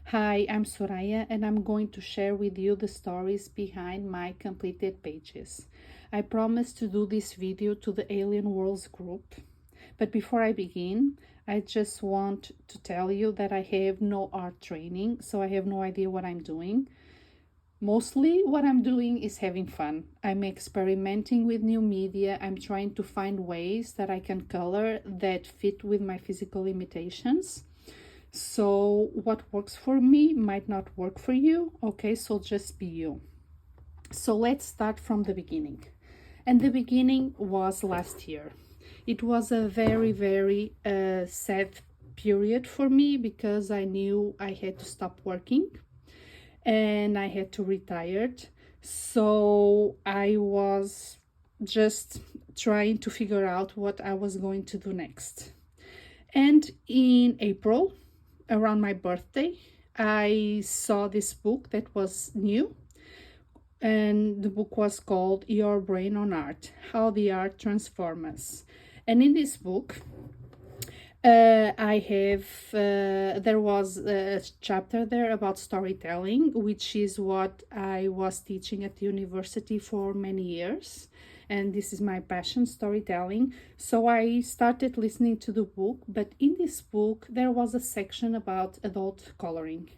Hi, I'm Soraia and I'm going to share with you the stories behind my completed pages. I promised to do this video to the Alien Worlds group, but before I begin, I just want to tell you that I have no art training, so I have no idea what I'm doing. Mostly what I'm doing is having fun. I'm experimenting with new media. I'm trying to find ways that I can color that fit with my physical limitations. So what works for me might not work for you, okay? So just be you. So let's start from the beginning. And the beginning was last year. It was a very sad period for me because I knew I had to stop working and I had to retire. So I was just trying to figure out what I was going to do next. And in April, around my birthday, I saw this book that was new, and the book was called Your Brain on Art, How the Art Transforms Us. And in this book, there was a chapter there about storytelling, which is what I was teaching at the university for many years. And this is my passion, storytelling. So I started listening to the book, but in this book, there was a section about adult coloring.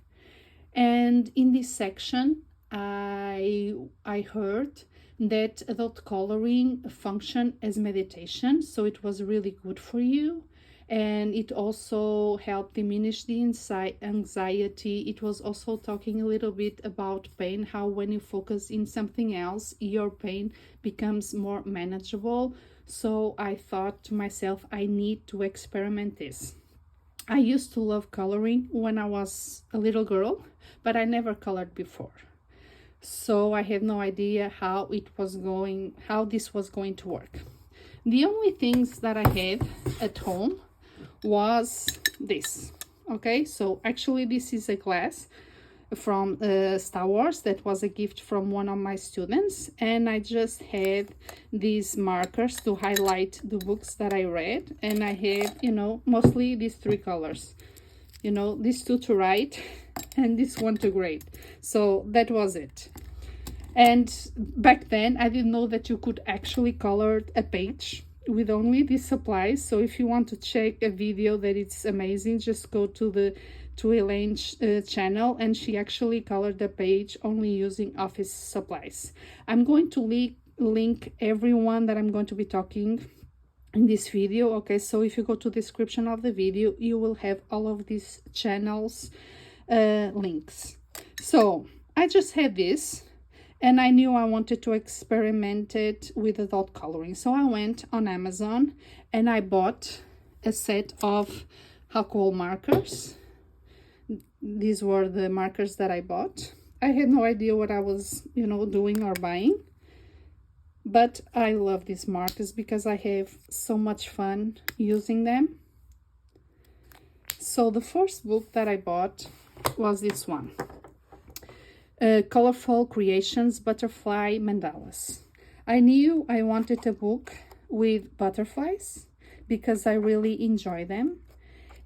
And in this section, I heard that adult coloring function as meditation. So it was really good for you. And it also helped diminish the anxiety. It was also talking a little bit about pain, how when you focus in something else, your pain becomes more manageable. So I thought to myself, I need to experiment this. I used to love coloring when I was a little girl, but I never colored before. So I had no idea how this was going to work. The only things that I had at home was this. Okay, so actually this is a glass from Star Wars that was a gift from one of my students, and I just had these markers to highlight the books that I read, and I have, mostly these three colors, these two to write and this one to grade. So that was it. And back then I didn't know that you could actually color a page with only these supplies. So if you want to check a video that it's amazing, just go to Elaine's channel, and she actually colored the page only using office supplies. I'm going to link everyone that I'm going to be talking in this video. Okay, so if you go to the description of the video, you will have all of these channels links. So I just had this, and I knew I wanted to experiment it with adult coloring. So I went on Amazon and I bought a set of alcohol markers. These were the markers that I bought. I had no idea what I was, doing or buying. But I love these markers because I have so much fun using them. So the first book that I bought was this one. Colorful Creations Butterfly Mandalas. I knew I wanted a book with butterflies because I really enjoy them.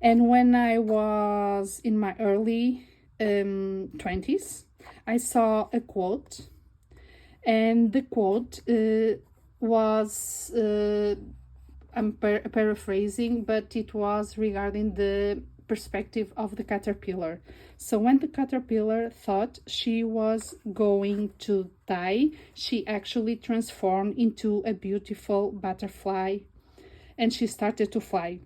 And when I was in my early 20s, I saw a quote, and the quote was, I'm paraphrasing, but it was regarding the perspective of the caterpillar. So when the caterpillar thought she was going to die, she actually transformed into a beautiful butterfly and she started to fly.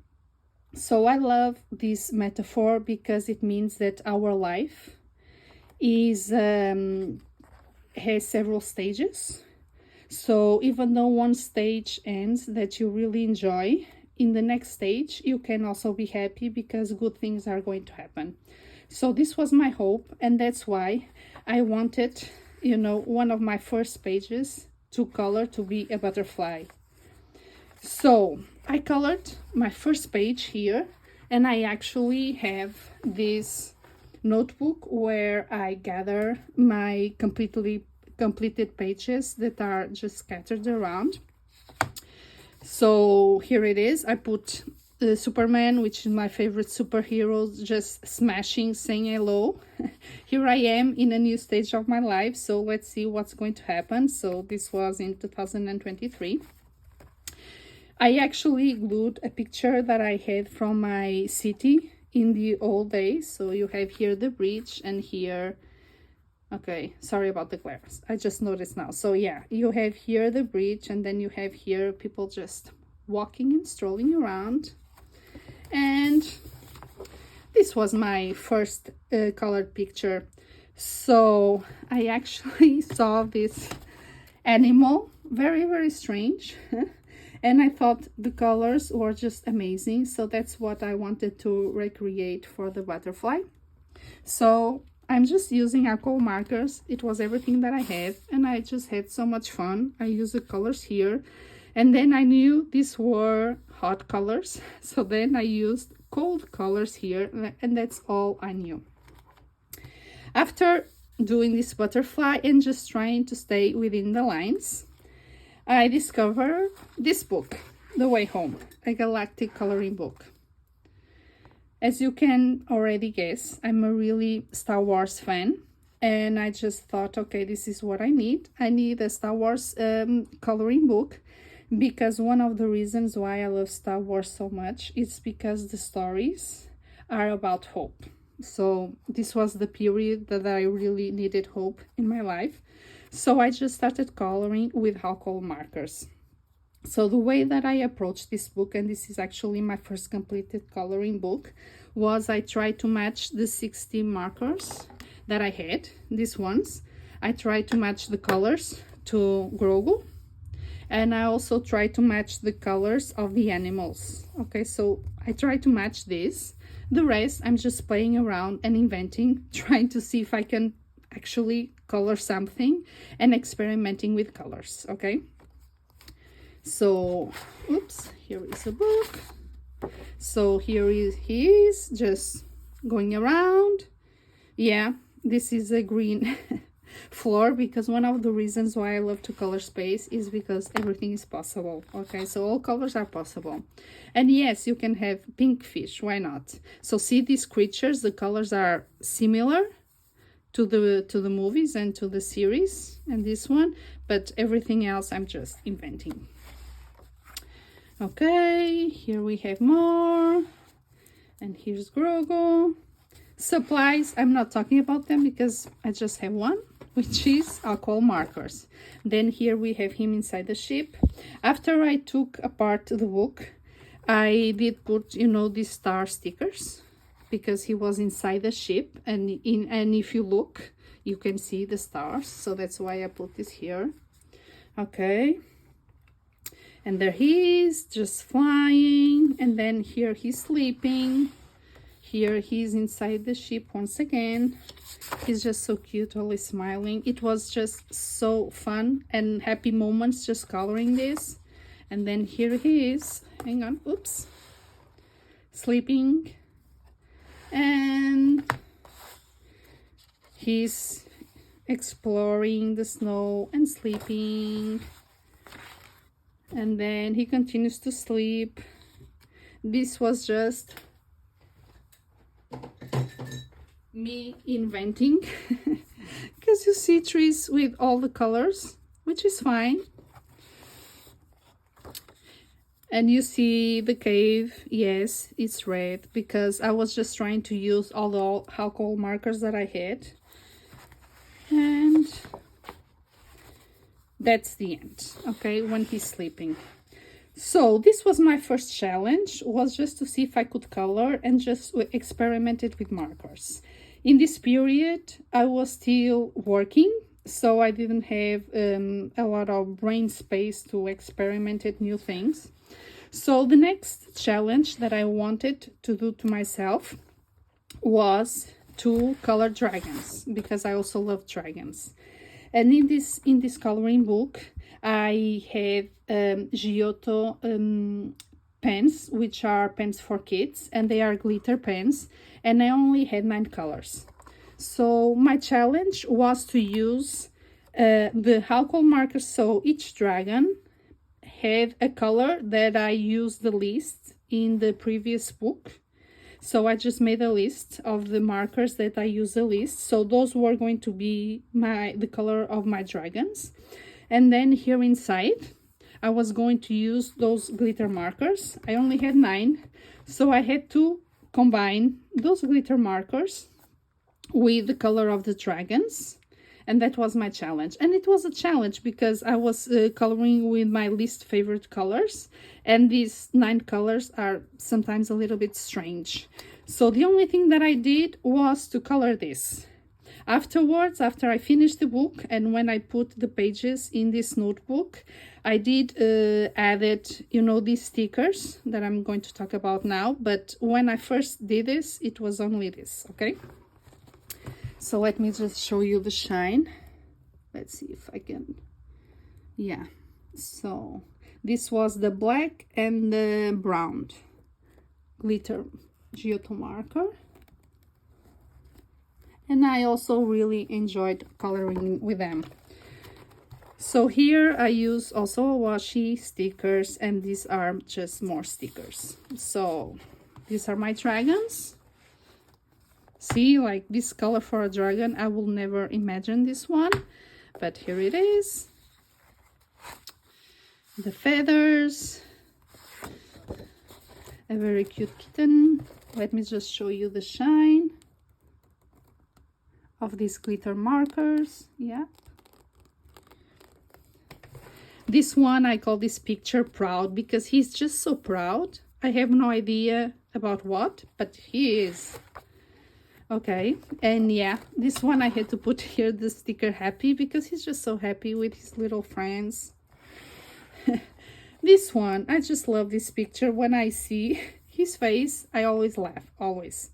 So I love this metaphor because it means that our life is has several stages. So even though one stage ends that you really enjoy, in the next stage you can also be happy because good things are going to happen. So this was my hope, and that's why I wanted, one of my first pages to color to be a butterfly. So I colored my first page here, and I actually have this notebook where I gather my completed pages that are just scattered around. So here it is. I put Superman, which is my favorite superhero, just smashing, saying hello. Here I am in a new stage of my life, so let's see what's going to happen. So this was in 2023. I actually glued a picture that I had from my city in the old days. So you have here the bridge and here, okay, sorry about the glare, I just noticed now. So yeah, you have here the bridge, and then you have here people just walking and strolling around. And this was my first colored picture. So I actually saw this animal, very strange. And I thought the colors were just amazing. So that's what I wanted to recreate for the butterfly. So I'm just using alcohol markers. It was everything that I had, and I just had so much fun. I used the colors here, and then I knew these were hot colors. So then I used cold colors here, and that's all I knew. After doing this butterfly and just trying to stay within the lines, I discovered this book, The Way Home, a galactic coloring book. As you can already guess, I'm a really Star Wars fan, and I just thought, okay, this is what I need. I need a Star Wars coloring book, because one of the reasons why I love Star Wars so much is because the stories are about hope. So this was the period that I really needed hope in my life. So I just started coloring with alcohol markers. So the way that I approached this book, and this is actually my first completed coloring book, was I tried to match the 60 markers that I had, these ones. I tried to match the colors to Grogu, and I also tried to match the colors of the animals. Okay, so I tried to match this. The rest, I'm just playing around and inventing, trying to see if I can actually color something and experimenting with colors. Okay, so oops, here is a book. So here he is just going around. Yeah, this is a green floor, because one of the reasons why I love to color space is because everything is possible. Okay, so all colors are possible. And yes, you can have pink fish, why not? So see these creatures, the colors are similar to the movies and to the series and this one, but everything else I'm just inventing. Okay, here we have more, and here's Grogu. Supplies, I'm not talking about them because I just have one, which is alcohol markers. Then here we have him inside the ship. After I took apart the book, I did put, you know, these star stickers, because he was inside the ship, and if you look, you can see the stars. So that's why I put this here. Okay, and there he is, just flying, and then here he's sleeping. Here he's inside the ship once again. He's just so cute, always smiling. It was just so fun and happy moments just coloring this. And then here he is, hang on, oops, sleeping, and he's exploring the snow and sleeping, and then he continues to sleep. This was just me inventing because you see trees with all the colors, which is fine. And you see the cave, yes, it's red, because I was just trying to use all the alcohol markers that I had. And that's the end, okay, when he's sleeping. So this was my first challenge, was just to see if I could color and just experimented with markers. In this period, I was still working, so I didn't have a lot of brain space to experiment at new things. So the next challenge that I wanted to do to myself was to color dragons, because I also love dragons. And in this coloring book, I had Giotto pens, which are pens for kids, and they are glitter pens, and I only had 9 colors. So my challenge was to use the alcohol markers, so each dragon had a color that I used the least in the previous book. So I just made a list of the markers that I use a list. So those were going to be the color of my dragons. And then here inside, I was going to use those glitter markers. I only had 9. So I had to combine those glitter markers with the color of the dragons. And that was my challenge. And it was a challenge because I was coloring with my least favorite colors. And these 9 colors are sometimes a little bit strange. So the only thing that I did was to color this. Afterwards, after I finished the book and when I put the pages in this notebook, I did added, you know, these stickers that I'm going to talk about now. But when I first did this, it was only this, okay? So let me just show you the shine. Let's see if I can, yeah. So this was the black and the brown glitter Giotto marker. And I also really enjoyed coloring with them. So here I use also washi stickers, and these are just more stickers. So these are my dragons. See, like this color for a dragon, I will never imagine this one, but here it is. The feathers, a very cute kitten. Let me just show you the shine of these glitter markers. Yeah, this one, I call this picture proud because he's just so proud. I have no idea about what, but he is. Okay, and yeah, this one I had to put here the sticker happy because he's just so happy with his little friends. This one, I just love this picture. When I see his face, I always laugh, always.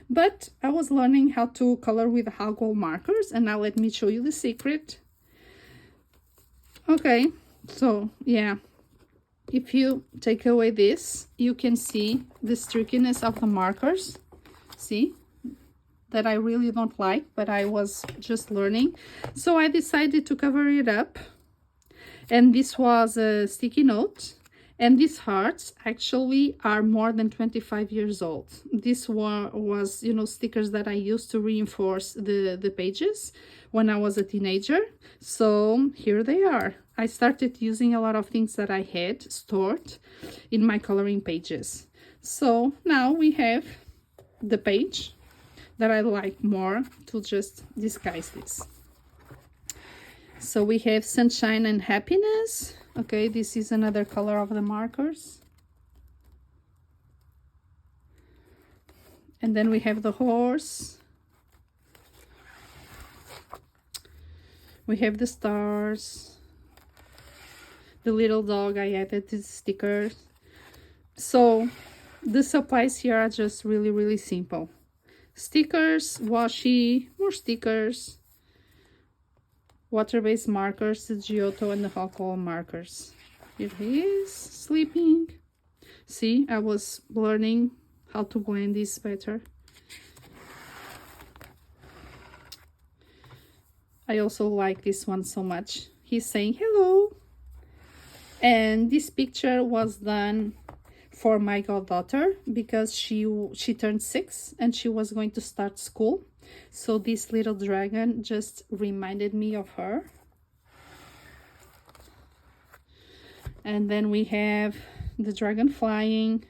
But I was learning how to color with alcohol markers, and now let me show you the secret. Okay, so yeah, if you take away this, you can see the streakiness of the markers. See? That I really don't like, but I was just learning. So I decided to cover it up. And this was a sticky note. And these hearts actually are more than 25 years old. This one was, you know, stickers that I used to reinforce the pages when I was a teenager. So here they are. I started using a lot of things that I had stored in my coloring pages. So now we have the page that I like more to just disguise this. So we have sunshine and happiness. Okay, this is another color of the markers. And then we have the horse. We have the stars. The little dog, I added this sticker. So the supplies here are just really, really simple. Stickers, washi, more stickers, water-based markers, the Giotto and the alcohol markers. Here he is, sleeping. See, I was learning how to blend this better. I also like this one so much. He's saying hello. And this picture was done for my goddaughter because she turned 6 and she was going to start school. So this little dragon just reminded me of her. And then we have the dragon flying.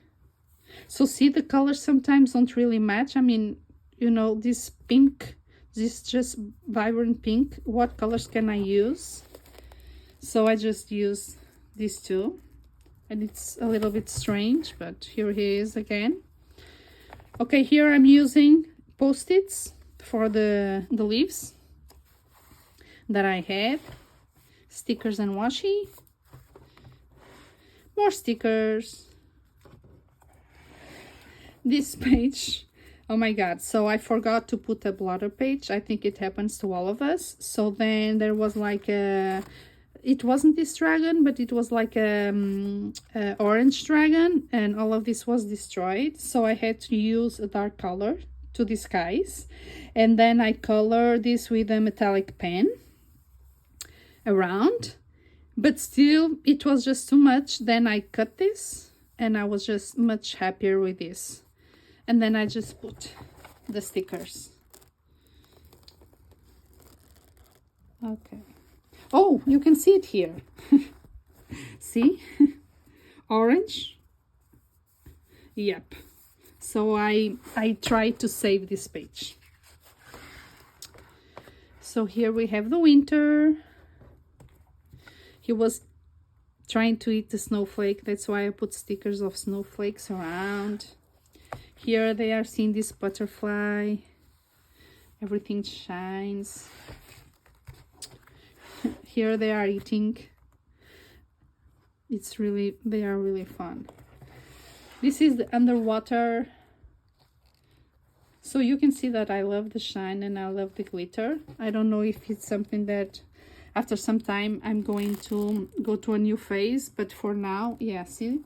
So see, the colors sometimes don't really match. I mean, you know, this pink, this just vibrant pink, what colors can I use? So I just use these two. And it's a little bit strange, but here he is again. Okay, here I'm using Post-its for the leaves that I have. Stickers and washi. More stickers. This page, oh my god, so I forgot to put a blotter page. I think it happens to all of us. So then there was like a... It wasn't this dragon, but it was like a orange dragon, and all of this was destroyed. So I had to use a dark color to disguise. And then I colored this with a metallic pen around. But still, it was just too much. Then I cut this and I was just much happier with this. And then I just put the stickers. Okay. Oh, you can see it here. See? Orange. Yep. So I tried to save this page. So here we have the winter. He was trying to eat the snowflake. That's why I put stickers of snowflakes around. Here they are seeing this butterfly. Everything shines. Here they are eating. They are really fun. This is the underwater. So you can see that I love the shine and I love the glitter. I don't know if it's something that after some time I'm going to go to a new phase, but for now, yeah, see?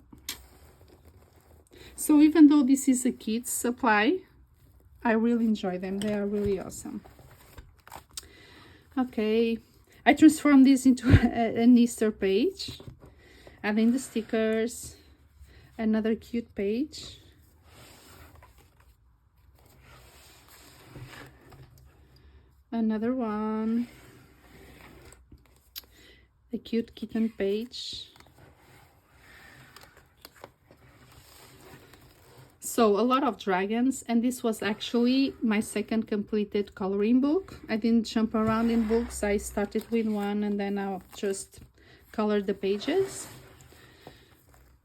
So even though this is a kid's supply, I really enjoy them. They are really awesome. Okay, I transformed this into an Easter page, adding the stickers, another cute page. Another one, a cute kitten page. So a lot of dragons, and this was actually my second completed coloring book. I didn't jump around in books. I started with one and then I'll just color the pages.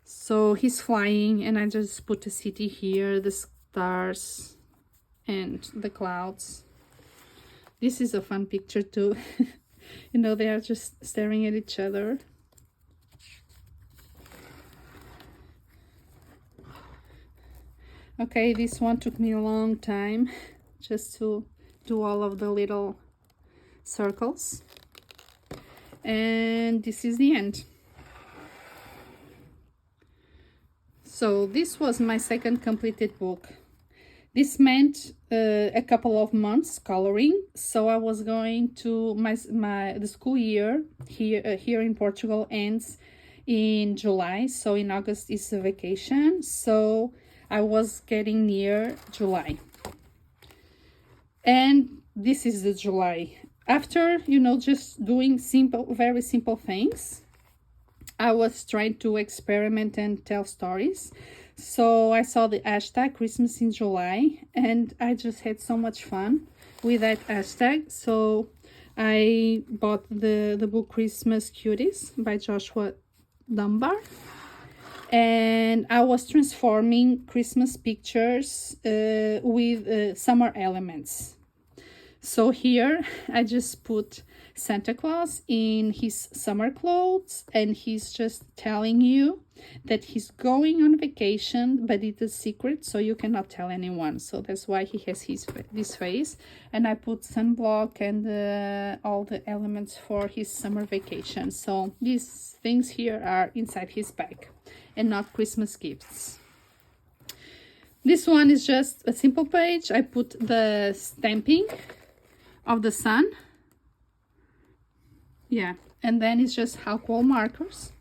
So he's flying and I just put a city here, the stars and the clouds. This is a fun picture too. You know, they are just staring at each other. Okay, this one took me a long time just to do all of the little circles. And this is the end. So this was my second completed book. This meant a couple of months coloring. So I was going to the school year here in Portugal ends in July. So in August is a vacation. So I was getting near July. And this is the July. After, you know, just doing very simple things, I was trying to experiment and tell stories. So I saw the hashtag Christmas in July and I just had so much fun with that hashtag. So I bought the book Christmas Cuties by Joshua Dunbar. And I was transforming Christmas pictures with summer elements. So here I just put Santa Claus in his summer clothes and he's just telling you that he's going on vacation, but it's a secret, so you cannot tell anyone. So that's why he has this face. And I put sunblock and all the elements for his summer vacation. So these things here are inside his bag and not Christmas gifts. This one is just a simple page. I put the stamping of the sun. Yeah, and then it's just alcohol markers.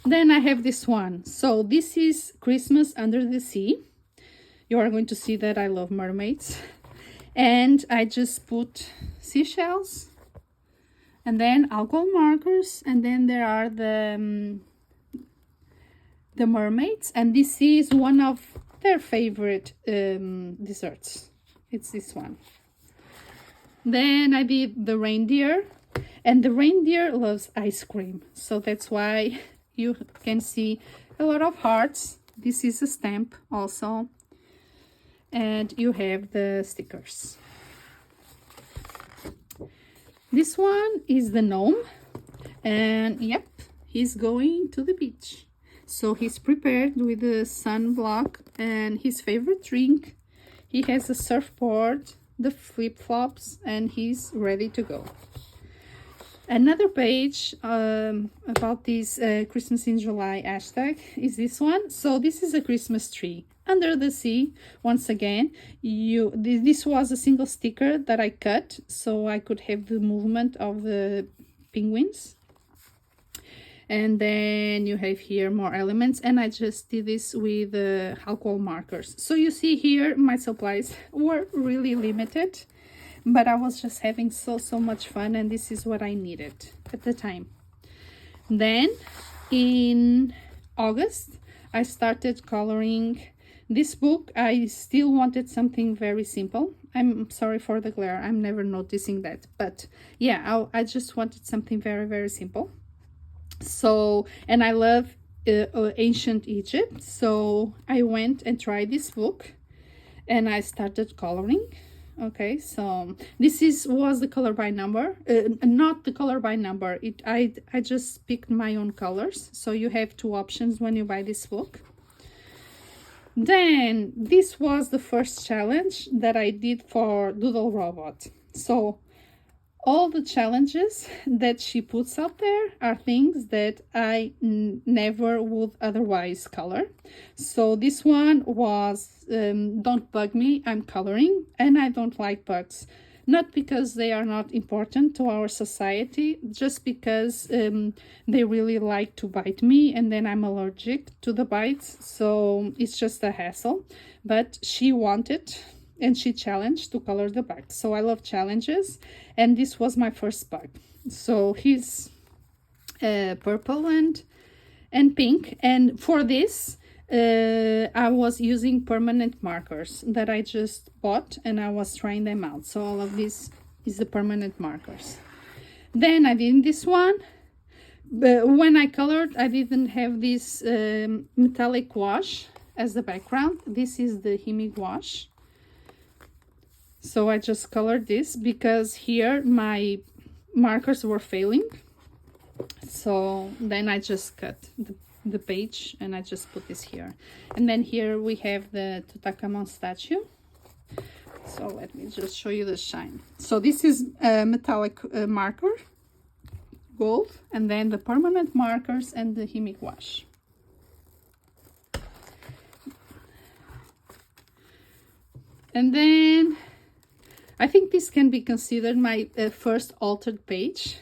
Then I have this one. So this is Christmas Under the Sea. You are going to see that I love mermaids. And I just put seashells and then alcohol markers, and then there are the mermaids, and this is one of their favorite desserts. It's this one. Then I did the reindeer, and the reindeer loves ice cream, so that's why you can see a lot of hearts. This is a stamp also, and you have the stickers. This one is the gnome, and yep, he's going to the beach. So he's prepared with the sunblock and his favorite drink. He has a surfboard, the flip-flops, and he's ready to go. Another page about this Christmas in July hashtag is this one. So this is a Christmas tree under the sea. Once again, this was a single sticker that I cut so I could have the movement of the penguins. and then you have here more elements, and I just did this with alcohol markers. So you see here my supplies were really limited, but I was just having so much fun, and this is what I needed at the time. Then in August I started coloring this book. I still wanted something very simple. I'm sorry for the glare, I'm never noticing that, but yeah, I just wanted something very simple. So, and I love ancient Egypt, so I went and tried this book and I started coloring. Okay, so this was the color by number, not the color by number. I just picked my own colors. So you have two options when you buy this book. Then this was the first challenge that I did for Doodle Robot. So all the challenges that she puts out there are things that I never would otherwise color. So this one was don't bug me, I'm coloring, and I don't like bugs. Not because they are not important to our society, just because they really like to bite me, and then I'm allergic to the bites, so it's just a hassle. But she wanted and she challenged to color the bug. So I love challenges, and this was my first bug. So he's purple and pink, and for this I was using permanent markers that I just bought, and I was trying them out. So all of this is the permanent markers. Then I did this one, but when I colored, I didn't have this metallic wash as the background. This is the Himi wash. So I just colored this because here my markers were failing. So then I just cut the page and I just put this here. And then here we have the Tutankhamun statue. So let me just show you the shine. So this is a metallic marker, gold, and then the permanent markers and the Himi wash. And then I think this can be considered my first altered page,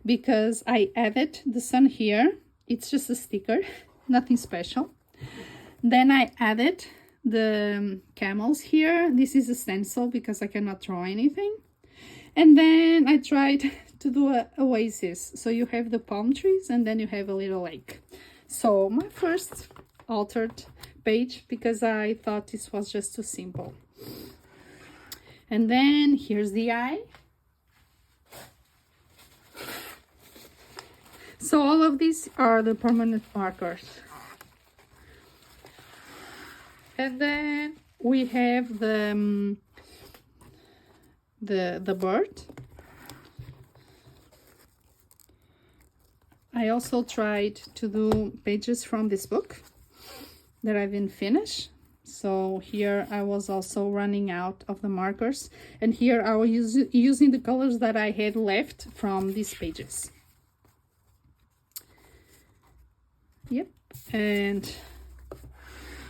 because I added the sun here. It's just a sticker, nothing special. Then I added the camels here. This is a stencil because I cannot draw anything. And then I tried to do an oasis. So you have the palm trees and then you have a little lake. So my first altered page, because I thought this was just too simple. And then here's the eye. So all of these are the permanent markers. And then we have the bird. I also tried to do pages from this book that I didn't finish. So here I was also running out of the markers, and here I was using the colors that I had left from these pages. Yep, and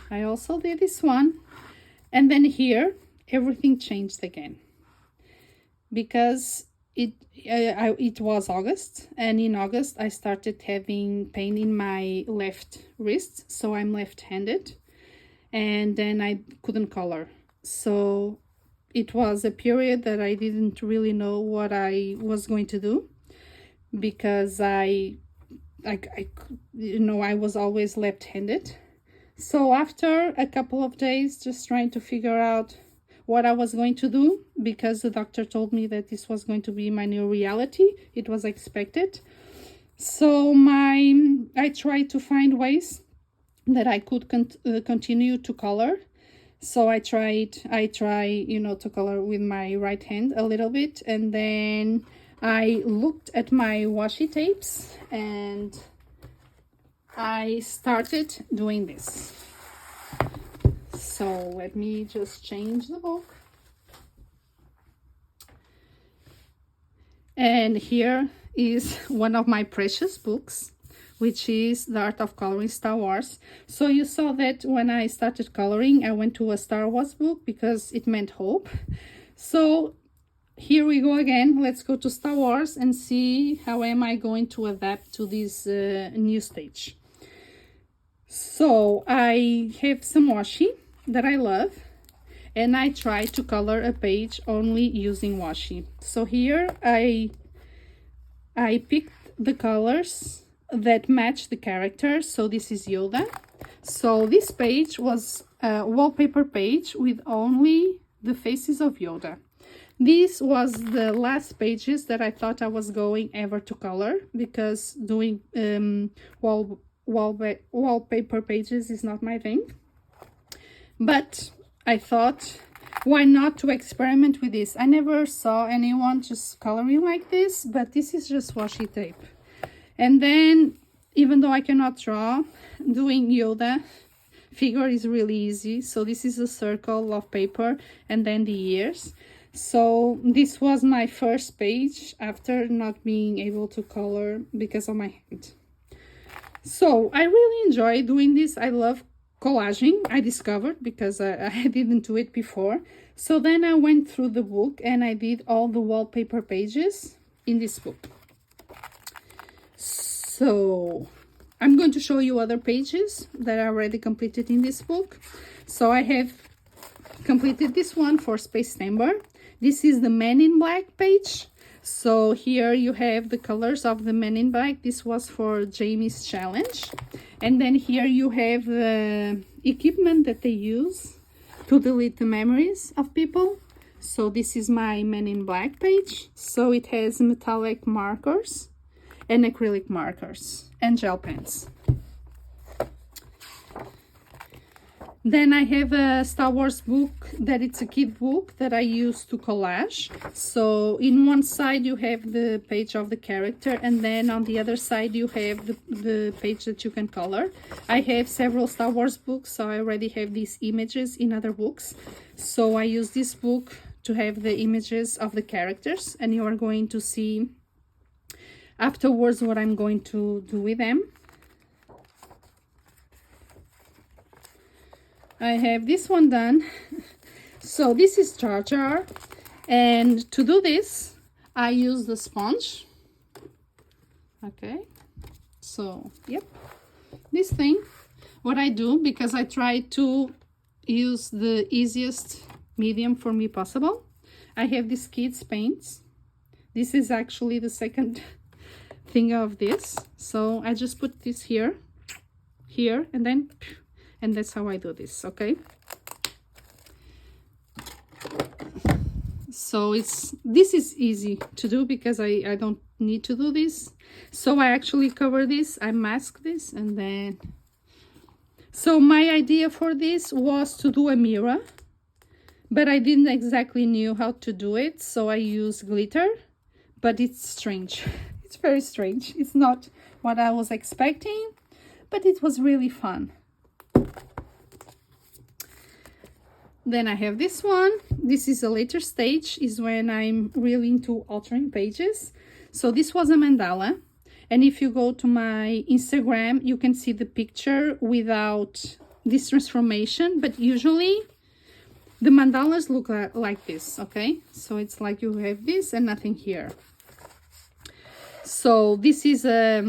I also did this one, and then here everything changed again, because it was August, and in August I started having pain in my left wrist, so I'm left-handed. And then I couldn't color. So it was a period that I didn't really know what I was going to do, because I was always left-handed. So after a couple of days just trying to figure out what I was going to do, because the doctor told me that this was going to be my new reality, it was expected. So I tried to find ways that I could continue to color. So I try to color with my right hand a little bit, and then I looked at my washi tapes and I started doing this. So let me just change the book. And here is one of my precious books, which is The Art of Coloring Star Wars. So you saw that when I started coloring, I went to a Star Wars book because it meant hope. So here we go again. Let's go to Star Wars and see how am I going to adapt to this new stage. So I have some washi that I love, and I try to color a page only using washi. So here I picked the colors that match the characters. So this is Yoda. So this page was a wallpaper page with only the faces of Yoda. This was the last pages that I thought I was going ever to color, because doing wallpaper pages is not my thing. But I thought, why not to experiment with this? I never saw anyone just coloring like this, but this is just washi tape. And then, even though I cannot draw, doing Yoda figure is really easy. So this is a circle of paper and then the ears. So this was my first page after not being able to color because of my hand. So I really enjoy doing this. I love collaging, I discovered, because I didn't do it before. So then I went through the book and I did all the wallpaper pages in this book. So I'm going to show you other pages that I already completed in this book. So I have completed this one for Space Timber. This is the Men in Black page. So here you have the colors of the Men in Black. This was for Jamie's challenge. And then here you have the equipment that they use to delete the memories of people. So this is my Men in Black page. So it has metallic markers and acrylic markers and gel pens. Then I have a Star Wars book that it's a kid book that I use to collage. So in one side you have the page of the character, and then on the other side you have the page that you can color. I have several Star Wars books, so I already have these images in other books. So I use this book to have the images of the characters, and you are going to see afterwards what I'm going to do with them. I have this one done. So this is Jar Jar, and to do this I use the sponge. Okay, so yep, this thing, what I do, because I try to use the easiest medium for me possible, I have this kids paints. This is actually the second thing of this, so I just put this here, and then, and that's how I do this. Okay, so this is easy to do because I don't need to do this. So I actually cover this, I mask this, and then, so my idea for this was to do a mirror, but I didn't exactly knew how to do it, so I use glitter, but it's strange. It's very strange. It's not what I was expecting, but it was really fun. Then I have this one. This is a later stage, is when I'm really into altering pages. So this was a mandala, and if you go to my Instagram, you can see the picture without this transformation, but usually the mandalas look like this. Okay, so it's like you have this and nothing here. So this is a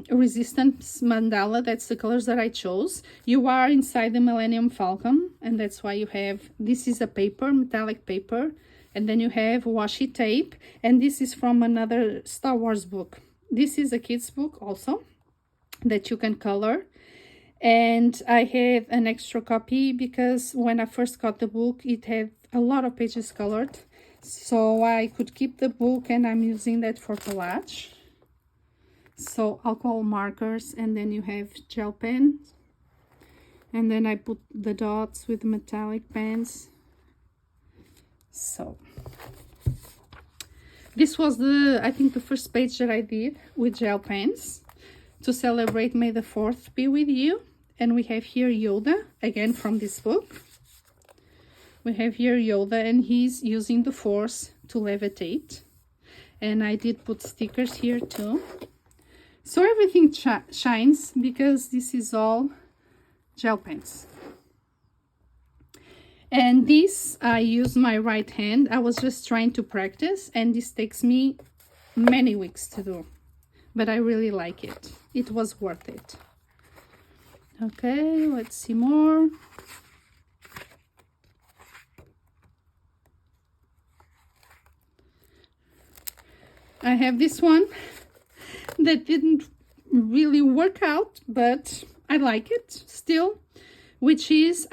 resistance mandala. That's the colors that I chose. You are inside the Millennium Falcon, and that's why you have, this is a paper, metallic paper, and then you have washi tape, and this is from another Star Wars book. This is a kid's book also that you can color, and I have an extra copy because when I first got the book, it had a lot of pages colored, so I could keep the book, and I'm using that for collage. So alcohol markers, and then you have gel pens, and then I put the dots with metallic pens. So this was I think the first page that I did with gel pens to celebrate May the 4th be with you. And we have here Yoda, again from this book. We have here Yoda, and he's using the Force to levitate. And I did put stickers here too. So everything shines because this is all gel pens. And this, I use my right hand. I was just trying to practice, and this takes me many weeks to do, but I really like it. It was worth it. Okay, let's see more. I have this one that didn't really work out, but I like it still, which is,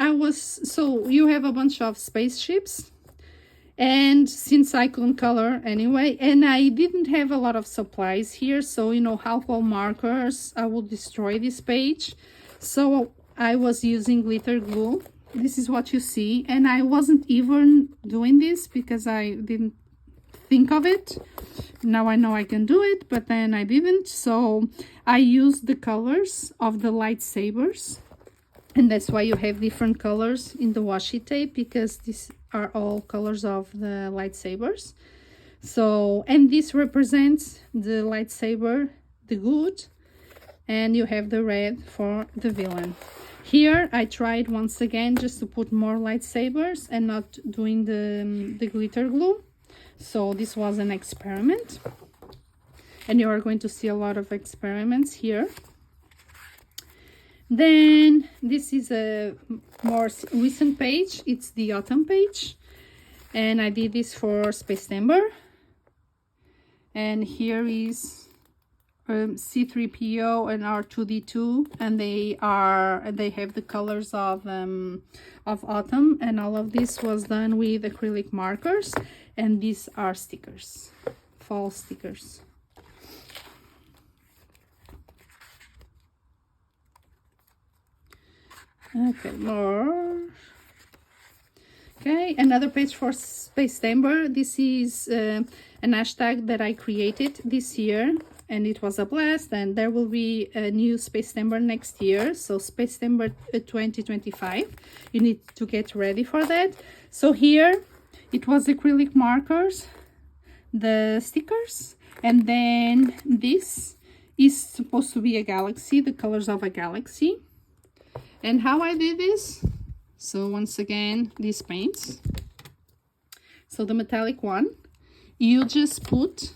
so you have a bunch of spaceships, and since I couldn't color anyway, and I didn't have a lot of supplies here, so you know, alcohol markers, I will destroy this page. So I was using glitter glue. This is what you see, and I wasn't even doing this because I didn't think of it. Now I know I can do it, but then I didn't. So I used the colors of the lightsabers, and that's why you have different colors in the washi tape, because these are all colors of the lightsabers. So, and this represents the lightsaber, the good, and you have the red for the villain. Here I tried once again just to put more lightsabers and not doing the glitter glue. So this was an experiment, and you are going to see a lot of experiments here. Then this is a more recent page. It's the autumn page, and I did this for September. And here is C3PO and R2D2, and they have the colors of autumn, and all of this was done with acrylic markers, and these are stickers, fall stickers. Okay, more. Okay, another page for September. This is an hashtag that I created this year, and it was a blast, and there will be a new September next year. So September 2025, you need to get ready for that. So here it was acrylic markers, the stickers, and then this is supposed to be a galaxy, the colors of a galaxy. And how I did this, so once again, these paints. So the metallic one, you just put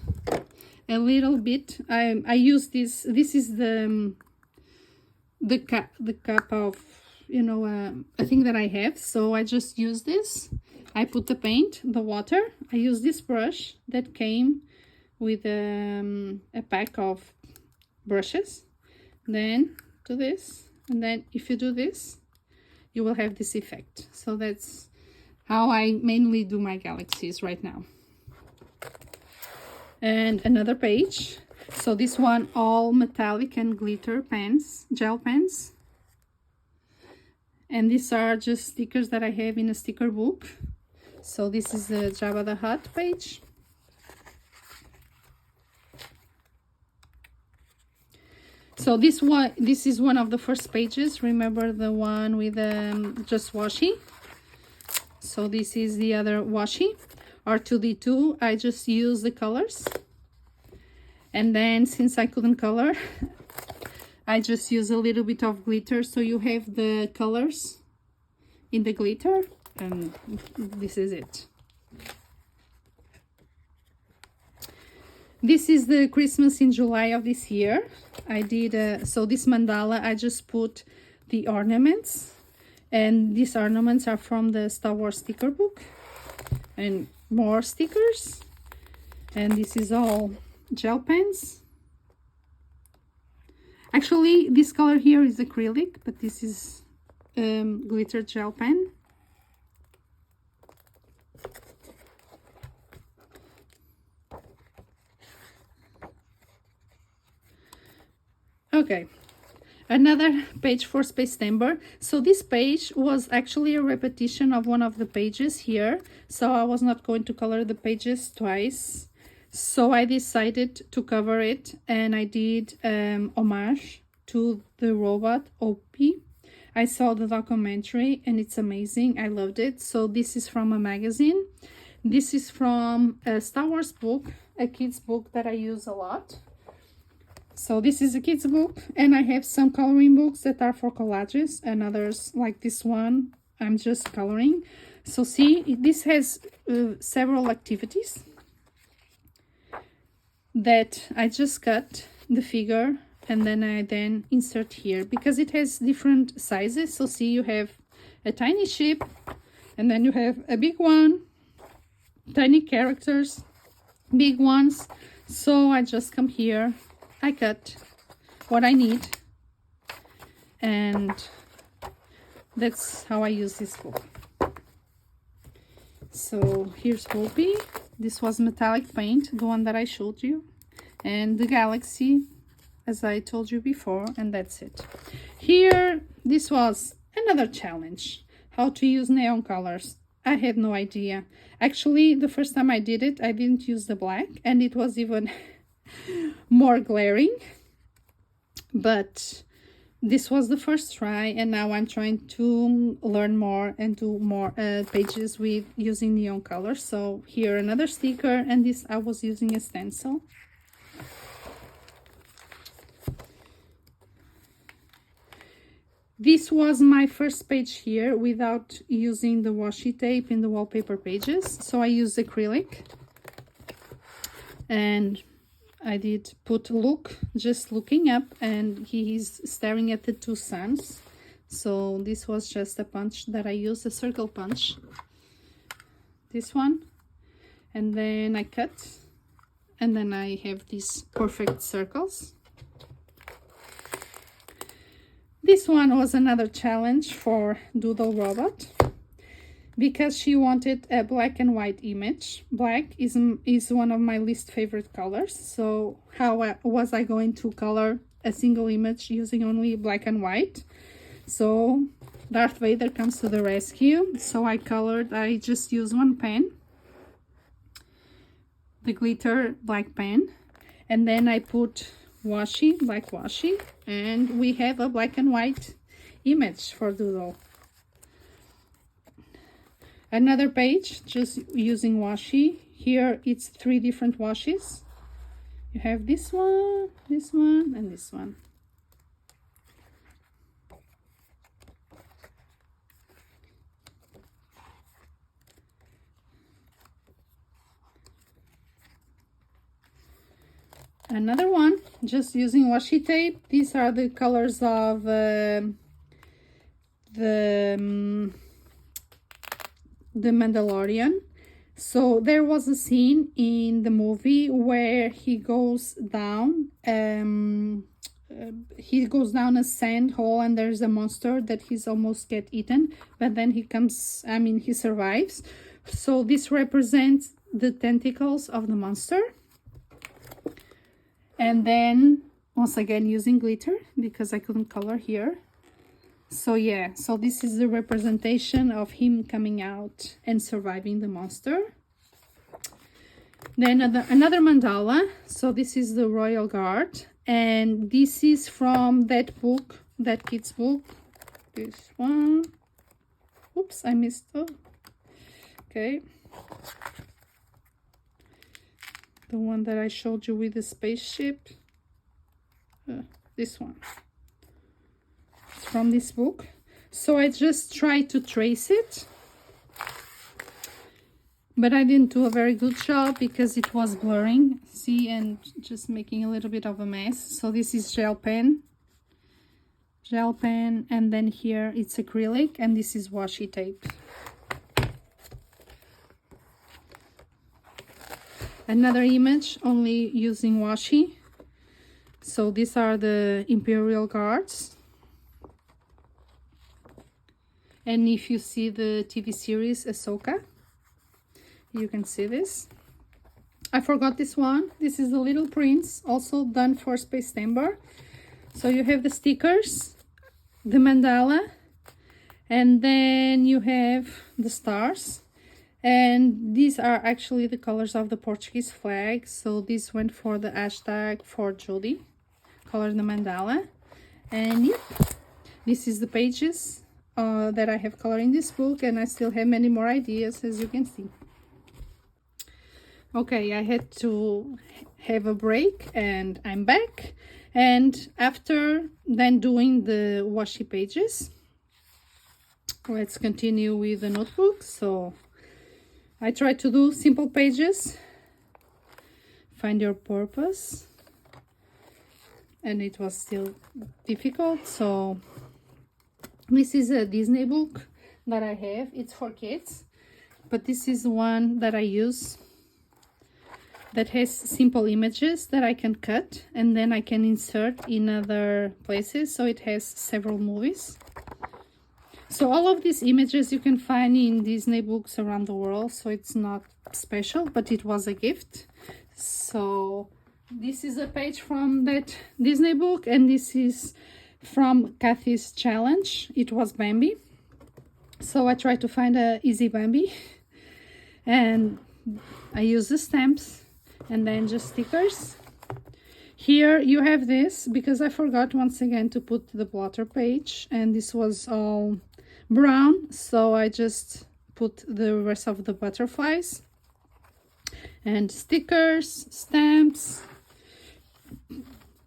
a little bit. I use this. This is the cup of, you know, a thing that I have. So I just use this. I put the paint, the water. I use this brush that came with a pack of brushes. Then do this. And then if you do this, you will have this effect. So that's how I mainly do my galaxies right now. And another page. So this one, all metallic and glitter pens, gel pens. And these are just stickers that I have in a sticker book. So this is the Jabba the Hutt page. So this is one of the first pages. Remember the one with just washi? So this is the other washi, R2D2. I just use the colors, and then since I couldn't color, I just use a little bit of glitter. So you have the colors in the glitter, and this is it. This is the Christmas in July of this year. I did, so this mandala, I just put the ornaments, and these ornaments are from the Star Wars sticker book, and more stickers, and this is all gel pens. Actually, this color here is acrylic, but this is glitter gel pen. Okay, another page for September. So this page was actually a repetition of one of the pages here, so I was not going to color the pages twice. So I decided to cover it, and I did homage to the robot OP. I saw the documentary, and it's amazing. I loved it. So this is from a magazine. This is from a Star Wars book, a kid's book that I use a lot. So this is a kid's book, and I have some coloring books that are for collages, and others like this one I'm just coloring. So see, this has several activities that I just cut the figure and then I insert here because it has different sizes. So see, you have a tiny ship and then you have a big one, tiny characters, big ones. So I just come here, I cut what I need, and that's how I use this book. So here's Volpe. This was metallic paint, the one that I showed you, and the galaxy, as I told you before, and that's it. Here, this was another challenge, how to use neon colors. I had no idea. Actually, the first time I did it, I didn't use the black, and it was even more glaring. But this was the first try, and now I'm trying to learn more and do more pages with using neon colors. So here another sticker, and this I was using a stencil. This was my first page here without using the washi tape in the wallpaper pages. So I used acrylic, and I did put look, just looking up, and he is staring at the two suns. So this was just a punch that I used, a circle punch. This one, and then I cut, and then I have these perfect circles. This one was another challenge for Doodle Robot because she wanted a black and white image. Black is one of my least favorite colors. So how was I going to color a single image using only black and white? So Darth Vader comes to the rescue. So I just used one pen, the glitter black pen, and then I put washi, black washi, and we have a black and white image for Doodle. Another page just using washi. Here it's 3 different washes. You have this one, and this one. Another one, just using washi tape. These are the colors of the Mandalorian. So there was a scene in the movie where he goes down a sand hole, and there's a monster that he's almost get eaten, but then he survives. So this represents the tentacles of the monster. And then once again using glitter because I couldn't color here. So yeah, so this is the representation of him coming out and surviving the monster. Then another mandala. So this is the Royal Guard, and this is from that book, that kids book. This one. Oops, I missed it. Okay. The one that I showed you with the spaceship. This one. It's from this book. So I just tried to trace it, but I didn't do a very good job because it was blurring. See, and just making a little bit of a mess. So this is gel pen, and then here it's acrylic, and this is washi tape. Another image only using washi. So these are the Imperial Guards. And if you see the TV series Ahsoka, you can see this. I forgot this one. This is the Little Prince, also done for Space Dunbar. So you have the stickers, the mandala, and then you have the stars. And these are actually the colors of the Portuguese flag. So this went for the hashtag for Judy, color the mandala. And yep, this is the pages that I have colored in this book, and I still have many more ideas, as you can see. Okay, I had to have a break, and I'm back. And after then doing the washi pages, let's continue with the notebook. So I try to do simple pages. Find your purpose. And it was still difficult. So this is a Disney book that I have. It's for kids. But this is one that I use that has simple images that I can cut and then I can insert in other places. So it has several movies. So all of these images you can find in Disney books around the world. So it's not special, but it was a gift. So this is a page from that Disney book, and this is from Kathy's challenge. It was Bambi. So I tried to find a easy Bambi, and I use the stamps and then just stickers. Here you have this, because I forgot once again to put the blotter page, and this was all brown, so I just put the rest of the butterflies and stickers, stamps.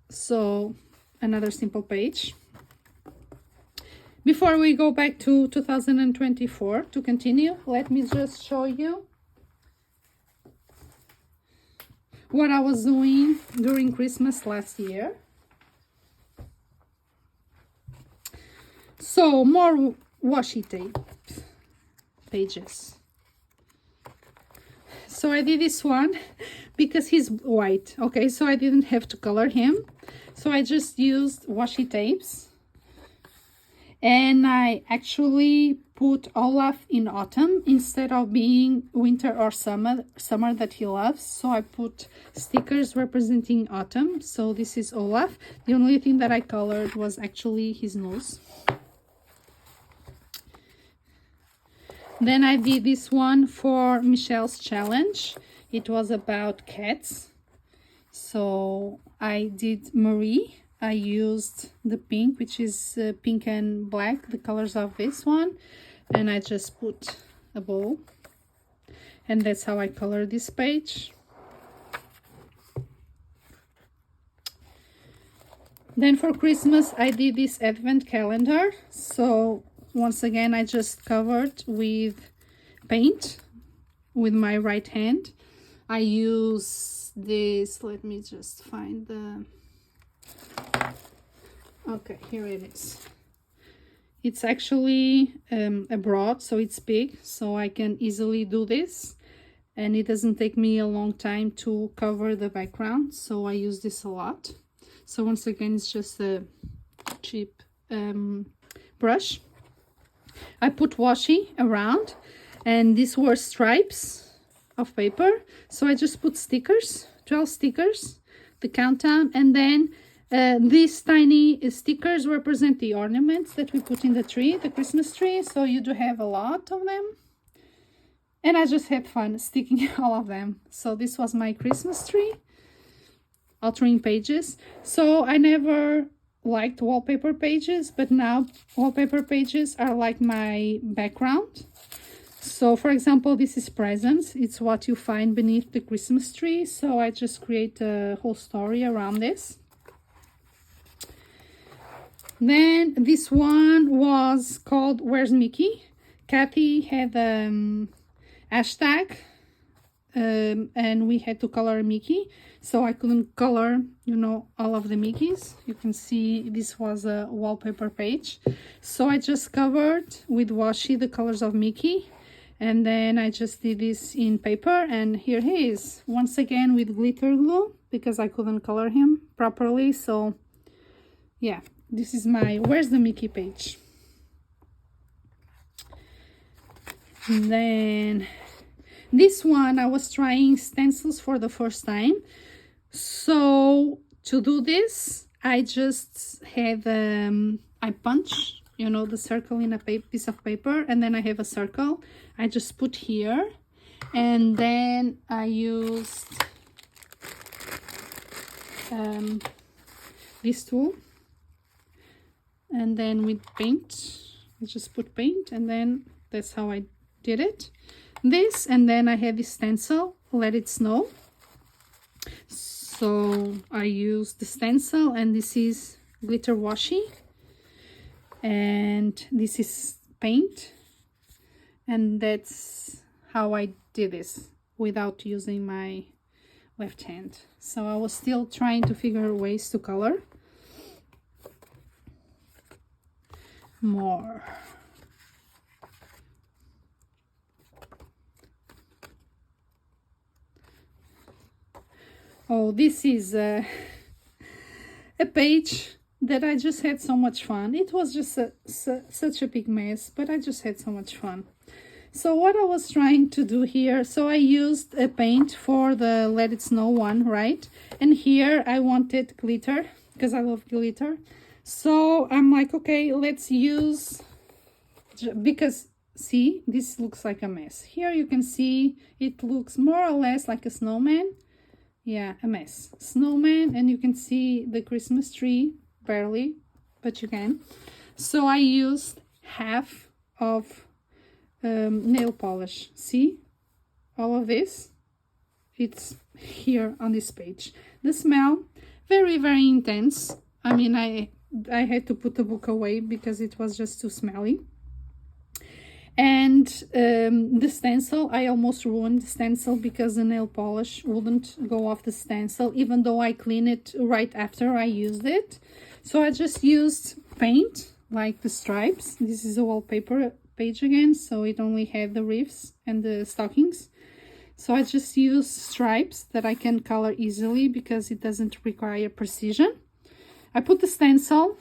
So another simple page. Before we go back to 2024 to continue, let me just show you what I was doing during Christmas last year. So more washi tape pages. So I did this one because he's white. Okay, so I didn't have to color him. So I just used washi tapes. And I actually put Olaf in autumn instead of being winter or summer that he loves. So I put stickers representing autumn. So this is Olaf. The only thing that I colored was actually his nose. Then I did this one for Michelle's challenge. It was about cats. So I did Marie. I used the pink, which is pink and black, the colors of this one. And I just put a bow. And that's how I color this page. Then for Christmas, I did this advent calendar. So once again, I just covered with paint with my right hand. I use this, let me just find the... Okay, here it is. It's actually a broad, so it's big, so I can easily do this, and it doesn't take me a long time to cover the background, so I use this a lot. So once again, it's just a cheap brush. I put washi around, and these were stripes of paper, so I just put stickers, 12 stickers, the countdown, and then these tiny stickers represent the ornaments that we put in the tree, the Christmas tree. So you do have a lot of them. And I just had fun sticking all of them. So this was my Christmas tree, altering pages. So I never liked wallpaper pages, but now wallpaper pages are like my background. So for example, this is presents. It's what you find beneath the Christmas tree. So I just create a whole story around this. Then this one was called Where's Mickey? Kathy had hashtag and we had to color Mickey. So I couldn't color, you know, all of the Mickeys. You can see this was a wallpaper page. So I just covered with washi the colors of Mickey. And then I just did this in paper. And here he is, once again with glitter glue, because I couldn't color him properly. So yeah. This is my Where's the Mickey page. And then this one, I was trying stencils for the first time. So to do this, I just have, I punch, you know, the circle in a piece of paper, and then I have a circle. I just put here, and then I used this tool. And then with paint, I just put paint, and then that's how I did it. This, and then I have this stencil, Let It Snow. So I use the stencil, and this is glitter washi. And this is paint, and that's how I did this without using my left hand. So I was still trying to figure ways to color more. Oh, this is a page that I just had so much fun. It was just such a big mess, but I just had so much fun. So what I was trying to do here, so I used a paint for the Let It Snow one, right? And here I wanted glitter because I love glitter. So I'm like, okay, let's use, because see, this looks like a mess. Here you can see it looks more or less like a snowman. Yeah, a mess. Snowman, and you can see the Christmas tree, barely, but you can. So I used half of nail polish. See all of this, it's here on this page. The smell, very intense. I mean, I had to put the book away because it was just too smelly. And the stencil, I almost ruined the stencil because the nail polish wouldn't go off the stencil, even though I cleaned it right after I used it. So I just used paint, like the stripes. This is a wallpaper page again, so it only had the reefs and the stockings. So I just used stripes that I can color easily because it doesn't require precision. I put the stencil.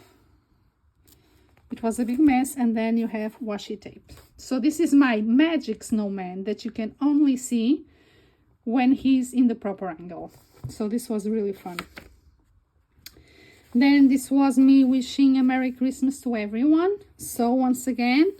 It was a big mess, and then you have washi tape. So this is my magic snowman that you can only see when he's in the proper angle. So this was really fun. Then this was me wishing a Merry Christmas to everyone. So once again,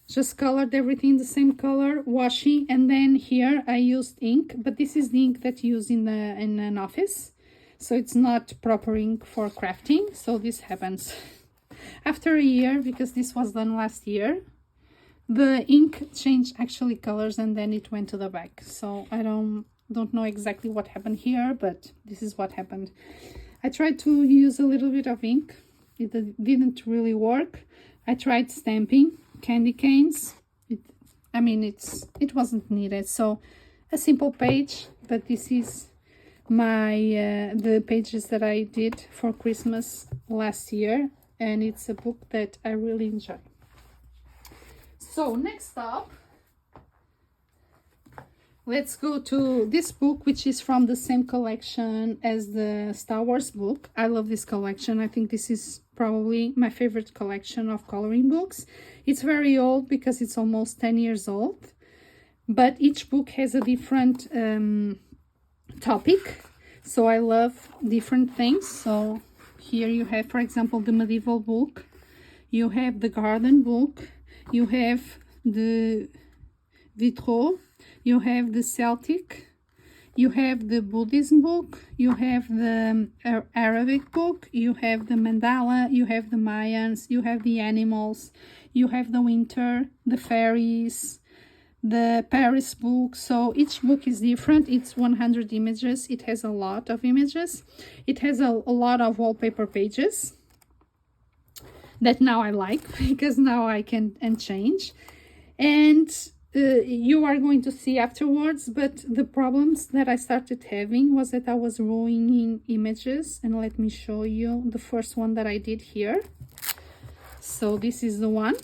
just colored everything the same color, washi, and then here I used ink, but this is the ink that you use in an office. So it's not proper ink for crafting. So this happens. After a year, because this was done last year, the ink changed actually colors and then it went to the back. So I don't know exactly what happened here, but this is what happened. I tried to use a little bit of ink. It didn't really work. I tried stamping candy canes. It wasn't needed. So a simple page, but this is my the pages that I did for Christmas last year. And it's a book that I really enjoy. So next up, let's go to this book, which is from the same collection as the Star Wars book. I love this collection. I think this is probably my favorite collection of coloring books. It's very old because it's almost 10 years old, but each book has a different topic. So I love different things. So here you have, for example, the medieval book, you have the garden book, you have the Vitraux, you have the Celtic, you have the Buddhism book, you have the Arabic book, you have the mandala, you have the Mayans, you have the animals, you have the winter, the fairies, the Paris book. So each book is different. It's 100 images. It has a lot of images. It has a lot of wallpaper pages that now I like because now I can change. And you are going to see afterwards, but the problems that I started having was that I was ruining images. And let me show you the first one that I did here. So this is the one.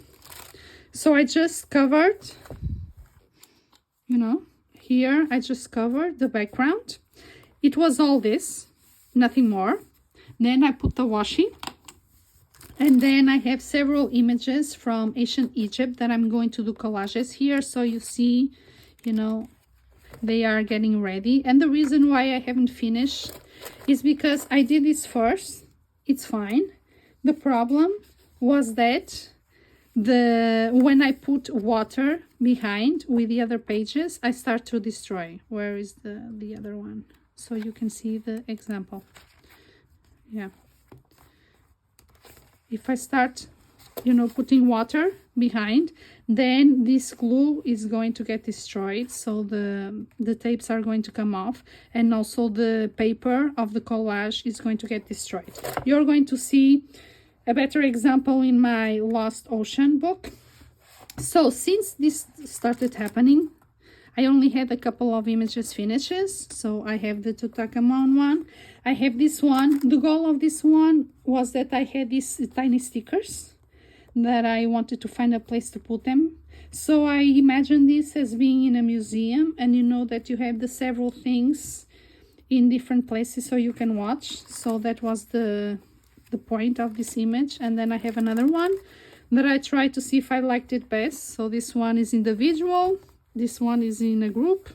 So I just covered, here I just covered the background. It was all this, nothing more. Then I put the washi, and then I have several images from ancient Egypt that I'm going to do collages here. So you see, they are getting ready. And the reason why I haven't finished is because I did this first. It's fine. The problem was that when I put water behind with the other pages, I start to destroy. Where is the other one? So you can see the example. Yeah. If I start, putting water behind, then this glue is going to get destroyed. So the tapes are going to come off, and also the paper of the collage is going to get destroyed. You're going to see a better example in my Lost Ocean book. So since this started happening, I only had a couple of images finishes. So I have the Tutankhamun one. I have this one. The goal of this one was that I had these tiny stickers that I wanted to find a place to put them. So I imagined this as being in a museum, and you know that you have the several things in different places so you can watch. So that was the point of this image. And then I have another one that I tried to see if I liked it best. So this one is individual. This one is in a group.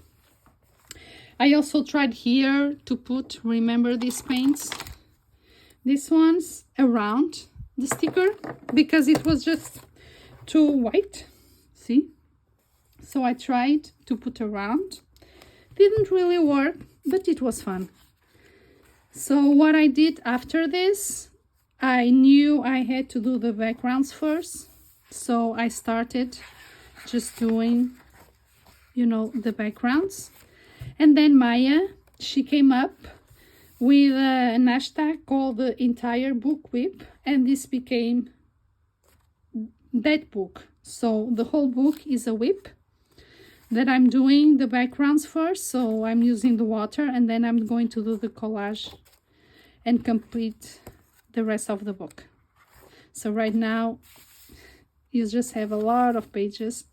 I also tried here to put, remember these paints? This one's around the sticker because it was just too white. See? So I tried to put around. Didn't really work, but it was fun. So what I did after this, I knew I had to do the backgrounds first. So I started just doing, you know, the backgrounds. And then Maya, she came up with an hashtag called the entire book whip, and this became that book. So the whole book is a whip that I'm doing the backgrounds first. So I'm using the water, and then I'm going to do the collage and complete the rest of the book. So right now you just have a lot of pages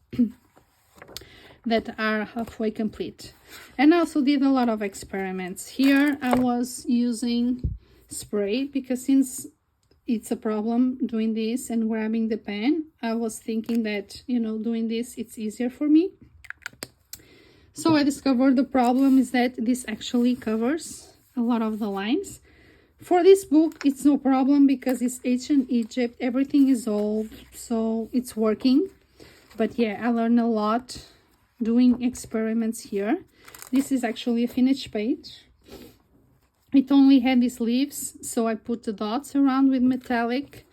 that are halfway complete. And I also did a lot of experiments. Here I was using spray because since it's a problem doing this and grabbing the pen, I was thinking that, you know, doing this, it's easier for me. So I discovered the problem is that this actually covers a lot of the lines. For this book, it's no problem because it's ancient Egypt, everything is old, so it's working. But yeah, I learned a lot doing experiments here. This is actually a finished page. It only had these leaves, so I put the dots around with metallic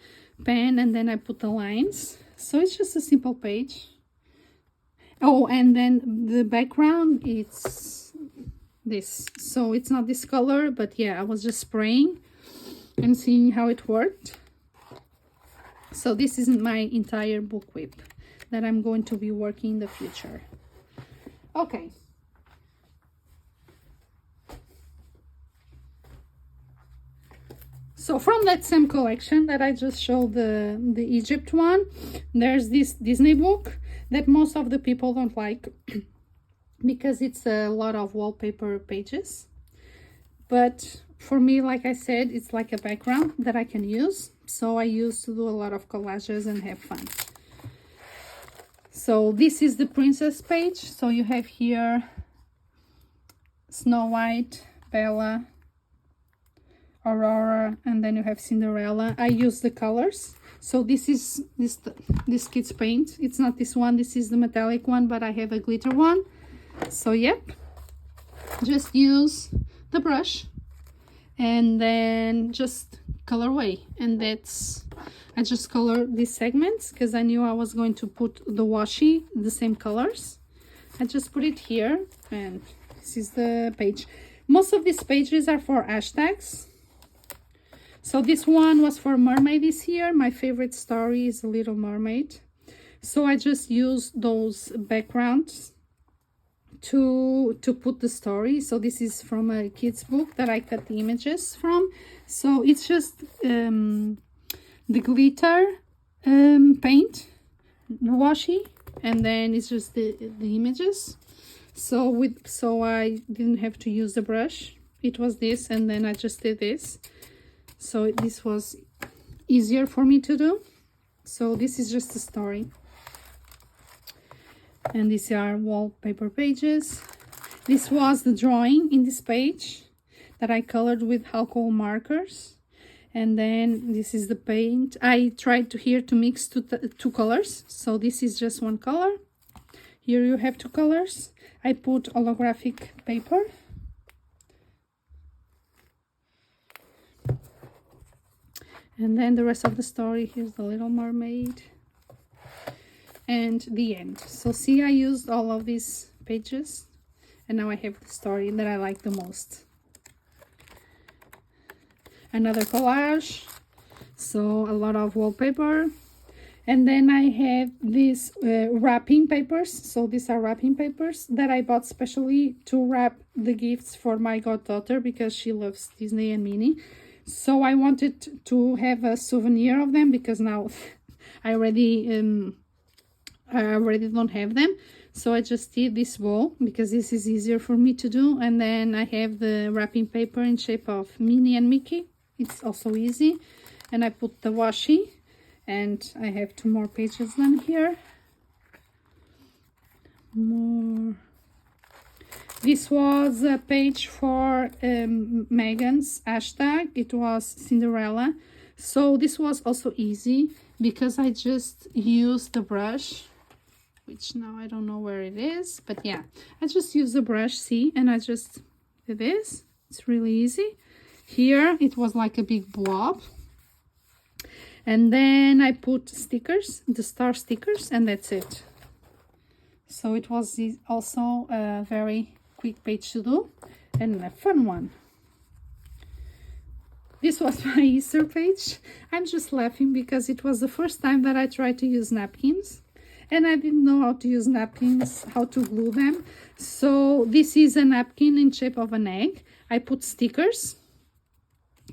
pen, and then I put the lines. So it's just a simple page. Oh, and then the background, it's this. So it's not this color, but yeah, I was just spraying and seeing how it worked. So this isn't my entire book whip that I'm going to be working in the future. Okay. So from that same collection that I just showed, the Egypt one, there's this Disney book that most of the people don't like because it's a lot of wallpaper pages. But for me, like I said, it's like a background that I can use. So I used to do a lot of collages and have fun. So this is the princess page. So you have here Snow White, Bella, Aurora, and then you have Cinderella. I use the colors. So this is this kid's paint. It's not this one, this is the metallic one, but I have a glitter one. So yep, just use the brush and then just color away. And that's, I just colored these segments because I knew I was going to put the washi, the same colors. I just put it here, and this is the page. Most of these pages are for hashtags. So this one was for mermaid this year. My favorite story is The Little Mermaid. So I just used those backgrounds to put the story. So this is from a kid's book that I cut the images from. So it's just the glitter paint, the washi, and then it's just the images. So I didn't have to use the brush. It was this, and then I just did this. So this was easier for me to do. So this is just the story. And these are wallpaper pages. This was the drawing in this page that I colored with alcohol markers. And then this is the paint. I tried here to mix two colors. So this is just one color. Here you have two colors. I put holographic paper. And then the rest of the story, here's the Little Mermaid. And the end. So see, I used all of these pages. And now I have the story that I like the most. Another collage. So a lot of wallpaper. And then I have these wrapping papers. So these are wrapping papers that I bought specially to wrap the gifts for my goddaughter because she loves Disney and Minnie. So I wanted to have a souvenir of them because now I already don't have them. So I just did this bowl because this is easier for me to do. And then I have the wrapping paper in shape of Minnie and Mickey. It's also easy. And I put the washi. And I have 2 more pages done here. More. This was a page for Megan's hashtag. It was Cinderella. So this was also easy because I just used the brush, which now I don't know where it is. But yeah, I just used the brush, see, and I just did this. It's really easy. Here it was like a big blob. And then I put stickers, the star stickers, and that's it. So it was also a very quick page to do and a fun one. This was my Easter page. I'm just laughing because it was the first time that I tried to use napkins. And I didn't know how to use napkins, how to glue them. So this is a napkin in shape of an egg. I put stickers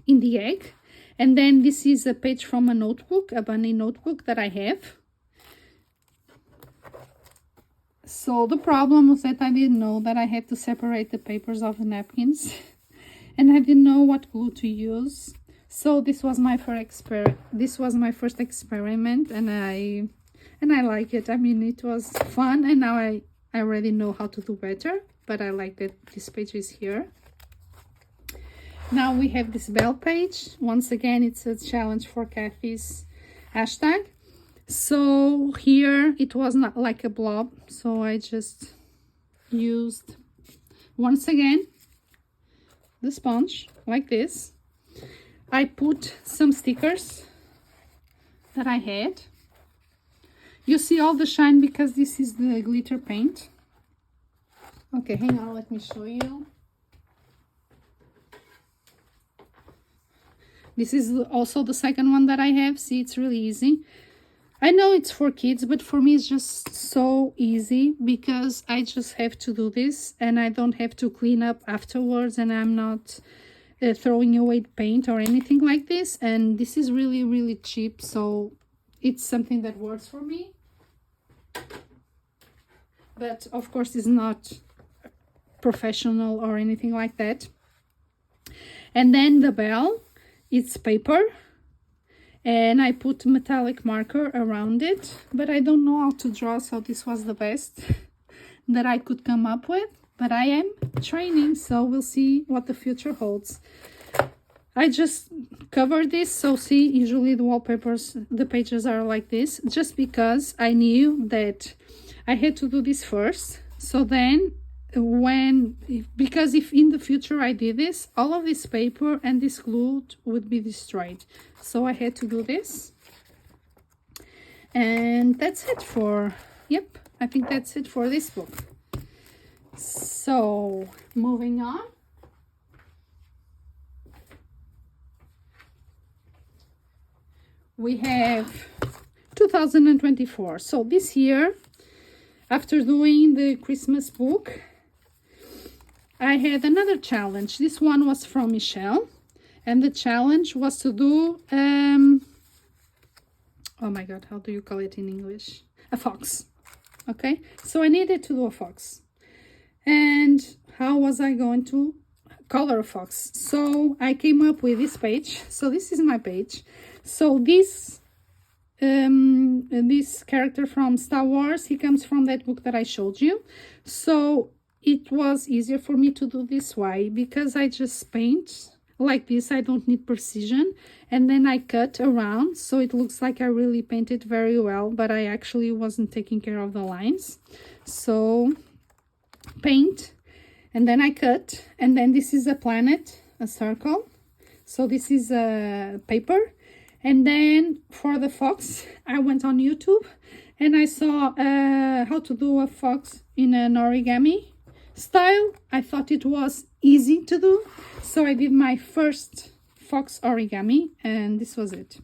in the egg. And then this is a page from a notebook, a bunny notebook that I have. So the problem was that I didn't know that I had to separate the papers of the napkins. And I didn't know what glue to use. So this was my first experiment, and I like it. I mean, it was fun, and now I already know how to do better. But I like that this page is here. Now we have this bell page. Once again, it's a challenge for Kathy's hashtag. So here it was not like a blob. So I just used, once again, the sponge like this. I put some stickers that I had. You see all the shine because this is the glitter paint. Okay, hang on, let me show you. This is also the second one that I have. See, it's really easy. I know it's for kids, but for me it's just so easy because I just have to do this and I don't have to clean up afterwards, and I'm not throwing away paint or anything like this. And this is really, really cheap, so it's something that works for me. But of course it's not professional or anything like that. And then the bell, it's paper. And I put metallic marker around it, but I don't know how to draw, so this was the best that I could come up with. But I am training, so we'll see what the future holds. I just covered this, so see, usually the wallpapers, the pages are like this, just because I knew that I had to do this first. So then because if in the future I did this, all of this paper and this glue would be destroyed. So I had to do this. And that's it for, yep, I think that's it for this book. So moving on. We have 2024. So this year, after doing the Christmas book, I had another challenge. This one was from Michelle, and the challenge was to do oh my god, how do you call it in English? A fox. Okay, so I needed to do a fox. And how was I going to color a fox? So I came up with this page. So this is my page. So this character from Star Wars, he comes from that book that I showed you. So it was easier for me to do this way because I just paint like this. I don't need precision, and then I cut around so it looks like I really painted very well, but I actually wasn't taking care of the lines. So paint, and then I cut, and then this is a planet, a circle. So this is a paper. And then for the fox, I went on YouTube and I saw how to do a fox in an origami style. I thought it was easy to do, so I did my first fox origami, and this was it.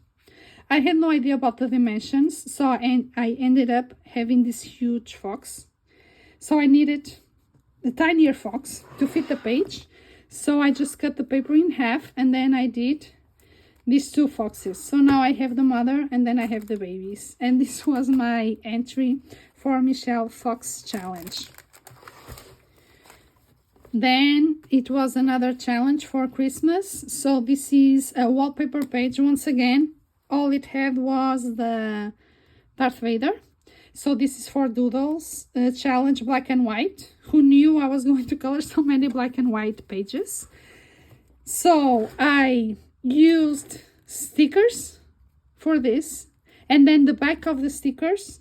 I had no idea about the dimensions, so I ended up having this huge fox. So I needed a tinier fox to fit the page. So I just cut the paper in half, and then I did these two foxes. So now I have the mother and then I have the babies. And this was my entry for Michelle Fox Challenge. Then it was another challenge for Christmas. So this is a wallpaper page once again. All it had was the Darth Vader. So this is for Doodles, challenge black and white. Who knew I was going to color so many black and white pages? So I used stickers for this, and then the back of the stickers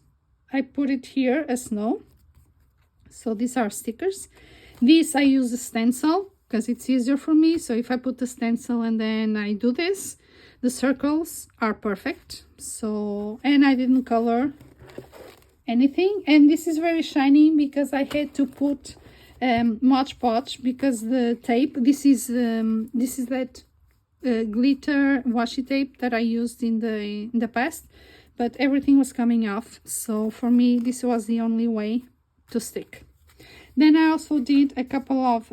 I put it here as snow. So these are stickers. This I use a stencil because it's easier for me. So if I put the stencil and then I do this, the circles are perfect. So, and I didn't color anything, and this is very shiny because I had to put Mod Podge because the tape, this is that glitter washi tape that I used in the past, but everything was coming off. So for me this was the only way to stick. Then I also did a couple of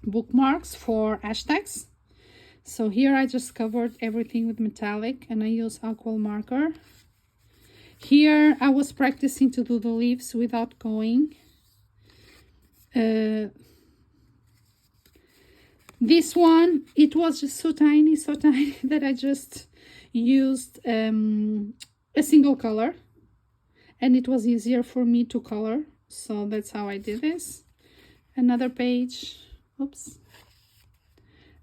bookmarks for hashtags. So here I just covered everything with metallic and I use alcohol marker. Here I was practicing to do the leaves without going. This one, it was just so tiny that I just used a single color, and it was easier for me to color. So that's how I did this. Another page, oops,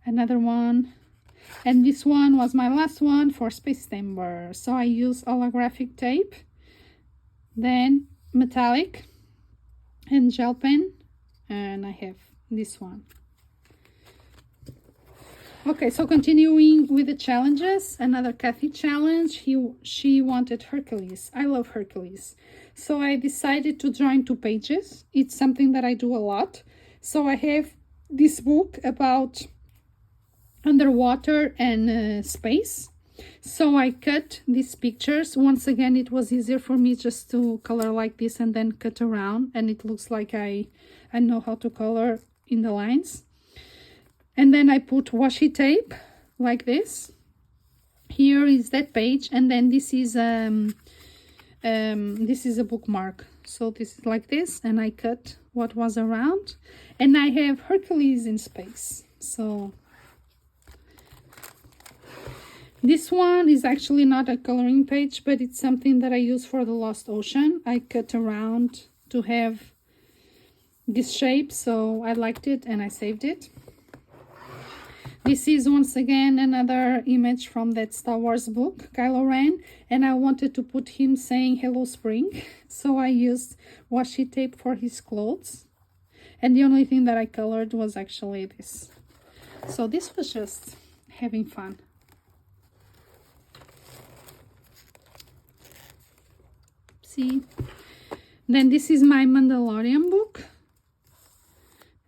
another one. And this one was my last one for Space Timber. So I use holographic tape, then metallic and gel pen, and I have this one. Okay, so continuing with the challenges, another Kathy challenge. She wanted Hercules. I love Hercules. So I decided to join 2 pages. It's something that I do a lot. So I have this book about underwater and space. So I cut these pictures. Once again, it was easier for me just to color like this and then cut around, and it looks like I know how to color in the lines. And then I put washi tape like this. Here is that page, and then this is a bookmark. So this is like this, and I cut what was around, and I have Hercules in space. So this one is actually not a coloring page, but it's something that I use for the Lost Ocean. I cut around to have this shape, so I liked it and I saved it. This is once again another image from that Star Wars book, Kylo Ren, and I wanted to put him saying hello spring, so I used washi tape for his clothes, and the only thing that I colored was actually this. So this was just having fun. See, then this is my Mandalorian book,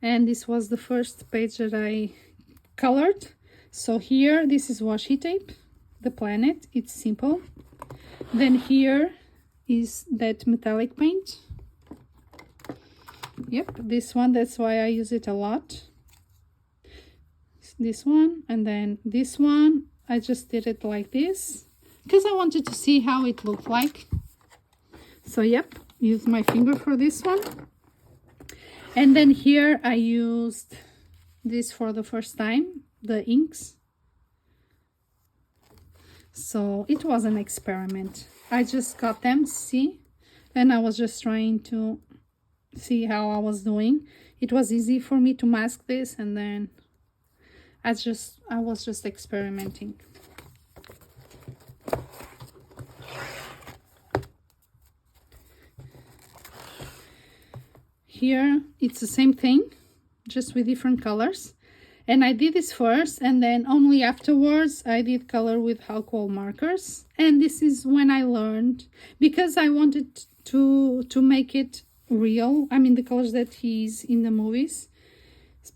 and this was the first page that I colored. So here, this is washi tape, the planet, it's simple. Then here is that metallic paint. Yep, this one, that's why I use it a lot. This one, and then this one, I just did it like this because I wanted to see how it looked like. So yep, use my finger for this one. And then here I used this for the first time, the inks. So it was an experiment. I just got them, see, and I was just trying to see how I was doing. It was easy for me to mask this, and then I was just experimenting. Here it's the same thing, just with different colors, and I did this first, and then only afterwards I did color with alcohol markers. And this is when I learned, because I wanted to make it real, I mean the colors that he's in the movies,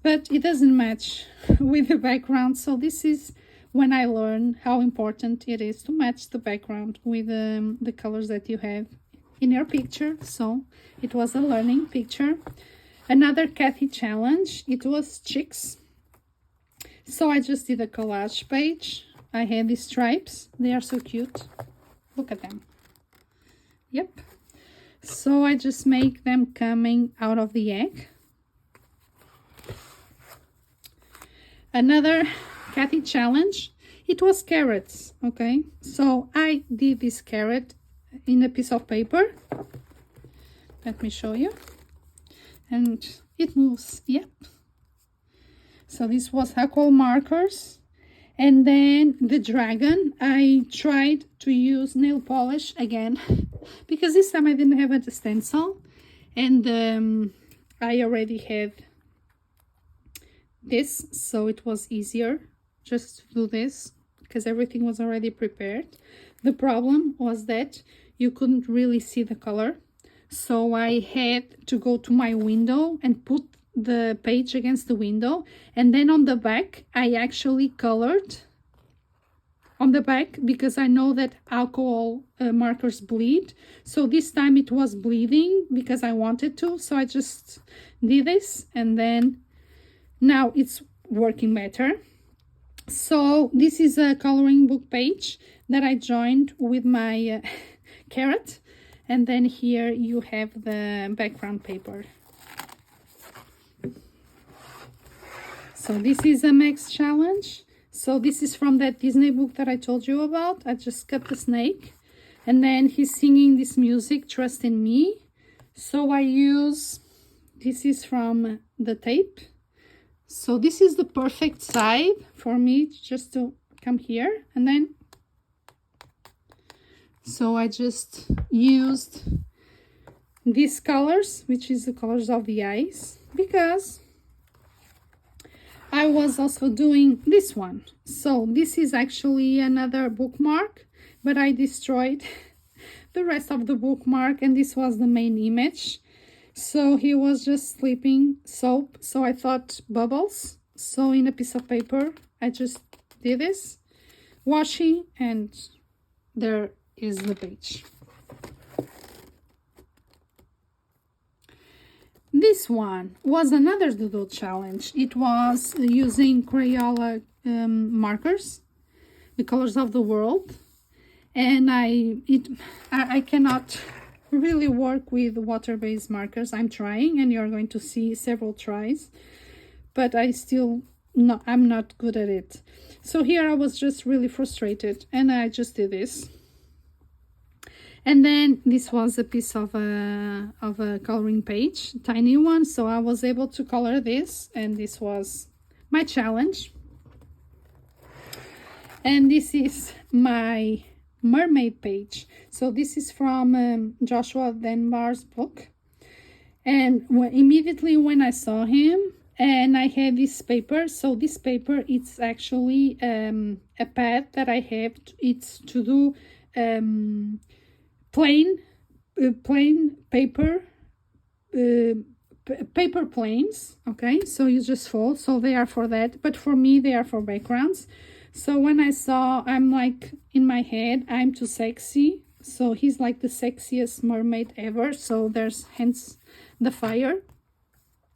but it doesn't match with the background. So this is when I learned how important it is to match the background with the colors that you have in your picture. So it was a learning picture. Another Cathy challenge, it was chicks. So I just did a collage page. I had these stripes. They are so cute. Look at them. Yep. So I just make them coming out of the egg. Another Cathy challenge, it was carrots. Okay, so I did this carrot in a piece of paper. Let me show you. And it moves. Yep. So this was alcohol markers. And then the dragon, I tried to use nail polish again because this time I didn't have a stencil, and I already had this, so it was easier just to do this because everything was already prepared. The problem was that you couldn't really see the color, so I had to go to my window and put the page against the window, and then on the back I actually colored on the back because I know that alcohol markers bleed. So this time it was bleeding because I wanted to, so I just did this, and then now it's working better. So this is a coloring book page that I joined with my carrot, and then here you have the background paper. So this is a Max challenge. So this is from that Disney book that I told you about. I just cut the snake, and then he's singing this music, Trust in Me. So I use, this is from the tape. So this is the perfect side for me just to come here, and then so I just used these colors, which is the colors of the eyes, because I was also doing this one. So this is actually another bookmark, but I destroyed the rest of the bookmark, and this was the main image. So he was just sleeping soap, so I thought bubbles. So in a piece of paper I just did this washi, and there is the page. This one was another doodle challenge. It was using Crayola markers, the colors of the world, and I cannot really work with water-based markers. I'm trying, and you're going to see several tries, but I'm not good at it. So here I was just really frustrated, and I just did this. And then this was a piece of a coloring page, tiny one, so I was able to color this, and this was my challenge. And this is my mermaid page. So this is from Joshua Dunbar's book, and immediately when I saw him, and I had this paper, so this paper, it's actually a pad that I have. It's to do plain paper, paper planes. Okay, so you just fold, so they are for that, but for me they are for backgrounds. So when I saw, I'm like, in my head, I'm too sexy, so he's like the sexiest mermaid ever, so there's hence the fire.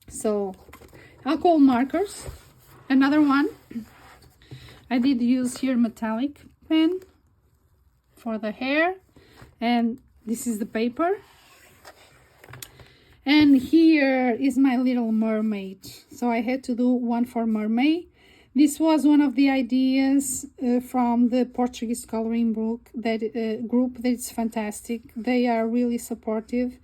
So alcohol markers, another one. I did use here metallic pen for the hair, and this is the paper, and here is my little mermaid. So I had to do one for mermaid. This was one of the ideas from the Portuguese coloring book group that is fantastic. They are really supportive,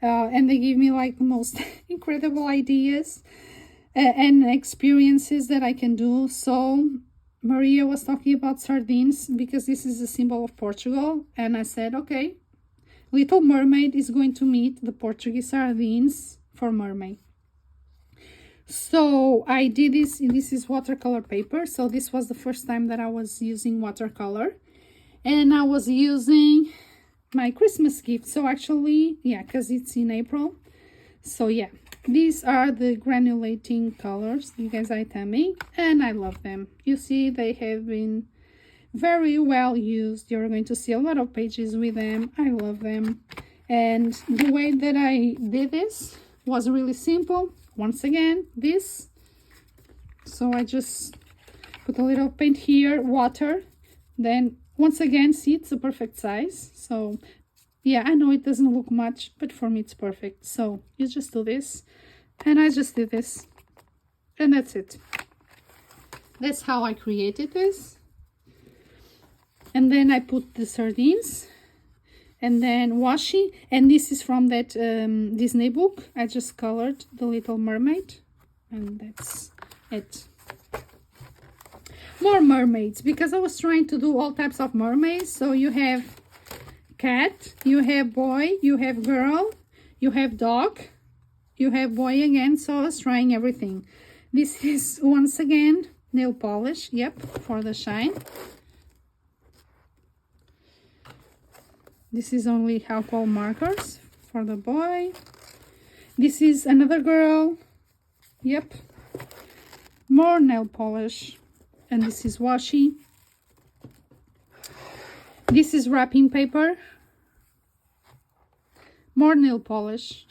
and they give me like the most incredible ideas and experiences that I can do. So Maria was talking about sardines because this is a symbol of Portugal, and I said, okay, Little Mermaid is going to meet the Portuguese sardines for mermaid. So I did this, and this is watercolor paper. So this was the first time that I was using watercolor, and I was using my Christmas gift. So actually, yeah, because it's in April. So yeah, These are the granulating colors, you guys are telling me, and I love them. You see, they have been very well used. You're going to see a lot of pages with them. I love them. And the way that I did this was really simple. Once again, this. So I just put a little paint here, water. Then once again, see, it's a perfect size. So yeah, I know it doesn't look much, but for me it's perfect. So you just do this, and I just did this, and that's it. That's how I created this. And then I put the sardines, and then washi, and this is from that Disney book. I just colored the Little Mermaid, and that's it. More mermaids, because I was trying to do all types of mermaids. So you have cat, you have boy, you have girl, you have dog, you have boy again. So I was trying everything. This is once again nail polish, yep, for the shine. This is only alcohol markers for the boy. This is another girl, yep, more nail polish. And this is washi. This is wrapping paper, more nail polish.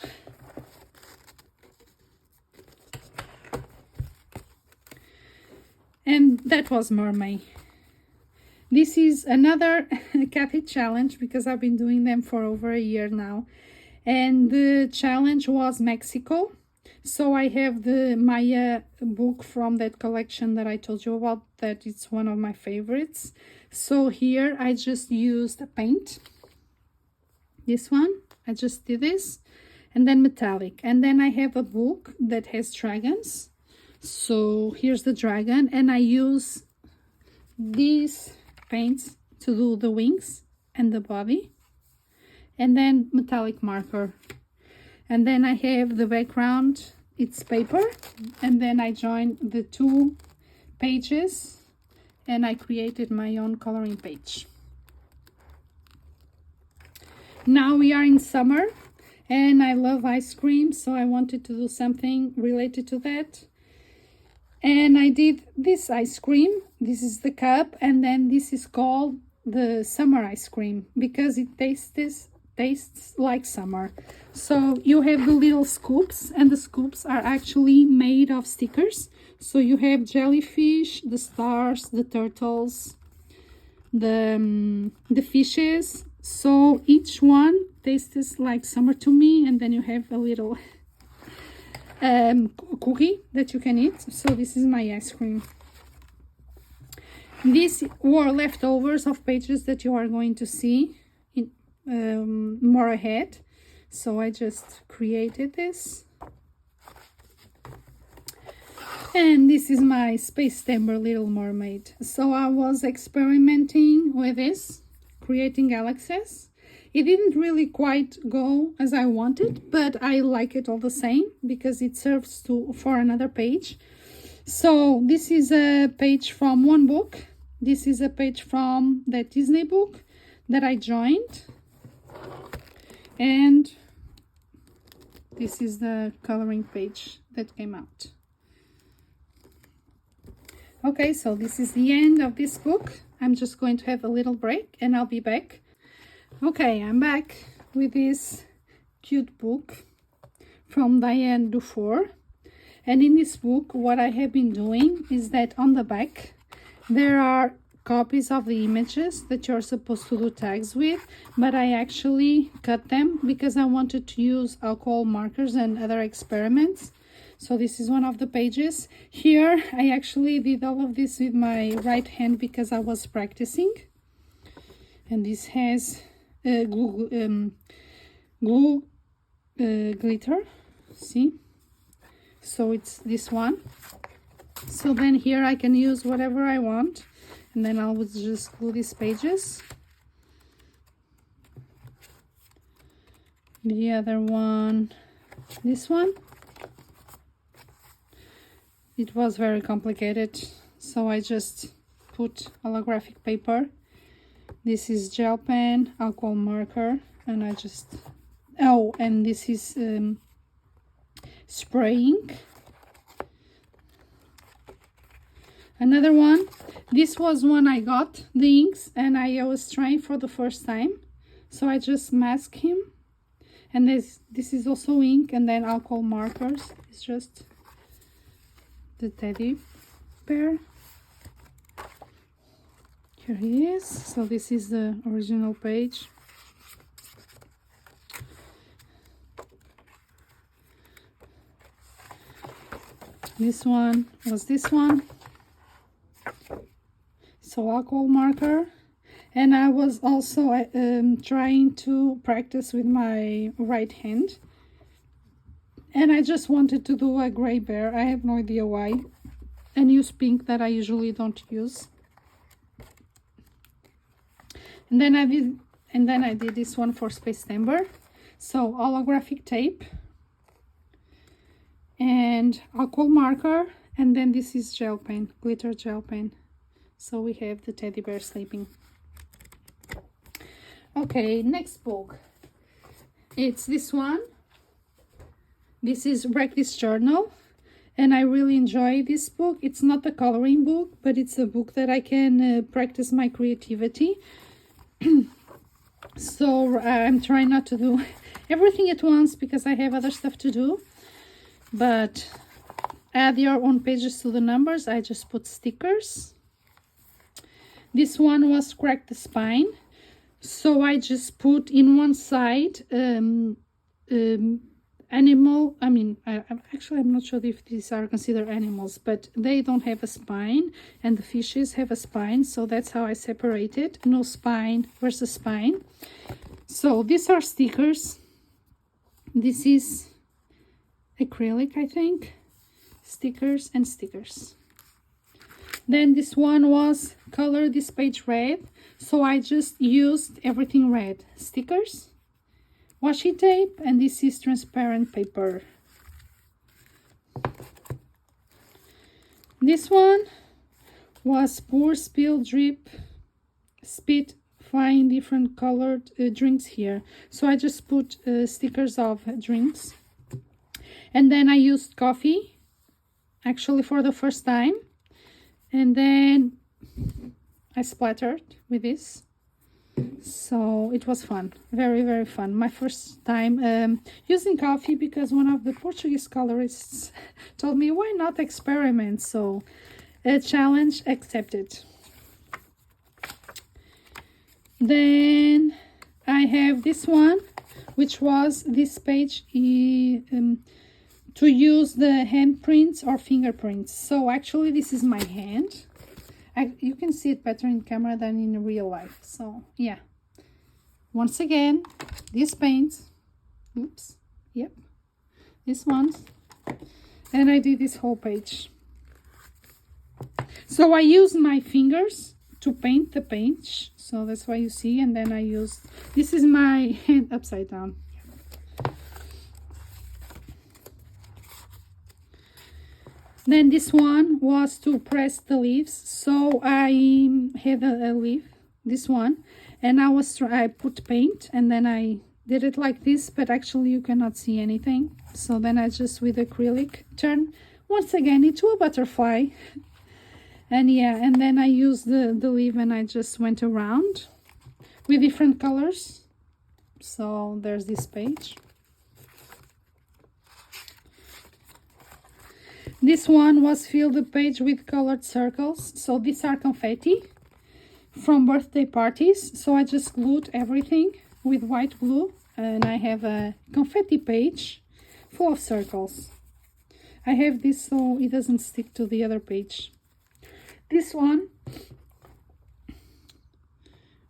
And that was mermaid. This is another Kathy challenge, because I've been doing them for over a year now. And the challenge was Mexico. So I have the Maya book from that collection that I told you about, that it's one of my favorites. So here I just used a paint. This one, I just did this. And then metallic. And then I have a book that has dragons. So here's the dragon. And I use these paints to do the wings and the body. And then metallic marker. And then I have the background, it's paper, and then I joined the two pages and I created my own coloring page. Now we are in summer and I love ice cream, so I wanted to do something related to that. And I did this ice cream. This is the cup, and then this is called the summer ice cream because it tastes like summer. So you have the little scoops, and the scoops are actually made of stickers. So you have jellyfish, the stars, the turtles, the fishes. So each one tastes like summer to me, and then you have a little cookie that you can eat. So this is my ice cream. These were leftovers of pages that you are going to see in more ahead. So I just created this. And this is my Space Timber Little Mermaid. So I was experimenting with this, creating galaxies. It didn't really quite go as I wanted, but I like it all the same because it serves for another page. So this is a page from one book. This is a page from that Disney book that I joined. And this is the coloring page that came out. Okay, so this is the end of this book. I'm just going to have a little break and I'll be back. Okay, I'm back with this cute book from Diane Dufour. And in this book, what I have been doing is that on the back, there are copies of the images that you're supposed to do tags with, but I actually cut them because I wanted to use alcohol markers and other experiments. So this is one of the pages. Here, I actually did all of this with my right hand because I was practicing. And this has glue glitter, see? So it's this one. So then here I can use whatever I want. And then I'll just glue these pages. The other one, this one. It was very complicated, so I just put holographic paper. This is gel pen, alcohol marker, and I just... Oh, and this is spray ink. Another one. This was one I got the inks and I was trying for the first time. So I just mask him. And this is also ink, and then alcohol markers. It's just the teddy bear. Here he is. So this is the original page. This one was this one. So alcohol marker. And I was also trying to practice with my right hand. And I just wanted to do a gray bear. I have no idea why. And use pink that I usually don't use. And then I did this one for Space Timber. So holographic tape. And alcohol marker. And then this is gel pen, glitter gel pen. So we have the teddy bear sleeping. Okay, next book. It's this one. This is Practice Journal. And I really enjoy this book. It's not a coloring book, but it's a book that I can practice my creativity. So I'm trying not to do everything at once because I have other stuff to do. But add your own pages to the numbers. I just put stickers. This one was Crack the Spine. So I just put in one side animal. I mean, I'm not sure if these are considered animals, but they don't have a spine, and the fishes have a spine. So that's how I separate it. No spine versus spine. So these are stickers. This is acrylic, I think. Stickers and stickers. Then this one was color this page red. So I just used everything red. Stickers, washi tape, and this is transparent paper. This one was pour, spill, drip, spit, find different colored drinks here. So I just put stickers of drinks. And then I used coffee, actually for the first time. And then I splattered with this. So it was fun. Very, very fun. My first time using coffee because one of the Portuguese colorists told me, why not experiment? So a challenge accepted. Then I have this one, which was this page to use the handprints or fingerprints. So actually this is my hand. You can see it better in camera than in real life. So yeah, once again, these paints, oops, yep, this one, and I did this whole page. So I use my fingers to paint the page. So that's why you see, and then I use, this is my hand upside down. Then this one was to press the leaves. So I had a leaf, this one, and I put paint, and then I did it like this, but actually you cannot see anything. So then I just with acrylic turn once again into a butterfly. And yeah, and then I used the leaf and I just went around with different colors. So there's this page. This one was fill the page with colored circles. So these are confetti from birthday parties. So I just glued everything with white glue. And I have a confetti page full of circles. I have this so it doesn't stick to the other page. This one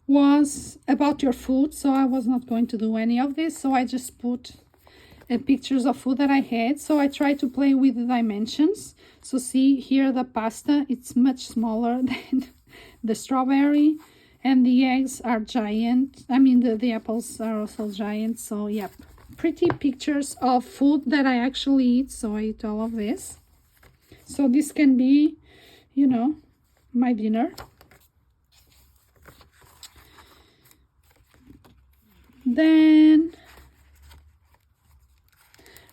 was about your food. So I was not going to do any of this. So I just put pictures of food that I had. So I tried to play with the dimensions. So see here the pasta, it's much smaller than the strawberry, and the eggs are giant. I mean the apples are also giant. So yep, pretty pictures of food that I actually eat. So I eat all of this. So this can be, you know, my dinner. Then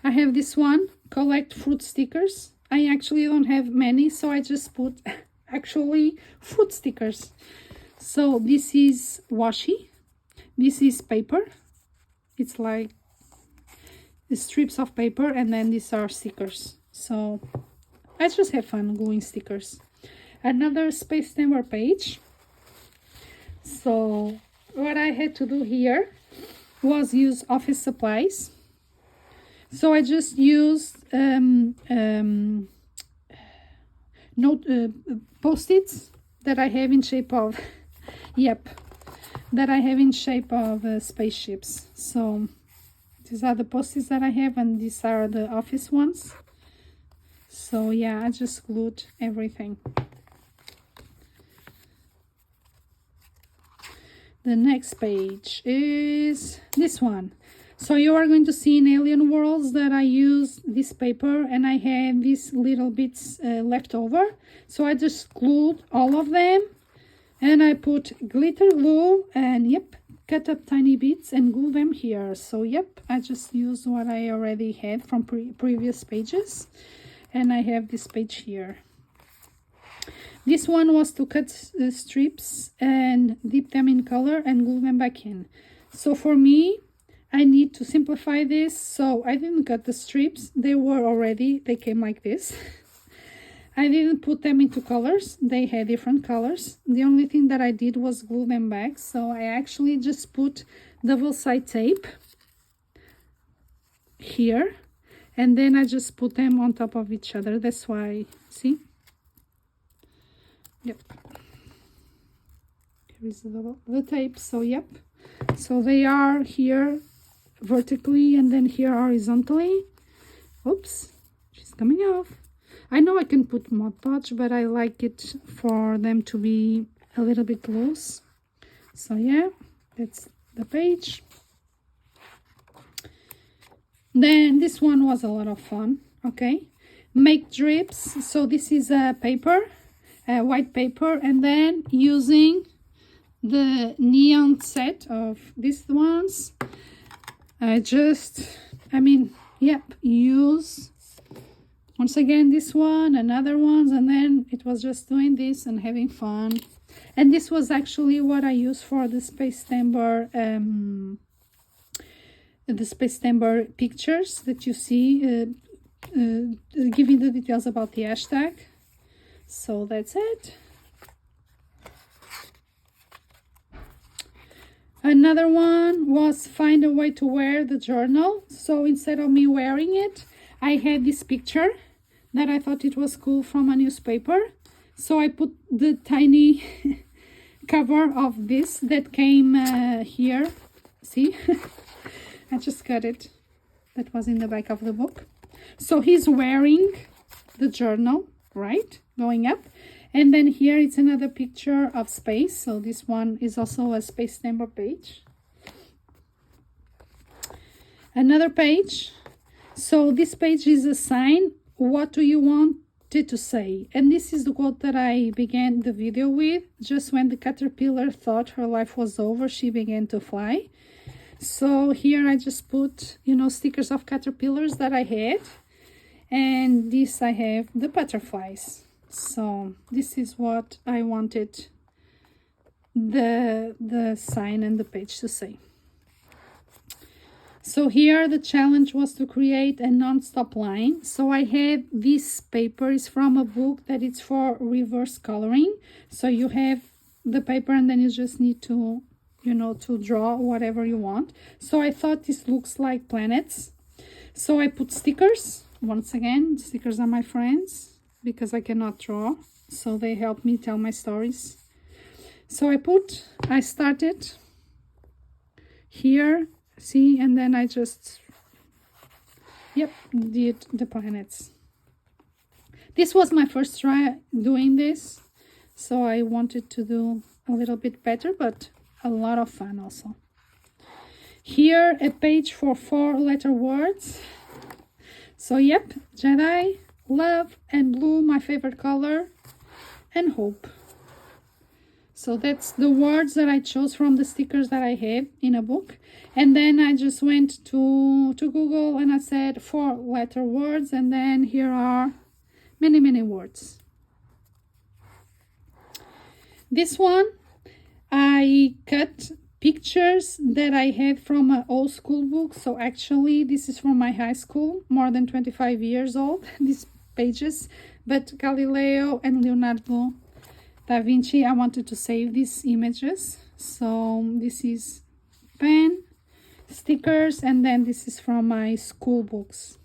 I have this one, collect fruit stickers. I actually don't have many, so I just put actually fruit stickers. So this is washi. This is paper. It's like strips of paper, and then these are stickers. So I just have fun gluing stickers. Another Space Timber page. So what I had to do here was use office supplies. So I just used post-its that I have in shape of that I have in shape of spaceships. So these are the post-its that I have, and these are the office ones. So yeah, I just glued everything. The next page is this one. So you are going to see in Alien Worlds that I use this paper, and I have these little bits left over. So I just glued all of them, and I put glitter glue and cut up tiny bits and glue them here. So I just used what I already had from previous pages, and I have this page here. This one was to cut strips and dip them in color and glue them back in. So for me, I need to simplify this, so I didn't cut the strips. They came like this. I didn't put them into colors. They had different colors. The only thing that I did was glue them back. So I actually just put double-side tape here, and then I just put them on top of each other. That's why, see? Here is the tape. So so they are here vertically and then here horizontally. Oops, she's coming off. I know I can put Mod Podge, but I like it for them to be a little bit loose. So that's the page. Then this one was a lot of fun. Okay, make drips. So this is a paper, white paper, and then using the neon set of these ones, use once again this one and other ones, and then it was just doing this and having fun. And this was actually what I used for the Space Timber pictures that you see, giving the details about the hashtag. So that's it. Another one was find a way to wear the journal. So instead of me wearing it, I had this picture that I thought it was cool from a newspaper. So I put the tiny cover of this that came here. See? I just cut it. That was in the back of the book. So he's wearing the journal, right? Going up. And then here it's another picture of space. So this one is also a Space Timber page. Another page. So this page is a sign. What do you want it to say? And this is the quote that I began the video with. Just when the caterpillar thought her life was over, she began to fly. So here I just put, stickers of caterpillars that I had. And this I have the butterflies. So this is what I wanted the sign and the page to say. So here the challenge was to create a non-stop line. So I had this paper is from a book that it's for reverse coloring. So you have the paper and then you just need to, to draw whatever you want. So I thought this looks like planets. So I put stickers. Once again, stickers are my friends, because I cannot draw, so they help me tell my stories. So I started here, see, and then I just, did the planets. This was my first try doing this, so I wanted to do a little bit better, but a lot of fun also. Here, a page for 4-letter words. So Jedi, love and blue, my favorite color, and hope. So that's the words that I chose from the stickers that I have in a book. And then I just went to Google and I said 4-letter words, and then here are many words. This one, I cut pictures that I had from an old school book. So actually this is from my high school, more than 25 years old, these pages. But Galileo and Leonardo da Vinci, I wanted to save these images. So this is pen, stickers, and then this is from my school books.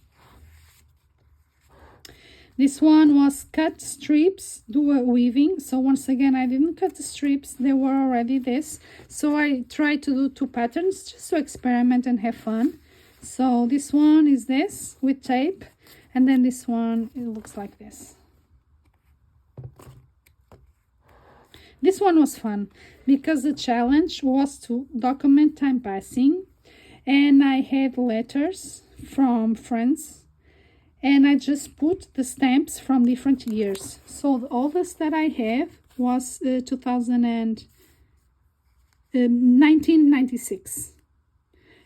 This one was cut strips, dual weaving. So once again, I didn't cut the strips, they were already this. So I tried to do 2 patterns just to experiment and have fun. So this one is this with tape, and then this one, it looks like this. This one was fun because the challenge was to document time passing, and I had letters from friends, and I just put the stamps from different years. So the oldest that I have was 1996.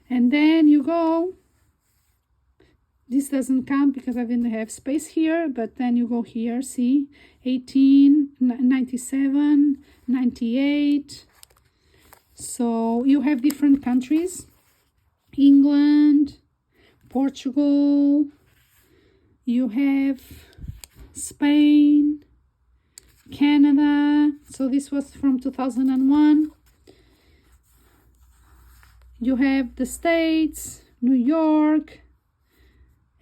And then you go, this doesn't count because I didn't have space here, but then you go here, see, 18, 97, 98. So you have different countries, England, Portugal, you have Spain, Canada. So this was from 2001. You have the States, New York,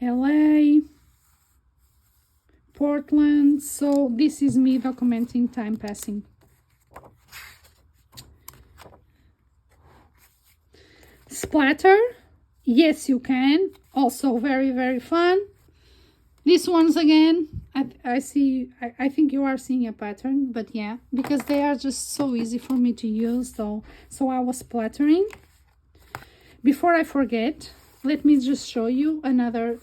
LA, Portland. So this is me documenting time passing. Splatter, yes you can, also very fun. These ones again, I think you are seeing a pattern, but yeah, because they are just so easy for me to use, so I was splattering. Before I forget, let me just show you another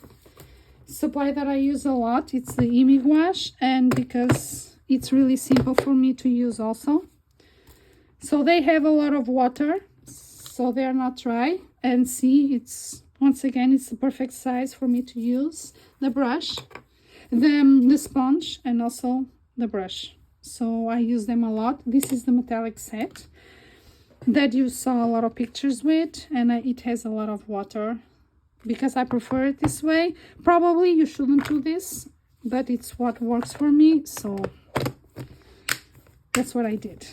supply that I use a lot. It's the Imi gouache, and because it's really simple for me to use also. So they have a lot of water, so they are not dry, and see, it's once again, it's the perfect size for me to use the brush, the sponge, and also the brush. So I use them a lot. This is the metallic set that you saw a lot of pictures with, and it has a lot of water because I prefer it this way. Probably you shouldn't do this, but it's what works for me, so that's what I did.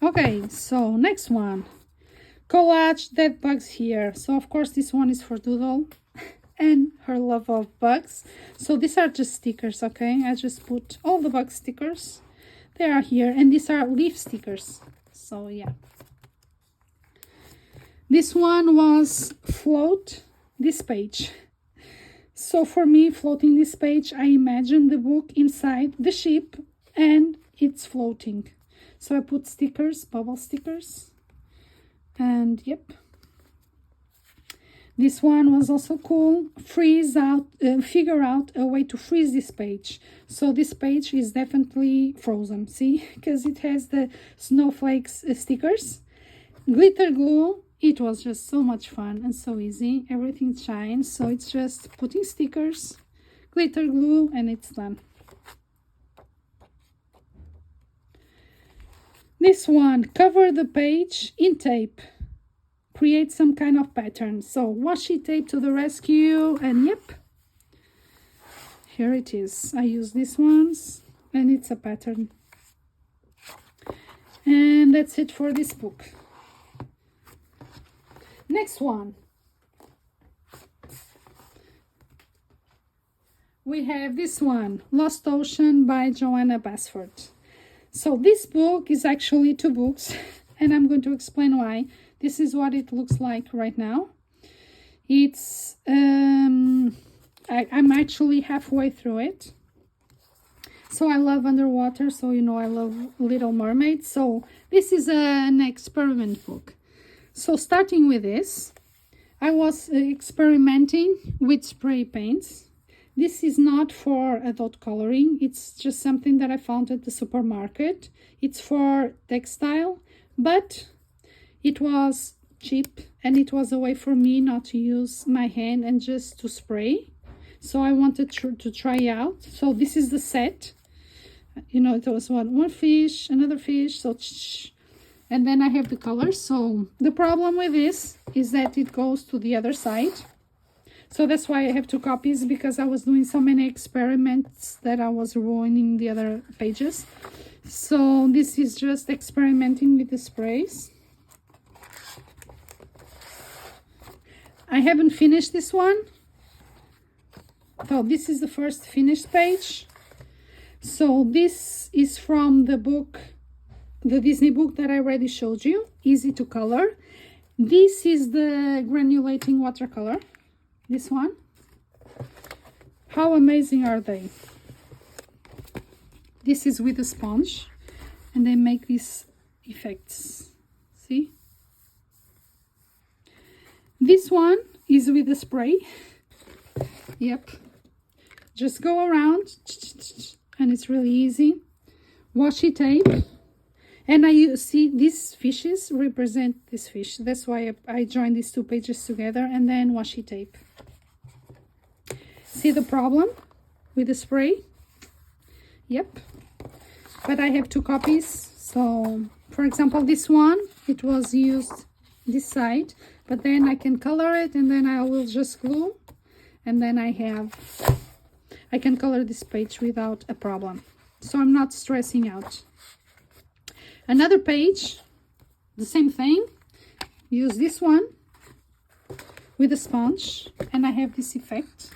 Okay, so next one, collage dead bugs here. So of course this one is for Doodle and her love of bugs. So these are just stickers, okay? I just put all the bug stickers. They are here, and these are leaf stickers. So yeah. This one was float this page. So for me, floating this page, I imagine the book inside the ship and it's floating. So I put stickers, bubble stickers, and yep. This one was also cool. Figure out a way to freeze this page. So this page is definitely frozen, see? Because it has the snowflakes stickers. Glitter glue. It was just so much fun and so easy. Everything shines, so it's just putting stickers, glitter glue, and it's done. This one, cover the page in tape. Create some kind of pattern. So washi tape to the rescue, and yep, here it is. I use these ones, and it's a pattern. And that's it for this book. Next one, we have this one, Lost Ocean by Johanna Basford. So this book is actually 2 books, and I'm going to explain why. This is what it looks like right now. It's I'm actually halfway through it. So I love underwater, so you know I love Little Mermaid. So this is an experiment book. So starting with this, I was experimenting with spray paints This is not for adult coloring. It's just something that I found at the supermarket. It's for textile, but it was cheap and it was a way for me not to use my hand and just to spray. So I wanted to try out. So this is the set. You know, it was one fish, another fish, so and then I have the colors. So the problem with this is that it goes to the other side. So that's why I have 2 copies, because I was doing so many experiments that I was ruining the other pages. So this is just experimenting with the sprays. I haven't finished this one. So this is the first finished page. So this is from the book, the Disney book that I already showed you, Easy to Color. This is the granulating watercolor. This one. How amazing are they? This is with a sponge and they make these effects. See? This one is with a spray. Yep. Just go around and it's really easy. Washi tape. And see these fishes represent this fish. That's why I joined these 2 pages together, and then washi tape. See the problem with the spray? Yep. But I have 2 copies. So, for example, this one, it was used this side, but then I can color it and then I will just glue. And then I can color this page without a problem. So I'm not stressing out. Another page, the same thing. Use this one with a sponge and I have this effect.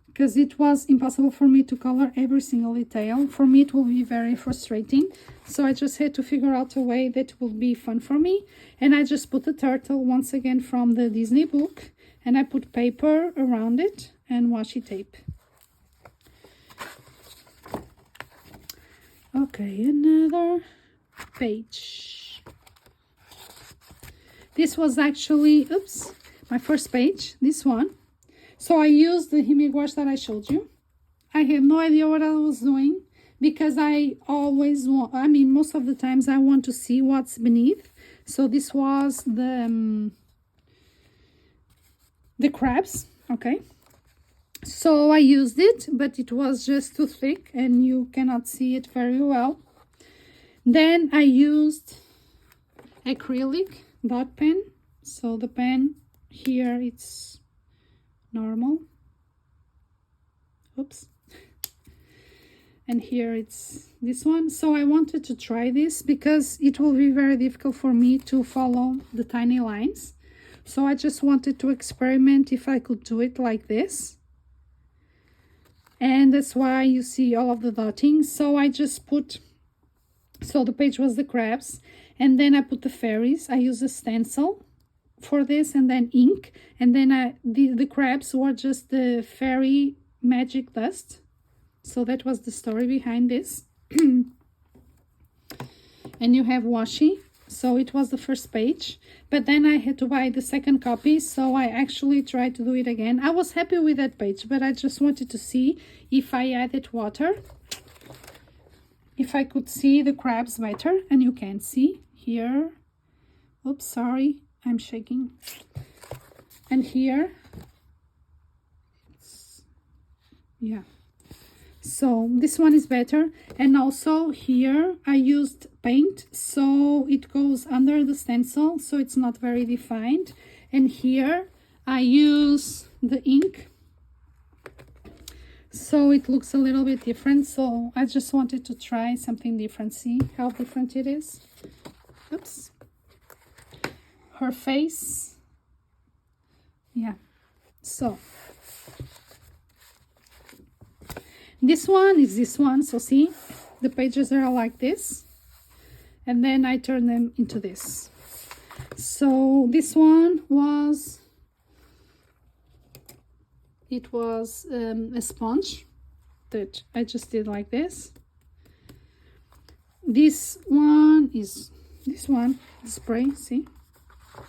Because it was impossible for me to color every single detail. For me, it will be very frustrating. So I just had to figure out a way that would be fun for me. And I just put the turtle once again from the Disney book. And I put paper around it and washi tape. Okay, another page. This was actually, oops, my first page, this one. So I used the Himi gouache that I showed you. I had no idea what I was doing because I always want, most of the times I want to see what's beneath. So this was the crabs, okay. So I used it, but it was just too thick and you cannot see it very well. Then I used acrylic dot pen. So the pen here, it's normal. Oops. And here it's this one. So I wanted to try this because it will be very difficult for me to follow the tiny lines. So I just wanted to experiment if I could do it like this. And that's why you see all of the dotting. So I just put, so the page was the crabs, and then I put the fairies. I use a stencil for this, and then ink, and then the crabs were just the fairy magic dust. So that was the story behind this. And you have washi. So it was the first page, but then I had to buy the second copy, so I actually tried to do it again. I was happy with that page, but I just wanted to see if I added water, if I could see the crabs better. And you can see here, oops, sorry, I'm shaking. And here, yeah. So this one is better. And also here I used paint, so it goes under the stencil, so it's not very defined. And here I use the ink, so it looks a little bit different. So I just wanted to try something different. See how different it is. Oops. Her face. Yeah. So this one is this one. So see, the pages are like this, and then I turn them into this. So this one was, it was a sponge that I just did like this. This one is this one, spray. See,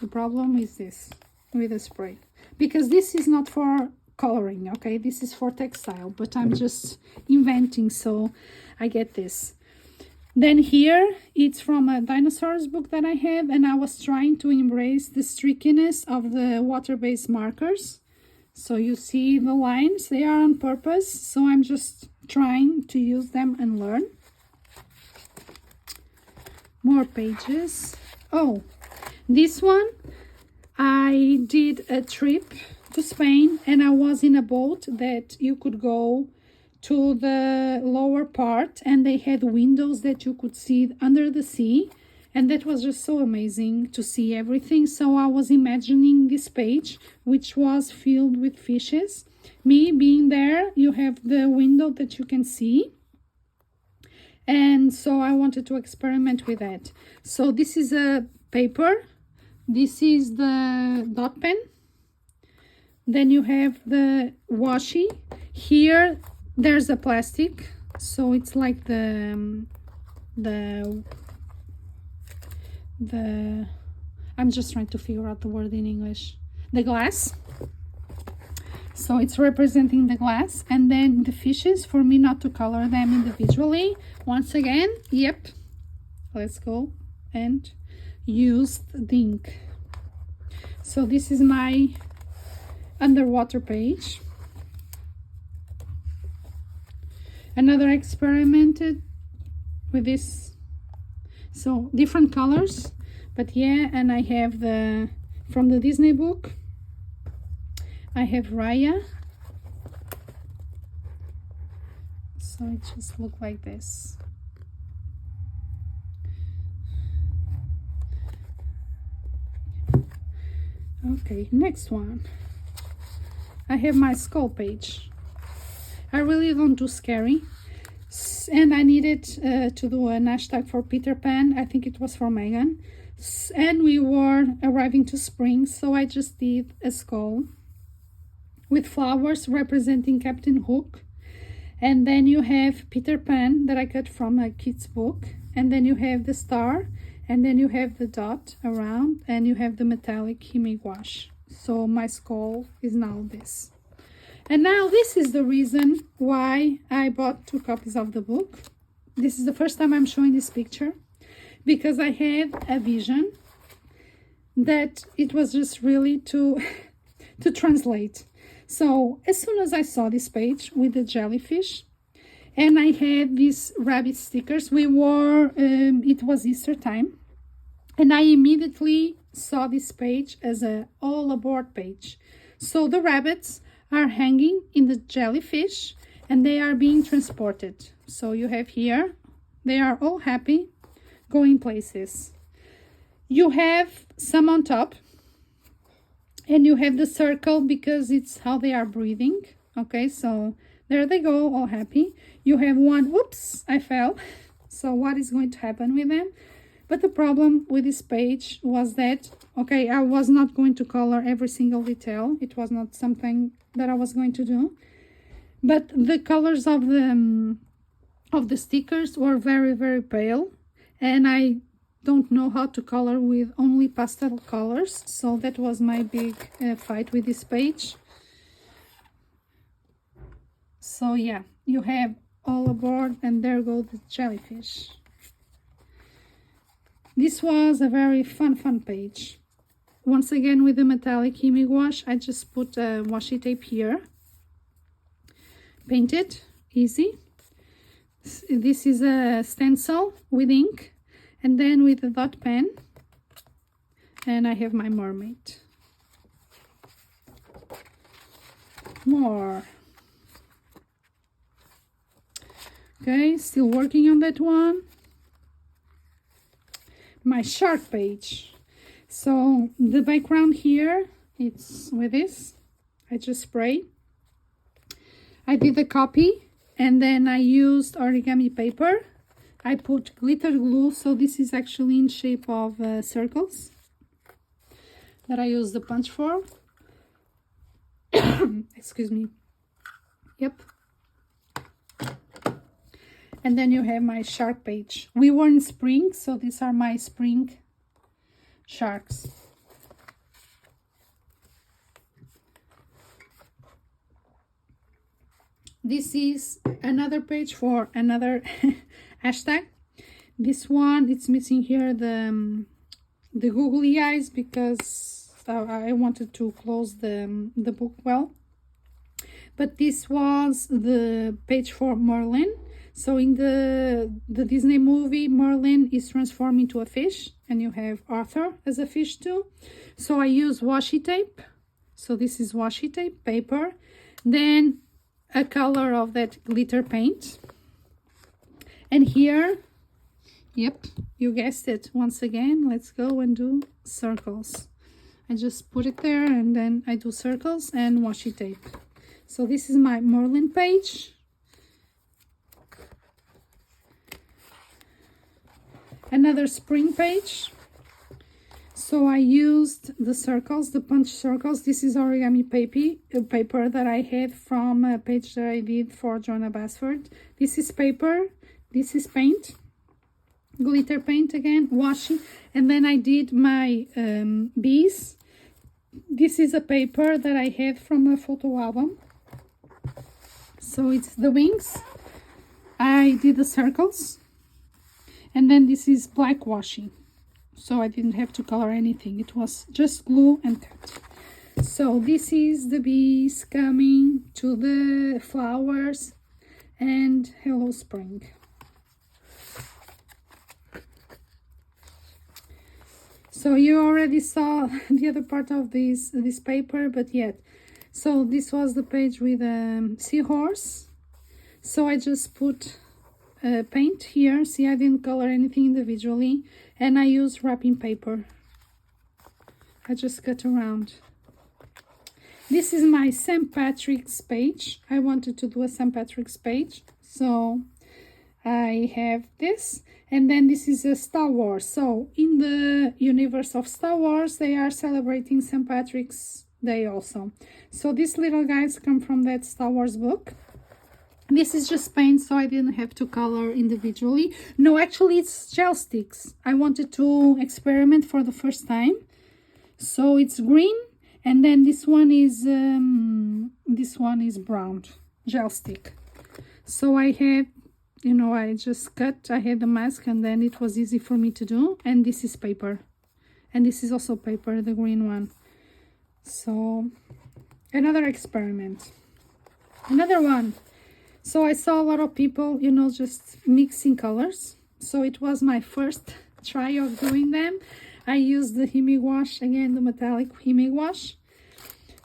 the problem is this with the spray, because this is not for coloring, okay? This is for textile, but I'm just inventing, so I get this. Then here, it's from a dinosaurs book that I have, and I was trying to embrace the streakiness of the water-based markers. So you see the lines, they are on purpose, so I'm just trying to use them and learn. More pages. Oh, this one, I did a trip to Spain, and I was in a boat that you could go to the lower part, and they had windows that you could see under the sea, and that was just so amazing to see everything. So I was imagining this page, which was filled with fishes. Me being there, you have the window that you can see, and so I wanted to experiment with that. So this is a paper, this is the dot pen, then you have the washi. Here there's a plastic, so it's like the I'm just trying to figure out the word in English, the glass. So it's representing the glass, and then the fishes, for me not to color them individually. Once again, yep, let's go and use the ink. So this is my underwater page. Another experimented with this, so different colors, but yeah. And I have the, from the Disney book, I have Raya, so it just look like this. Okay, next one, I have my skull page. I really don't do scary, and I needed to do an hashtag for Peter Pan. I think it was for Megan, and we were arriving to spring, so I just did a skull with flowers representing Captain Hook, and then you have Peter Pan that I cut from a kid's book, and then you have the star, and then you have the dot around, and you have the metallic hemi gouache. So my skull is now this. And now this is the reason why I bought 2 copies of the book. This is the first time I'm showing this picture, because I had a vision that it was just really to translate. So as soon as I saw this page with the jellyfish, and I had these rabbit stickers, we were, it was Easter time, and I immediately saw this page as a all aboard page. So the rabbits are hanging in the jellyfish, and they are being transported. So you have here, they are all happy, going places. You have some on top, and you have the circle because it's how they are breathing. Okay, so there they go, all happy. You have one, whoops, I fell. So what is going to happen with them? But the problem with this page was that, okay, I was not going to color every single detail. It was not something that I was going to do. But the colors of the stickers were very, very pale. And I don't know how to color with only pastel colors. So that was my big fight with this page. So yeah, you have all aboard, and there go the jellyfish. This was a very fun page. Once again with the metallic hemi gouache, I just put a washi tape here. Painted, easy. This is a stencil with ink, and then with a dot pen. And I have my mermaid. More. Okay, still working on that one. My shark page. So the background here, it's with this. I just spray. I did a copy, and then I used origami paper. I put glitter glue, so this is actually in shape of circles that I use the punch for. Excuse me. Yep. And then you have my shark page. We were in spring, so these are my spring sharks. This is another page for another hashtag. This one, it's missing here the googly eyes because I wanted to close the book well. But this was the page for Merlin. So in the Disney movie, Merlin is transformed into a fish, and you have Arthur as a fish too. So I use washi tape. So this is washi tape, paper. Then a color of that glitter paint. And here, yep, you guessed it. Once again, let's go and do circles. I just put it there and then I do circles and washi tape. So this is my Merlin page. Another spring page. So I used the circles, the punch circles. This is origami paper that I had from a page that I did for Johanna Basford. This is paper. This is paint. Glitter paint again, washi. And then I did my bees. This is a paper that I had from a photo album. So it's the wings. I did the circles. And then this is black washi. So I didn't have to color anything. It was just glue and cut. So this is the bees coming to the flowers and hello spring. So you already saw the other part of this paper, but yet. So this was the page with a seahorse. So I just put paint here. See, I didn't color anything individually, and I use wrapping paper. I just cut around. This is my St. Patrick's page. I wanted to do a St. Patrick's page, so I have this, and then this is a Star Wars. So in the universe of Star Wars, they are celebrating St. Patrick's Day also. So these little guys come from that Star Wars book. This is just paint, so I didn't have to color individually. No, actually it's gel sticks. I wanted to experiment for the first time. So it's green, and then this one is brown gel stick. So I had, you know, I just cut. I had the mask, and then it was easy for me to do. And this is paper, and this is also paper, the green one. So another experiment, another one. So I saw a lot of people, you know, just mixing colors. So it was my first try of doing them. I used the Himi wash, again, the metallic Himi wash.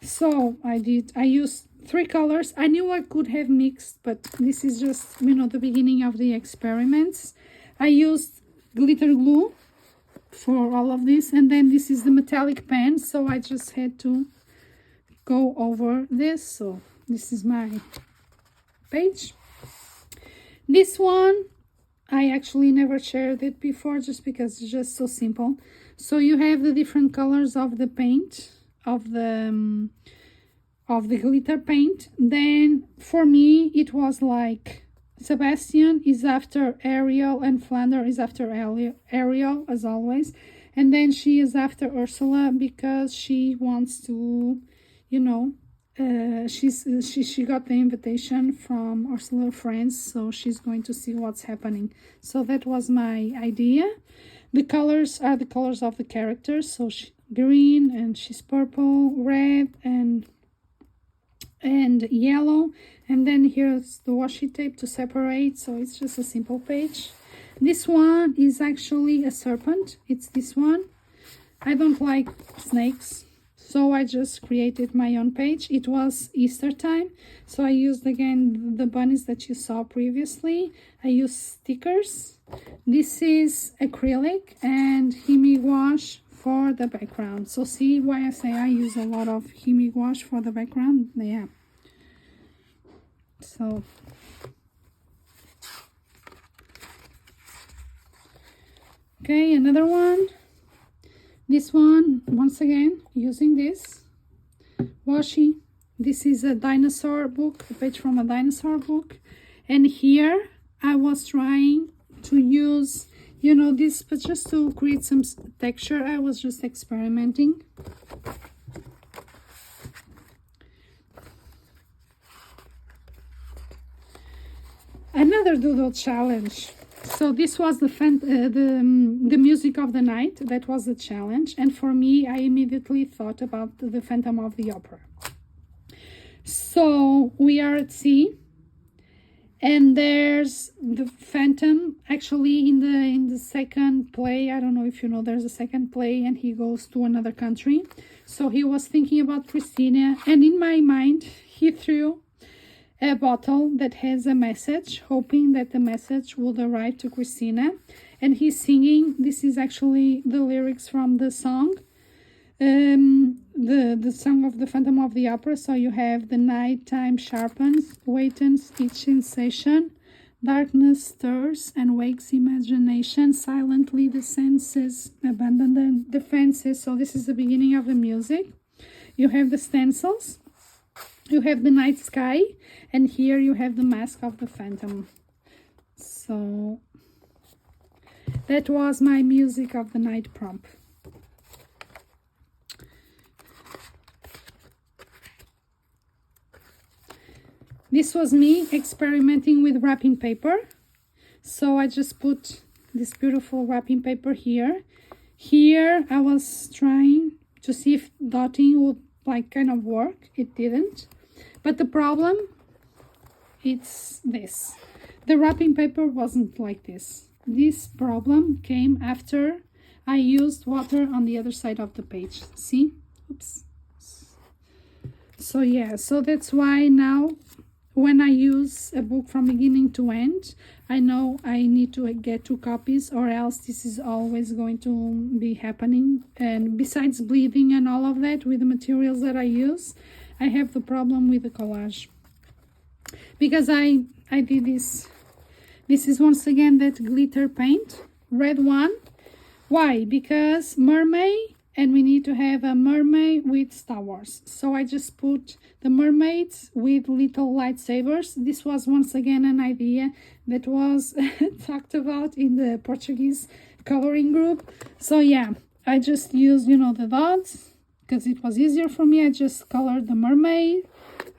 So I used 3 colors. I knew I could have mixed, but this is just, you know, the beginning of the experiments. I used glitter glue for all of this. And then this is the metallic pen. So I just had to go over this. So this is my page. This one I actually never shared it before just because it's just so simple. So you have the different colors of the paint, of the glitter paint. Then for me it was like Sebastian is after Ariel and Flounder is after Ariel as always, and then she is after Ursula because she wants to, you know, she got the invitation from Ursula friends, so she's going to see what's happening. So that was my idea. The colors are the colors of the characters, so green, and she's purple, red, and yellow. And then here's the washi tape to separate, so it's just a simple page. This one is actually a serpent. It's this one. I don't like snakes, so I just created my own page. It was Easter time, so I used again the bunnies that you saw previously. I used stickers. This is acrylic and Himi wash for the background. So see why I say I use a lot of Himi wash for the background? Yeah. So okay, another one. This one, once again, using this washi. This is a dinosaur book, a page from a dinosaur book. And here I was trying to use, you know, this, but just to create some texture. I was just experimenting. another doodle challenge. So this was the music of the night. That was the challenge, and for me, I immediately thought about the Phantom of the Opera. So we are at sea, and there's the Phantom. Actually, in the second play, I don't know if you know, there's a second play, and he goes to another country. So he was thinking about Christina, and in my mind, he threw a bottle that has a message, hoping that the message would arrive to Christina. And he's singing. This is actually the lyrics from the song, the song of the Phantom of the Opera. So you have: the night time sharpens, waitens each sensation, darkness stirs and wakes imagination, silently the senses abandon the defenses. So this is the beginning of the music. You have the stencils, you have the night sky, and here you have the mask of the Phantom. So that was my music of the night prompt. This was me experimenting with wrapping paper. So I just put this beautiful wrapping paper here. Here I was trying to see if dotting would kind of work. It didn't. But the problem, it's this. The wrapping paper wasn't like this. This problem came after I used water on the other side of the page. See? Oops. So yeah, so that's why now when I use a book from beginning to end, I know I need to get 2 copies, or else this is always going to be happening. And besides bleeding and all of that with the materials that I use, I have the problem with the collage. Because I did this. This is once again that glitter paint, red one. Why? Because mermaid, and we need to have a mermaid with Star Wars. So I just put the mermaids with little lightsabers. This was once again an idea that was talked about in the Portuguese coloring group. So yeah, I just used, the dots because it was easier for me. I just colored the mermaid.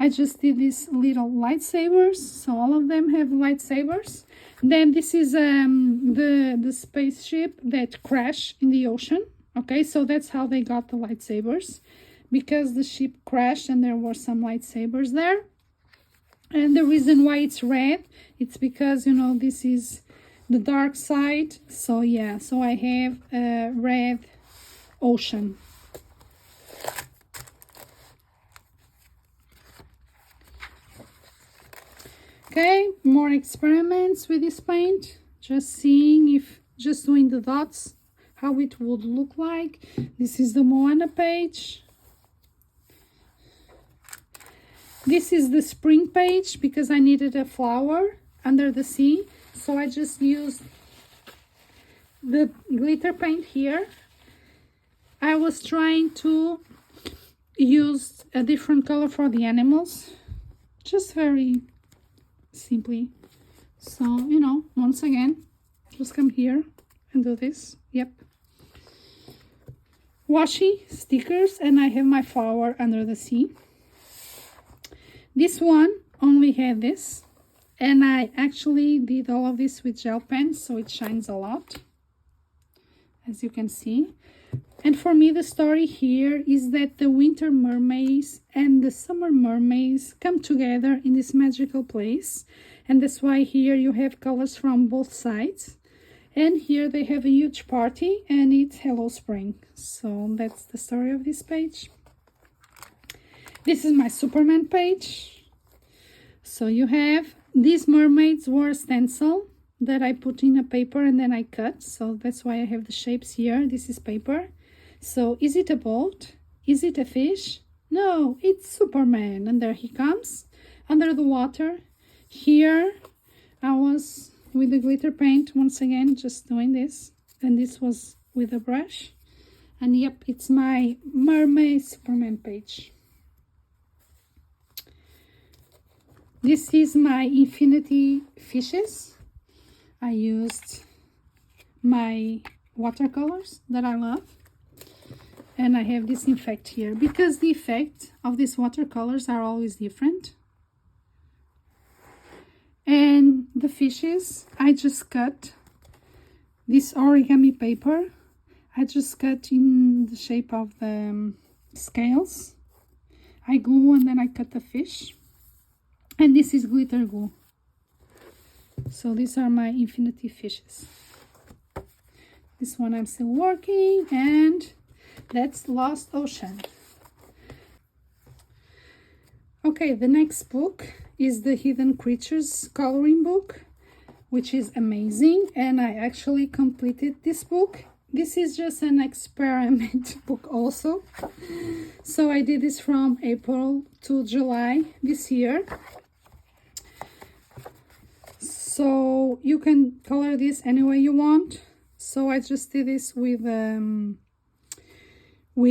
I just did these little lightsabers. So all of them have lightsabers. Then this is the spaceship that crashed in the ocean. Okay, so that's how they got the lightsabers, because the ship crashed and there were some lightsabers there. And the reason why it's red, it's because, this is the dark side. So yeah, so I have a red ocean. Okay, more experiments with this paint. Just seeing if, just doing the dots, how it would look like. This is the Moana page. This is the spring page because I needed a flower under the sea. So I just used the glitter paint here. I was trying to use a different color for the animals. Just very simply. So, once again, just come here and do this. Yep. Washi stickers, and I have my flower under the sea. This one only had this, and I actually did all of this with gel pens, so it shines a lot, as you can see. And for me, the story here is that the winter mermaids and the summer mermaids come together in this magical place, and that's why here you have colors from both sides. And here they have a huge party, and it's Hello Spring. So that's the story of this page. This is my Superman page. So you have, these mermaids were stencil that I put in a paper and then I cut. So that's why I have the shapes here. This is paper. So is it a boat? Is it a fish? No, it's Superman. And there he comes under the water. Here I was with the glitter paint once again, just doing this. And this was with a brush. And yep, it's my mermaid Superman page. This is my infinity fishes. I used my watercolors that I love. And I have this effect here, because the effect of these watercolors are always different. And the fishes, I just cut this origami paper. I just cut in the shape of the scales. I glue and then I cut the fish. And this is glitter glue. So these are my infinity fishes. This one I'm still working, and that's Lost Ocean. Okay, the next book is the Hidden Creatures coloring book, which is amazing, and I actually completed this book. This is just an experiment book also. So I did this from April to July this year. So you can color this any way you want. So I just did this with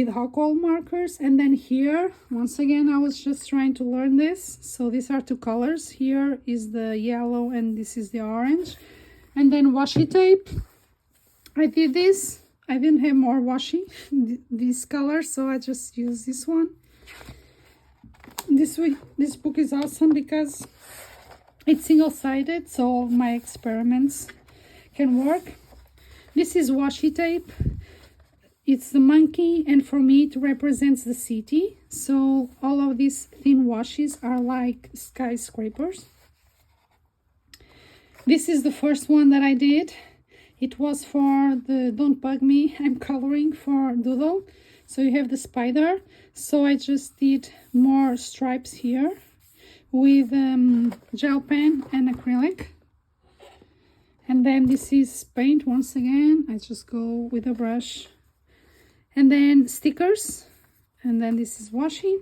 alcohol markers, and then here once again I was just trying to learn this. So these are two colors. Here is the yellow and this is the orange, and then washi tape. I did this. I didn't have more washi this color, so I just used this one. This book is awesome because it's single-sided, so all my experiments can work. This is washi tape. It's the monkey, and for me it represents the city. So all of these thin washes are like skyscrapers. This is the first one that I did. It was for the Don't Bug Me, I'm coloring for Doodle. So you have the spider. So I just did more stripes here with gel pen and acrylic. And then this is paint once again. I just go with a brush. And then stickers, and then this is washi.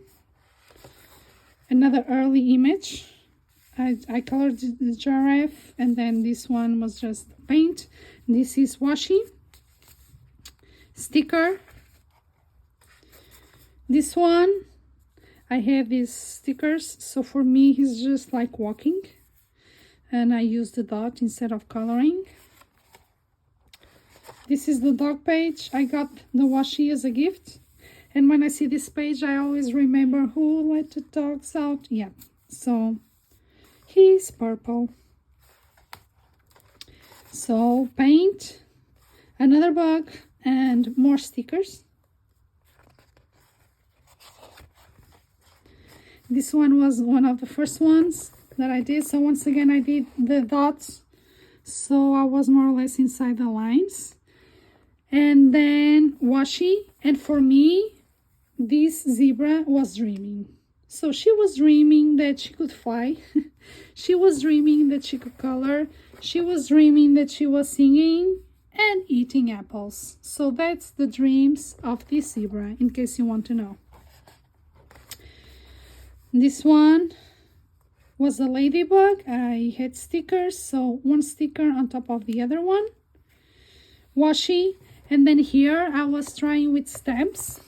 Another early image. I colored the giraffe, and then this one was just paint. This is washi. Sticker. This one, I have these stickers, so for me he's just like walking, and I use the dot instead of coloring. This is the dog page. I got the washi as a gift. And when I see this page, I always remember who let the dogs out. Yeah, so he's purple. So paint, another bug, and more stickers. This one was one of the first ones that I did. So once again, I did the dots. So I was more or less inside the lines. And then washi, and for me this zebra was dreaming. So she was dreaming that she could fly. She was dreaming that she could color. She was dreaming that she was singing and eating apples. So that's the dreams of this zebra, in case you want to know. This one was a ladybug. I had stickers, so one sticker on top of the other one. Washi. And then here I was trying with stamps.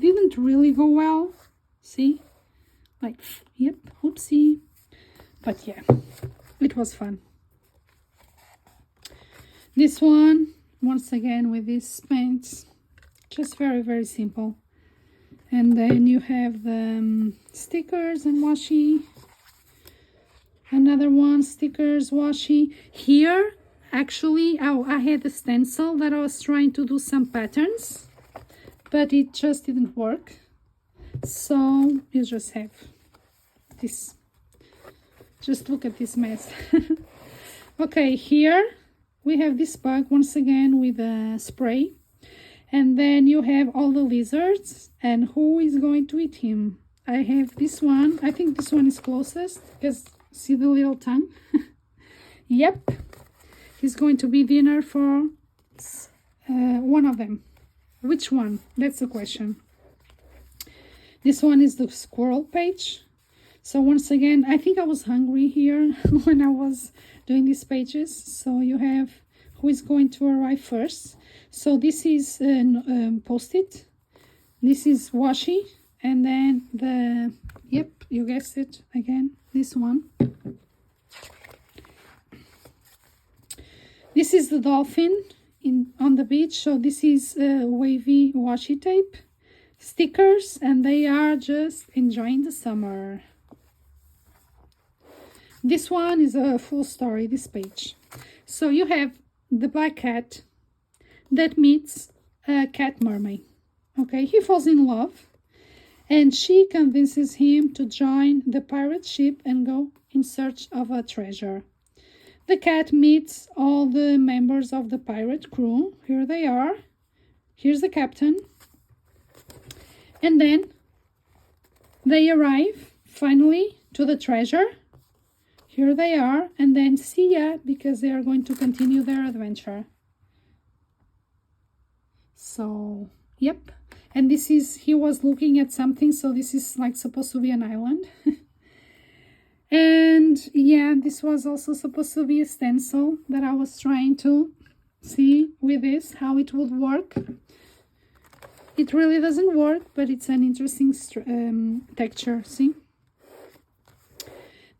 Didn't really go well. See? Like, yep, oopsie. But yeah, it was fun. This one, once again with these paints. Just very, very simple. And then you have the stickers and washi. Another one, stickers, washi. Here, actually, I had a stencil that I was trying to do some patterns, but it just didn't work. So you just have this. Just look at this mess. Okay, here we have this bug once again with a spray. And then you have all the lizards, and who is going to eat him? I have this one. I think this one is closest because see the little tongue? Yep. He's going to be dinner for one of them. Which one? That's the question. This one is the squirrel page. So once again, I think I was hungry here when I was doing these pages. So you have who is going to arrive first. So this is Post-it. This is washi. And then the, yep, you guessed it again, this one. This is the dolphin on the beach. So this is wavy washi tape. Stickers, and they are just enjoying the summer. This one is a full story, this page. So you have the black cat that meets a cat mermaid. Okay, he falls in love and she convinces him to join the pirate ship and go in search of a treasure. The cat meets all the members of the pirate crew. Here they are. Here's the captain. And then they arrive finally to the treasure. Here they are. And then see ya, because they are going to continue their adventure. So, yep. And this is, he was looking at something, so this is like supposed to be an island. And yeah, this was also supposed to be a stencil that I was trying to see with this, how it would work. It really doesn't work, but it's an interesting texture, see?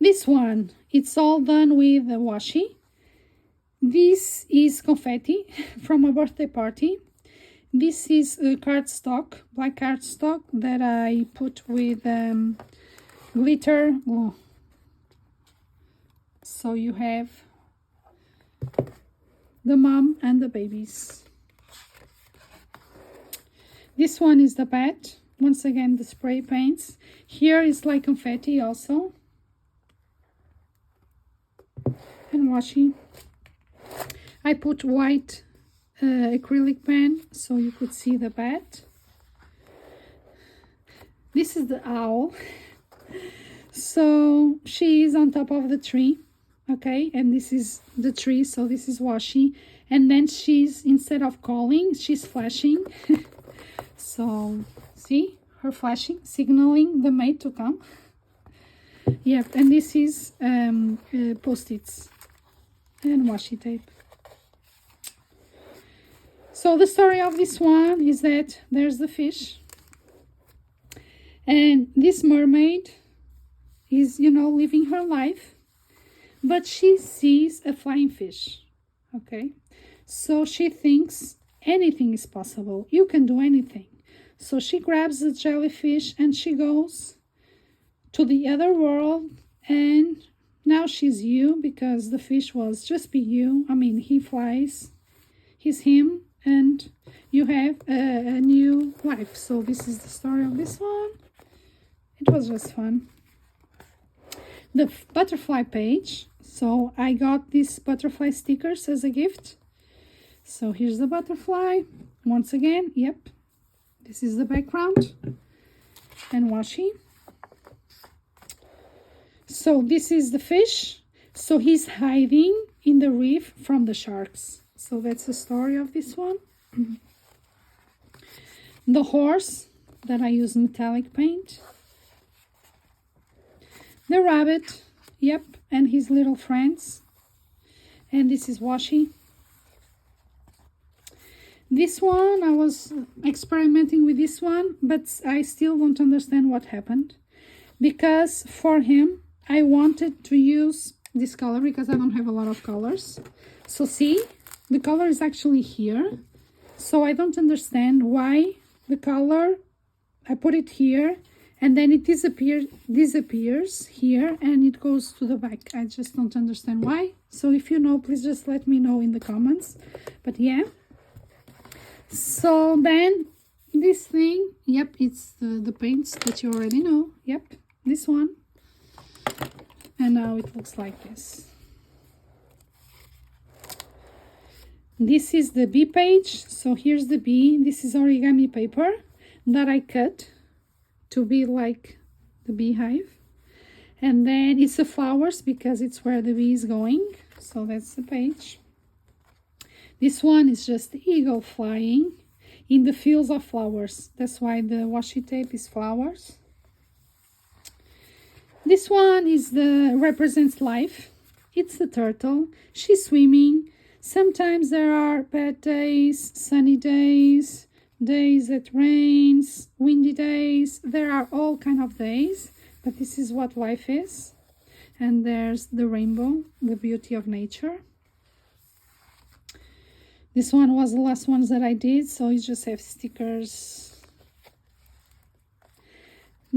This one, it's all done with washi. This is confetti from a birthday party. This is cardstock, black cardstock that I put with glitter. Oh. So you have the mom and the babies. This one is the bat. Once again, the spray paints. Here is like confetti also. And washi. I put white acrylic pen so you could see the bat. This is the owl. So she is on top of the tree. Okay, and this is the tree, so this is washi. And then she's, instead of calling, she's flashing. So, see, her flashing, signaling the mate to come. Yep, and this is post-its and washi tape. So the story of this one is that there's the fish. And this mermaid is, you know, living her life. But she sees a flying fish, okay? So she thinks anything is possible. You can do anything. So she grabs the jellyfish and she goes to the other world. And now she's you, because the fish was just be you. I mean, he flies, he's him, and you have a new life. So this is the story of this one. It was just fun. The butterfly page. So I got these butterfly stickers as a gift. So here's the butterfly. Once again, yep. This is the background. And washi. So this is the fish. So he's hiding in the reef from the sharks. So that's the story of this one. The horse that I use metallic paint. The rabbit, yep, and his little friends. And this is washi. This one, I was experimenting with this one, but I still don't understand what happened. Because for him, I wanted to use this color because I don't have a lot of colors. So see, the color is actually here. So I don't understand why the color, I put it here. And then it disappears here and it goes to the back. I just don't understand why. So if you know, please just let me know in the comments. But yeah. So then this thing, yep, it's the paints that you already know. Yep, this one. And now it looks like this. This is the bee page. So here's the bee. This is origami paper that I cut to be like the beehive. And then it's the flowers because it's where the bee is going. So that's the page. This one is just the eagle flying in the fields of flowers. That's why the washi tape is flowers. This one is represents life. It's the turtle. She's swimming. Sometimes there are bad days, sunny days, days that rains, windy days. There are all kind of days, but this is what life is. And there's the rainbow, the beauty of nature. This one was the last ones that I did, so you just have stickers.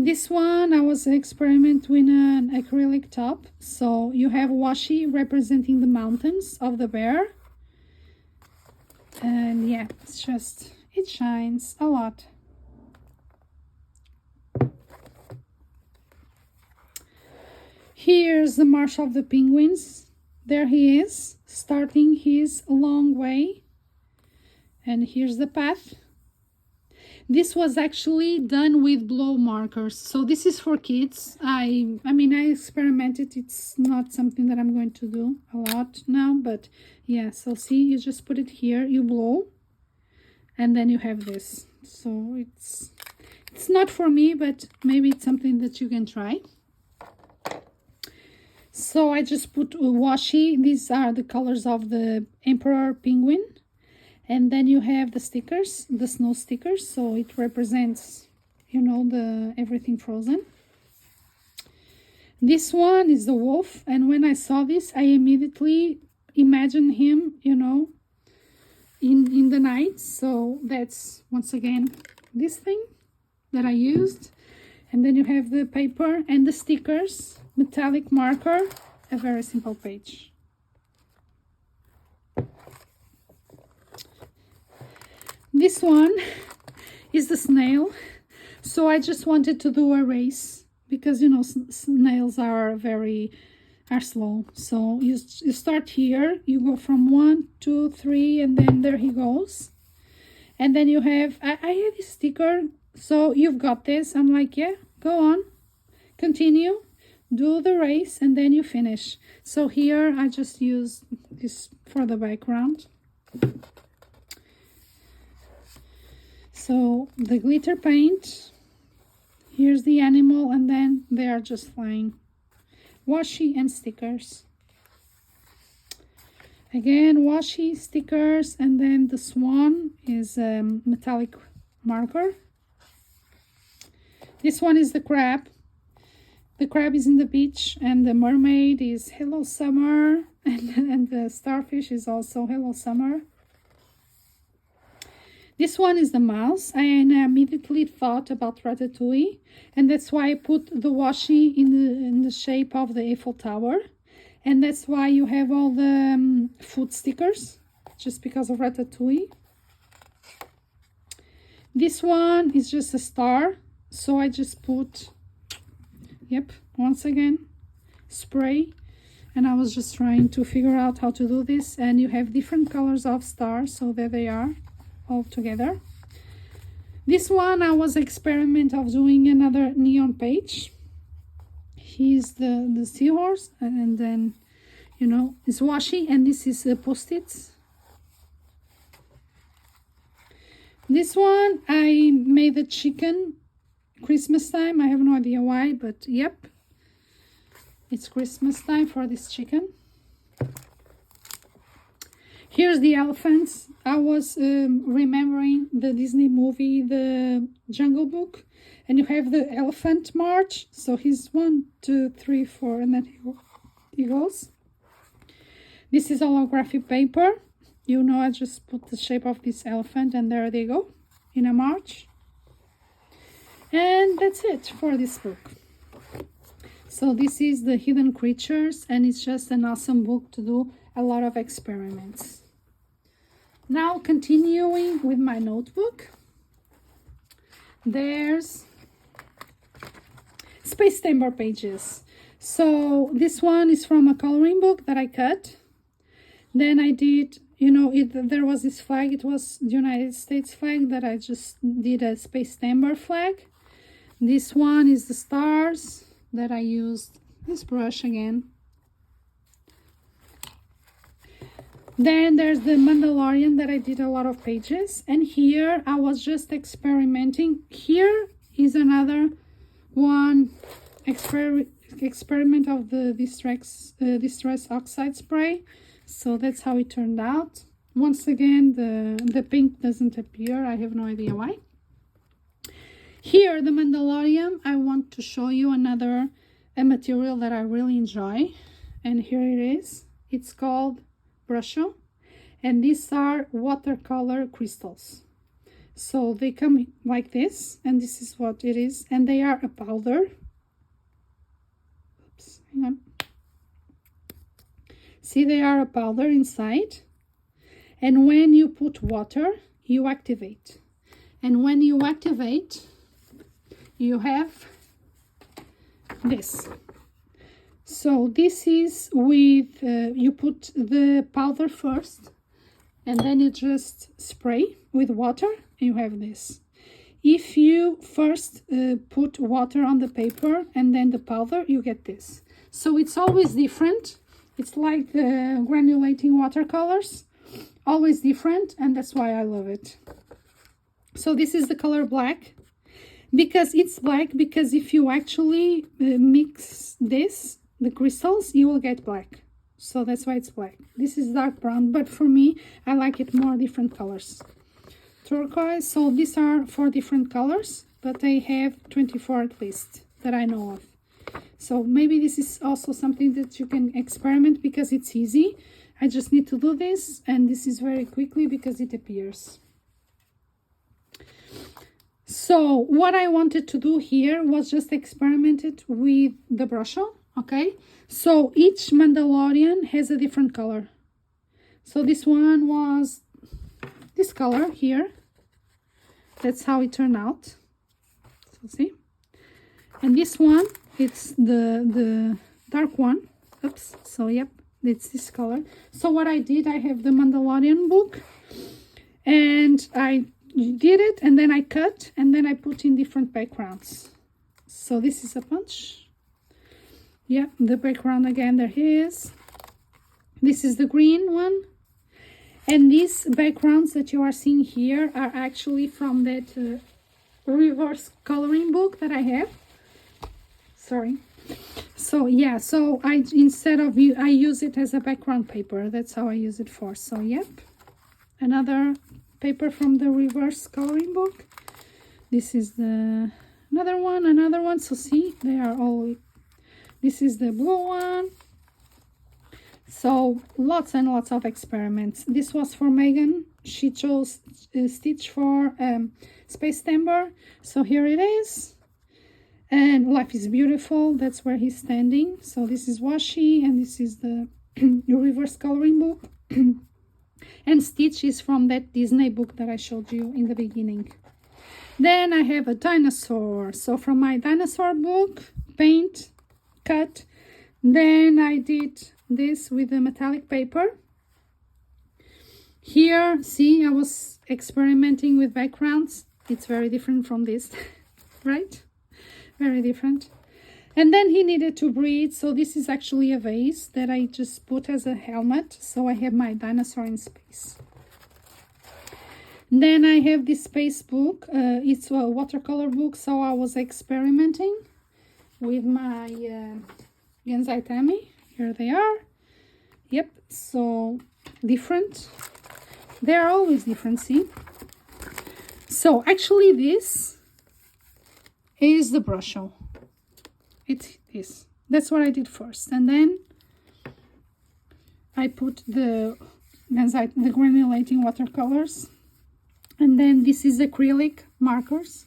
This one I was experimenting with an acrylic top. So you have washi representing the mountains of the bear. And yeah, it's just, it shines a lot. Here's the march of the penguins. There he is, starting his long way. And here's the path. This was actually done with blow markers. So this is for kids. I mean, I experimented. It's not something that I'm going to do a lot now, but yeah, so see, you just put it here, you blow, and then you have this. So it's not for me, but maybe it's something that you can try. So I just put washi. These are the colors of the emperor penguin. And then you have the stickers, the snow stickers. So it represents, you know, the everything frozen. This one is the wolf. And when I saw this, I immediately imagined him, you know, in the night. So that's, once again, this thing that I used. And then you have the paper and the stickers, metallic marker, a very simple page. This one is the snail. So I just wanted to do a race because, you know, snails are slow. So you start here, you go from 1, 2, 3, and then there he goes. And then you have, I have this sticker. So you've got this. I'm like, yeah, go on, continue, do the race, and then you finish. So here I just use this for the background. So the glitter paint, here's the animal, and then they are just flying. Washi and stickers. Again, washi, stickers, and then the swan is metallic marker. This one is the crab. The crab is in the beach, and the mermaid is Hello Summer, and the starfish is also Hello Summer. This one is the mouse, and I immediately thought about Ratatouille, and that's why I put the washi in the shape of the Eiffel Tower, and that's why you have all the food stickers, just because of Ratatouille. This one is just a star, so I just put, yep, once again, spray, and I was just trying to figure out how to do this, and you have different colors of stars, so there they are. All together. This one I was experiment of doing another neon page. He's the seahorse, and then, you know, it's washi, and this is the post-its. This one I made the chicken Christmas time. I have no idea why, but yep, it's Christmas time for this chicken. Here's the elephants. I was remembering the Disney movie, The Jungle Book, and you have the elephant march. So he's 1, 2, 3, 4, and then he goes. This is holographic paper. You know, I just put the shape of this elephant, and there they go in a march. And that's it for this book. So this is the Hidden Creatures, and it's just an awesome book to do a lot of experiments. Now continuing with my notebook, there's Space Dunbar pages. So this one is from a coloring book that I cut. Then I did, you know, there was this flag, it was the United States flag that I just did a Space Dunbar flag. This one is the stars that I used this brush again. Then there's the Mandalorian that I did a lot of pages, and here I was just experimenting. Here is another one experiment of the distress oxide spray. So that's how it turned out. Once again, the pink doesn't appear. I have no idea why. Here, the Mandalorian, I want to show you a material that I really enjoy, and here it is. It's called Brusho, and these are watercolor crystals. So they come like this, and this is what it is, and they are a powder. Oops, hang on. See, they are a powder inside, and when you put water, you activate. And when you activate, you have this. So this is with, you put the powder first, and then you just spray with water, and you have this. If you first put water on the paper and then the powder, you get this. So it's always different. It's like the granulating watercolors, always different, and that's why I love it. So this is the color black, because it's black, because if you actually mix this, the crystals, you will get black. So that's why it's black. This is dark brown, but for me, I like it more different colors. Turquoise, so these are 4 different colors, but I have 24 at least that I know of. So maybe this is also something that you can experiment, because it's easy. I just need to do this, and this is very quickly because it appears. So what I wanted to do here was just experiment it with the brush on, okay? So each Mandalorian has a different color. So this one was this color here. That's how it turned out. So see? And this one, it's the dark one. Oops. So yep, it's this color. So what I did, I have the Mandalorian book, and I did it, and then I cut, and then I put in different backgrounds. So this is a punch. Yeah, the background again, there he is. This is the green one. And these backgrounds that you are seeing here are actually from that reverse coloring book that I have. Sorry. So yeah, so I use it as a background paper. That's how I use it for. So yep, another paper from the reverse coloring book. This is the another one. So see, they are all. This is the blue one. So lots and lots of experiments. This was for Megan. She chose Stitch for Space Timber. So here it is. And Life is Beautiful. That's where he's standing. So this is washi, and this is the reverse coloring book. And Stitch is from that Disney book that I showed you in the beginning. Then I have a dinosaur. So from my dinosaur book, paint, cut. Then I did this with the metallic paper. Here, see, I was experimenting with backgrounds. It's very different from this, right? Very different. And then he needed to breathe. So this is actually a vase that I just put as a helmet. So I have my dinosaur in space. Then I have this space book. It's a watercolor book. So I was experimenting with my Genzaitami. Here they are. Yep, so different. They are always different, see? So actually this is the brush on. It is. That's what I did first. And then I put the granulating watercolors. And then this is acrylic markers.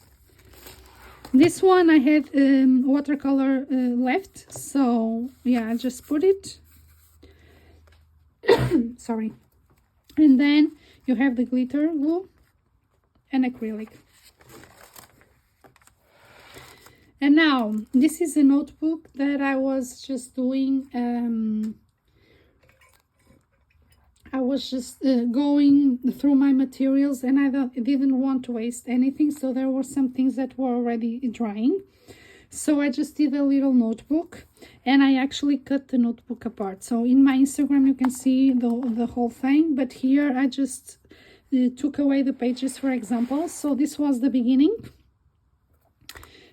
This one I had watercolor left, so yeah, I just put it. Sorry. And then you have the glitter glue and acrylic. And now this is a notebook that I was just doing. I was just going through my materials, and I didn't want to waste anything, so there were some things that were already drying. So I just did a little notebook, and I actually cut the notebook apart. So in my Instagram you can see the whole thing, but here I just took away the pages for example. So this was the beginning.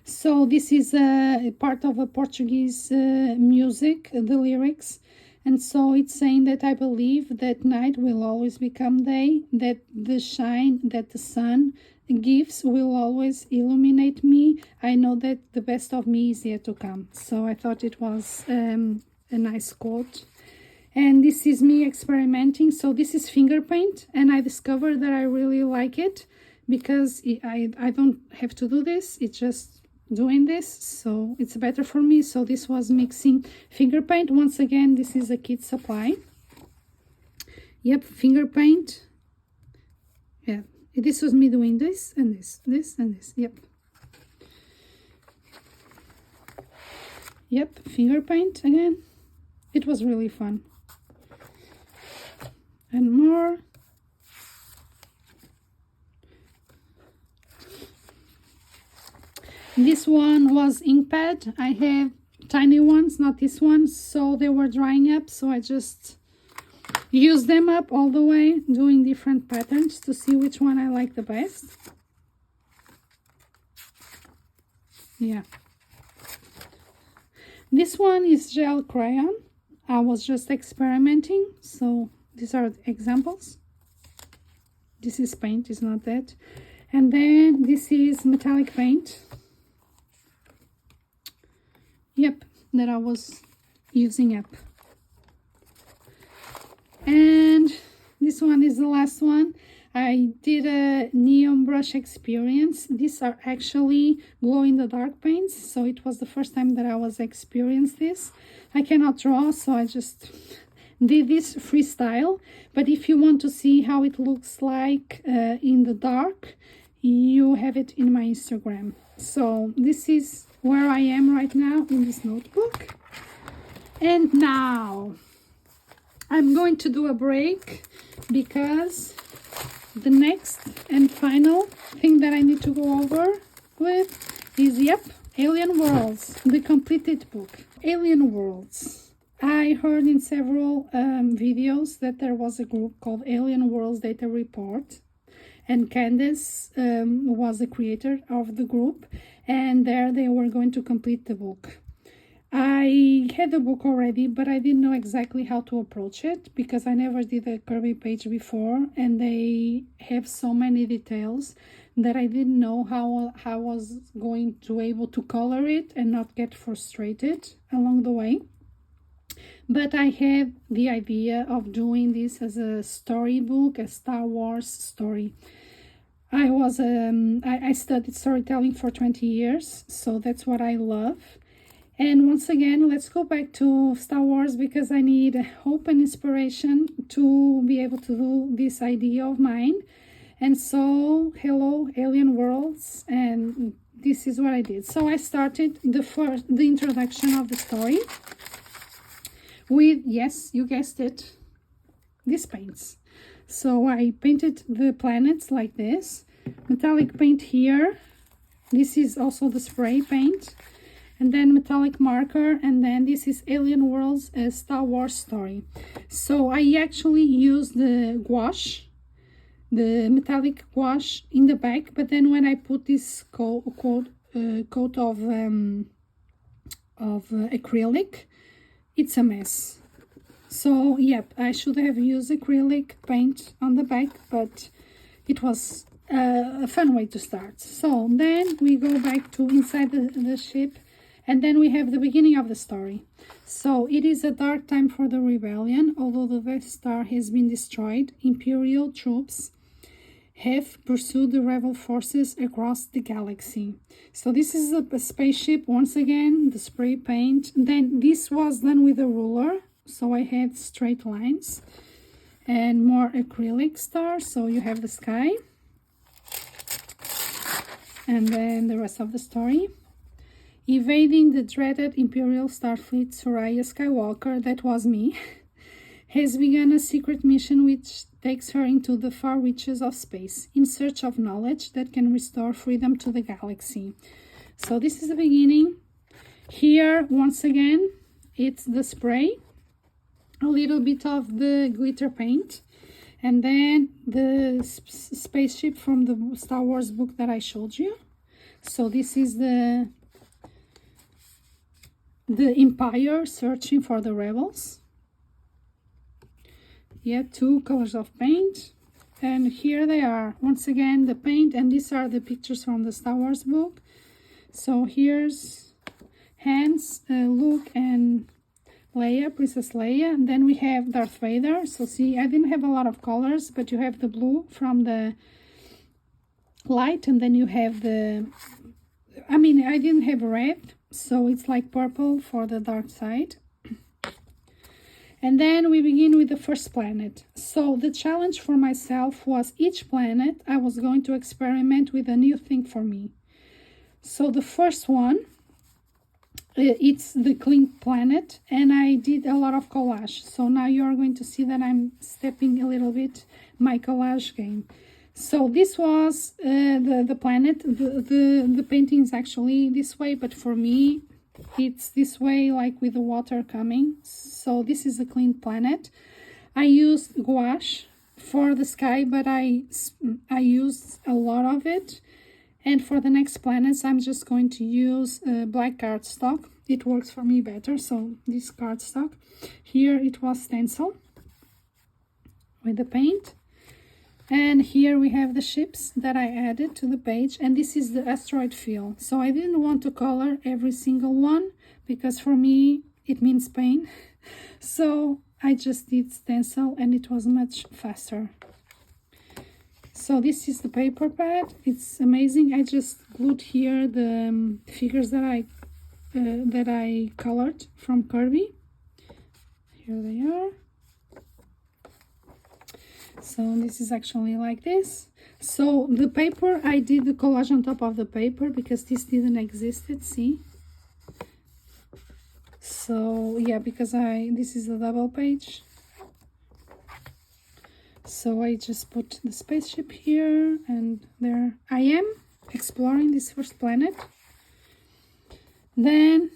So this is a part of a Portuguese music, the lyrics. And so it's saying that I believe that night will always become day, that the shine that the sun gives will always illuminate me. I know that the best of me is yet to come. So I thought it was a nice quote. And this is me experimenting. So this is finger paint, and I discovered that I really like it because I don't have to do this. It's just doing this, so it's better for me. So this was mixing finger paint. Once again, this is a kit supply. Yep, finger paint. Yeah, this was me doing this and this and this. Yep, finger paint again. It was really fun. And more. This one was ink pad. I have tiny ones, not this one, so they were drying up, so I just used them up all the way, doing different patterns to see which one I like the best. Yeah. This one is gel crayon. I was just experimenting, so these are examples. This is paint, it's not that. And then this is metallic paint. Yep, that I was using up. And this one is the last one. I did a neon brush experience. These are actually glow-in-the-dark paints, so it was the first time that I was experiencing this. I cannot draw, so I just did this freestyle. But if you want to see how it looks like in the dark, you have it in my Instagram. So this is where I am right now in this notebook. And now I'm going to do a break because the next and final thing that I need to go over with is, yep, Alien Worlds, the completed book. Alien Worlds. I heard in several videos that there was a group called Alien Worlds Data Report, and Candace was the creator of the group, and there they were going to complete the book. I had the book already, but I didn't know exactly how to approach it because I never did a Kerby page before, and they have so many details that I didn't know how I was going to able to color it and not get frustrated along the way. But I had the idea of doing this as a storybook, a Star Wars story. I studied storytelling for 20 years, so that's what I love. And once again, let's go back to Star Wars because I need hope and inspiration to be able to do this idea of mine. And so, hello, Alien Worlds, and this is what I did. So I started the introduction of the story with, yes, you guessed it, these paints. So I painted the planets like this, metallic paint here. This is also the spray paint. And then metallic marker, and then this is Alien Worlds, a Star Wars story. So I actually used the gouache, the metallic gouache in the back, but then when I put this coat of acrylic, it's a mess. So yep, I should have used acrylic paint on the back, but it was a fun way to start. So then we go back to inside the ship. And then we have the beginning of the story. So it is a dark time for the rebellion. Although the Death Star has been destroyed, Imperial troops have pursued the rebel forces across the galaxy. So this is a spaceship, once again, the spray paint. Then this was done with a ruler, so I had straight lines. And more acrylic stars, so you have the sky. And then the rest of the story. Evading the dreaded Imperial Starfleet, Soraia Skywalker, that was me, has begun a secret mission which takes her into the far reaches of space in search of knowledge that can restore freedom to the galaxy. So this is the beginning. Here, once again, it's the spray, a little bit of the glitter paint, and then the spaceship from the Star Wars book that I showed you. So this is the Empire searching for the rebels. Yeah, 2 colors of paint, and here they are once again, the paint, and these are the pictures from the Star Wars book. So here's Hans, Luke and Leia, Princess Leia, and then we have Darth Vader. So see, I didn't have a lot of colors, but you have the blue from the light, and then you have the, I mean, I didn't have red, so it's like purple for the dark side. And then we begin with the first planet. So the challenge for myself was each planet I was going to experiment with a new thing for me. So the first one, it's the clean planet, and I did a lot of collage. So now you are going to see that I'm stepping a little bit my collage game. So this was the planet. The painting is actually this way, but for me it's this way, like with the water coming. So this is a clean planet. I used gouache for the sky, but I used a lot of it. And for the next planets, I'm just going to use black cardstock. It works for me better. So this cardstock. Here it was stencil with the paint. And here we have the ships that I added to the page. And this is the asteroid field. So I didn't want to color every single one because for me it means pain. So I just did stencil and it was much faster. So this is the paper pad. It's amazing. I just glued here the figures that I colored from Kerby. Here they are. So this is actually like this. So the paper, I did the collage on top of the paper because this didn't exist, see? So yeah, because this is a double page. So I just put the spaceship here, and there I am exploring this first planet. Then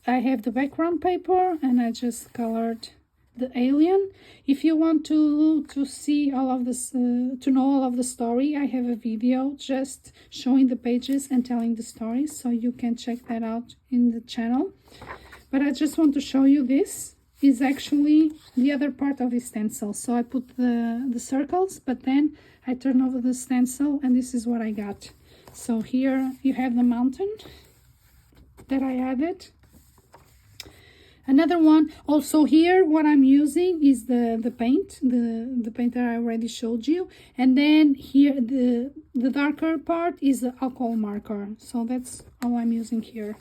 I have the background paper, and I just colored the alien. If you want to see all of this, to know all of the story, I have a video just showing the pages and telling the story, so you can check that out in the channel. But I just want to show you this is actually the other part of the stencil. So I put the circles, but then I turn over the stencil, and this is what I got. So here you have the mountain that I added. Another one, also here, what I'm using is the paint, the paint that I already showed you. And then here, the darker part is the alcohol marker. So that's all I'm using here.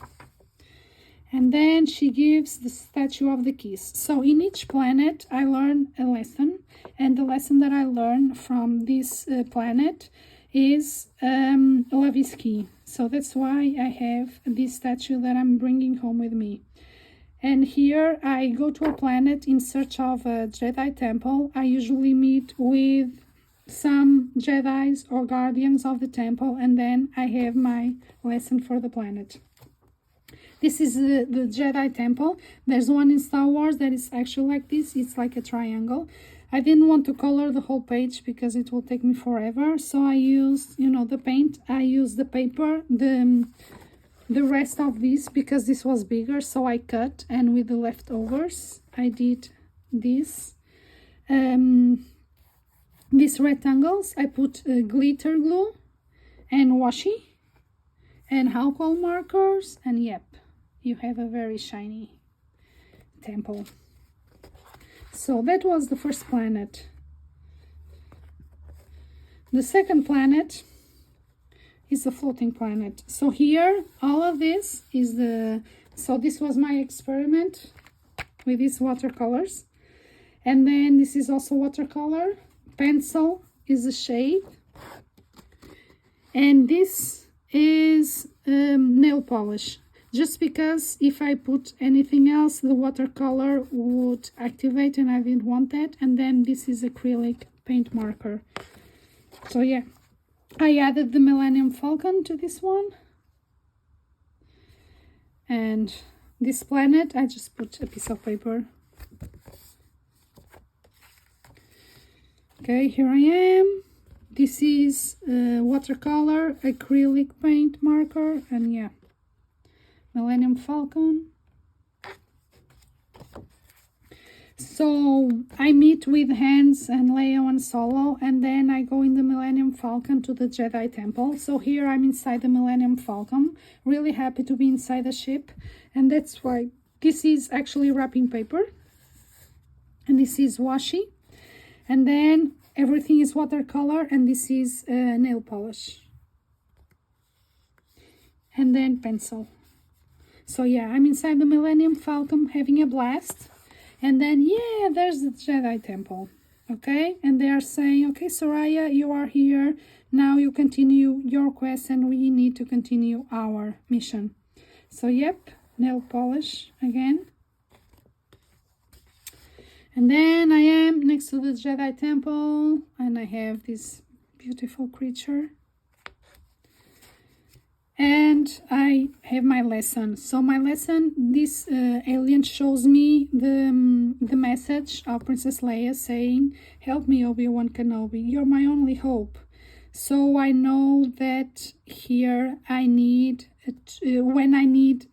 And then she gives the statue of the kiss. So in each planet, I learn a lesson. And the lesson that I learned from this planet is love is key. So that's why I have this statue that I'm bringing home with me. And here I go to a planet in search of a Jedi temple. I usually meet with some Jedis or guardians of the temple, and then I have my lesson for the planet. This is the Jedi temple. There's one in Star Wars that is actually like this. It's like a triangle. I didn't want to color the whole page because it will take me forever. So I used, the paint. I used the paper, the rest of this because this was bigger. So I cut, and with the leftovers, I did this. These rectangles, I put glitter glue and washi and alcohol markers, and yep, you have a very shiny temple. So that was the first planet. The second planet is a floating planet. So here, all of this is so this was my experiment with these watercolors. And then this is also watercolor. Pencil is a shade. And this is nail polish. Just because if I put anything else, the watercolor would activate, and I didn't want that. And then this is acrylic paint marker. So yeah, I added the Millennium Falcon to this one. And this planet, I just put a piece of paper. Okay, here I am. This is watercolor, acrylic paint marker, and yeah, Millennium Falcon. So I meet with Hans and Leo and Solo, and then I go in the Millennium Falcon to the Jedi Temple. So here I'm inside the Millennium Falcon, really happy to be inside the ship, and that's why this is actually wrapping paper, and this is washi. And then everything is watercolor, and this is nail polish. And then pencil. So yeah, I'm inside the Millennium Falcon having a blast. And then, yeah, there's the Jedi Temple. Okay, and they are saying, okay, Soraia, you are here. Now you continue your quest and we need to continue our mission. So yep, nail polish again. And then I am next to the Jedi Temple and I have this beautiful creature. And I have my lesson. So my lesson, this alien shows me the message of Princess Leia saying, help me, Obi-Wan Kenobi, you're my only hope. So I know that here I need, when I need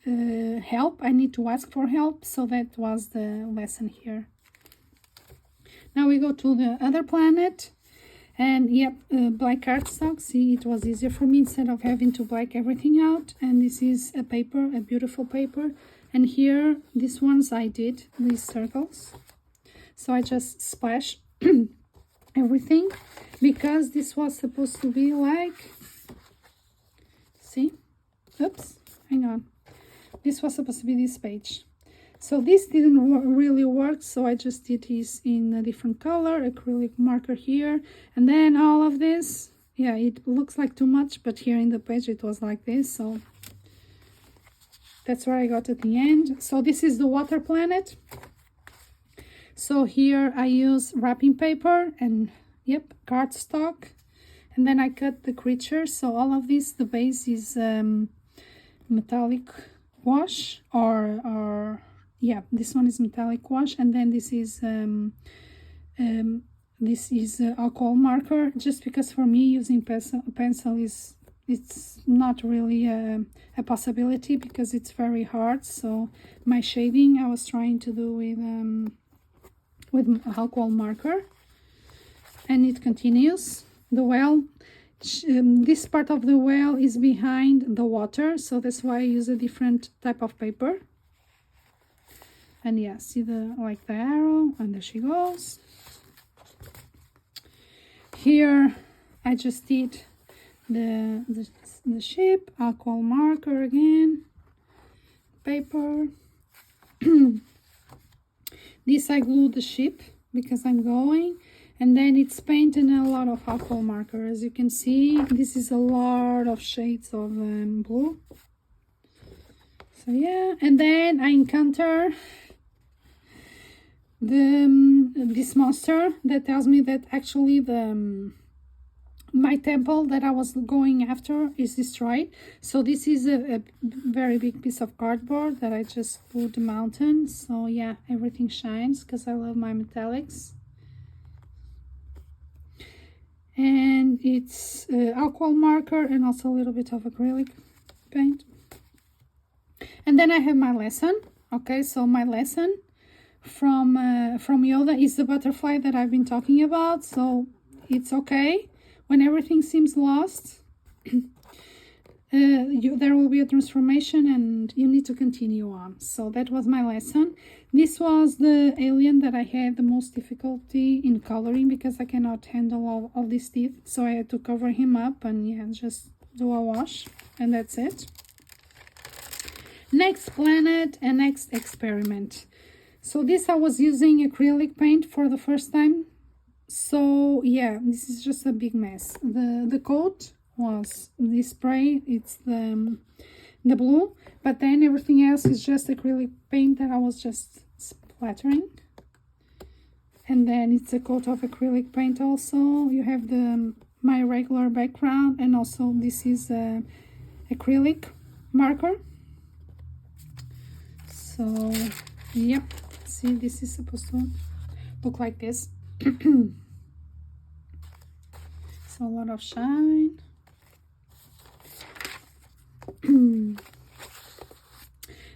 help, I need to ask for help. So that was the lesson here. Now we go to the other planet. And yep, black cardstock. See, it was easier for me instead of having to black everything out. And this is a paper, a beautiful paper. And here, these ones I did, these circles. So I just splashed everything because this was supposed to be like, see, oops, hang on. This was supposed to be this page. So this didn't really work, so I just did this in a different color, acrylic marker here. And then all of this, yeah, it looks like too much, but here in the page it was like this, so that's where I got at the end. So this is the water planet. So here I use wrapping paper and, yep, cardstock. And then I cut the creature, so all of this, the base is metallic wash or yeah, this one is metallic wash, and then this is alcohol marker, just because for me using pencil is, it's not really a possibility because it's very hard. So my shading I was trying to do with alcohol marker, and it continues. The well, this part of the well is behind the water, so that's why I use a different type of paper. And yeah, see the like the arrow, and there she goes. Here I just did the ship, alcohol marker again, paper. This I glued the ship because I'm going, and then it's painted in a lot of alcohol marker. As you can see, this is a lot of shades of blue. So yeah, and then I encounter this monster that tells me that actually my temple that I was going after is destroyed. So this is a very big piece of cardboard that I just put the mountain. So yeah, everything shines because I love my metallics. And it's alcohol marker and also a little bit of acrylic paint. And then I have my lesson. Okay, so my lesson from Yoda is the butterfly that I've been talking about. So it's okay when everything seems lost. There will be a transformation and you need to continue on. So that was my lesson. This was the alien that I had the most difficulty in coloring because I cannot handle all these teeth. So I had to cover him up and yeah, just do a wash, and that's it. Next planet and next experiment. So this I was using acrylic paint for the first time. So yeah, this is just a big mess. The coat was this spray, it's the blue, but then everything else is just acrylic paint that I was just splattering. And then it's a coat of acrylic paint also. You have my regular background, and also this is acrylic marker. So yep, see, this is supposed to look like this. So a lot of shine.